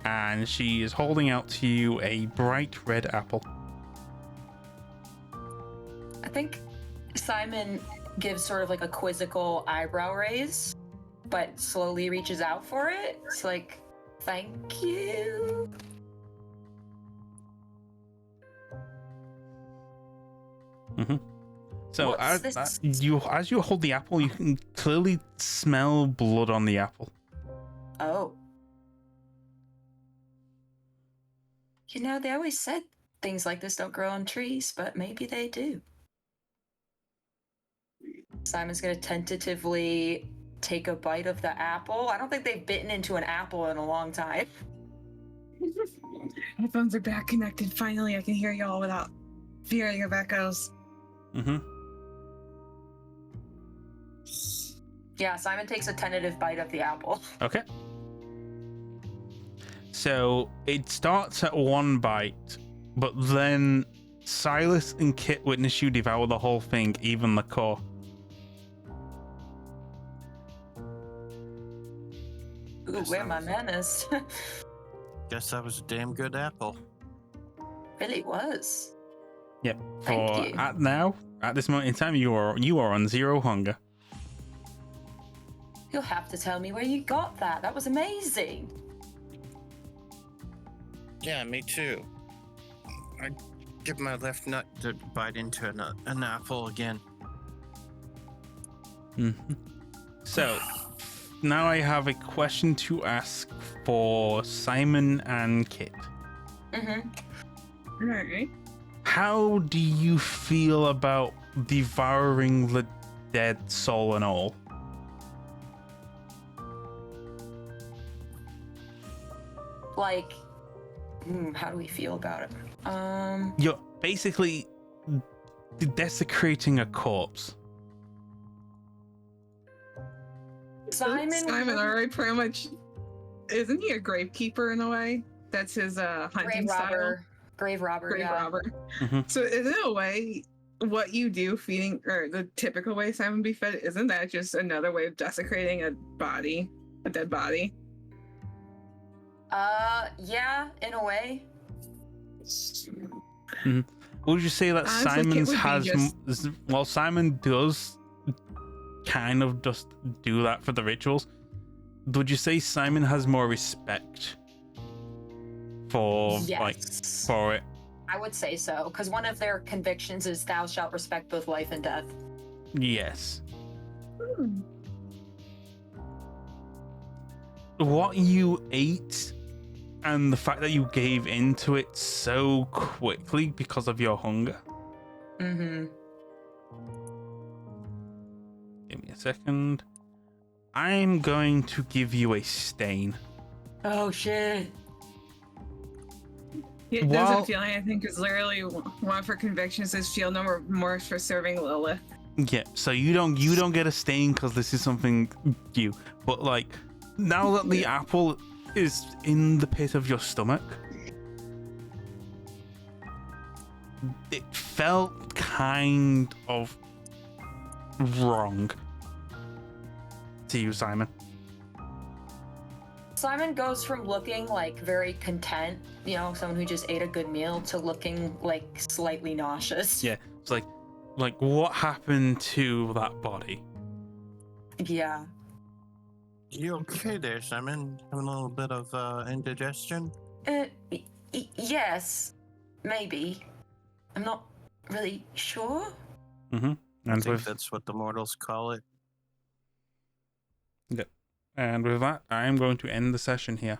and she is holding out to you a bright red apple. I think Simon gives sort of like a quizzical eyebrow raise, but slowly reaches out for it. It's like, thank you. Mm-hmm. So What's as this? you hold the apple, you can clearly smell blood on the apple. Oh. You know, they always said things like this don't grow on trees, but maybe they do. Simon's gonna tentatively take a bite of the apple. I don't think they've bitten into an apple in a long time. Headphones are back connected. Finally, I can hear y'all without fearing of echoes. Mm-hmm. Yeah, Simon takes a tentative bite of the apple. Okay. So it starts at one bite, but then Silas and Kit witness you devour the whole thing, even the core. Ooh, where are my manners? Guess that was a damn good apple. Really was. Yep. Thank For you. at this moment in time, you are on 0 hunger. You'll have to tell me where you got that. That was amazing. Yeah, me too. I give my left nut to bite into an apple again. Mm-hmm. So now I have a question to ask for Simon and Kit. Mm-hmm. Alright. How do you feel about devouring the dead soul and all? Like, how do we feel about it? You're basically desecrating a corpse. Simon already pretty much. Isn't he a gravekeeper in a way? That's his hunting style. Grave robber, Grave yeah. robber. Mm-hmm. So isn't it a way what you do feeding, or the typical way Simon be fed, isn't that just another way of desecrating a dead body? Yeah, in a way. Would you say that Honestly, Kit Simon's would be has well, Simon does kind of just do that for the rituals. Would you say Simon has more respect for Yes. for it? I would say so, because one of their convictions is thou shalt respect both life and death. Yes. What you ate and the fact that you gave into it so quickly because of your hunger. Mm-hmm. Give me a second. I'm going to give you a stain. Oh, shit. It doesn't feel anything because literally one of her convictions is feel no remorse for serving Lilith. Yeah, so you don't get a stain because this is something you. But like, now that the apple is in the pit of your stomach, it felt kind of wrong to you, Simon. Simon goes from looking like very content, someone who just ate a good meal, to looking like slightly nauseous. Yeah, it's like what happened to that body? Yeah. You okay there, Simon? Having a little bit of indigestion? Yes, maybe. I'm not really sure. Mm-hmm. I And think that's what the mortals call it. and with that, I'm going to end the session here.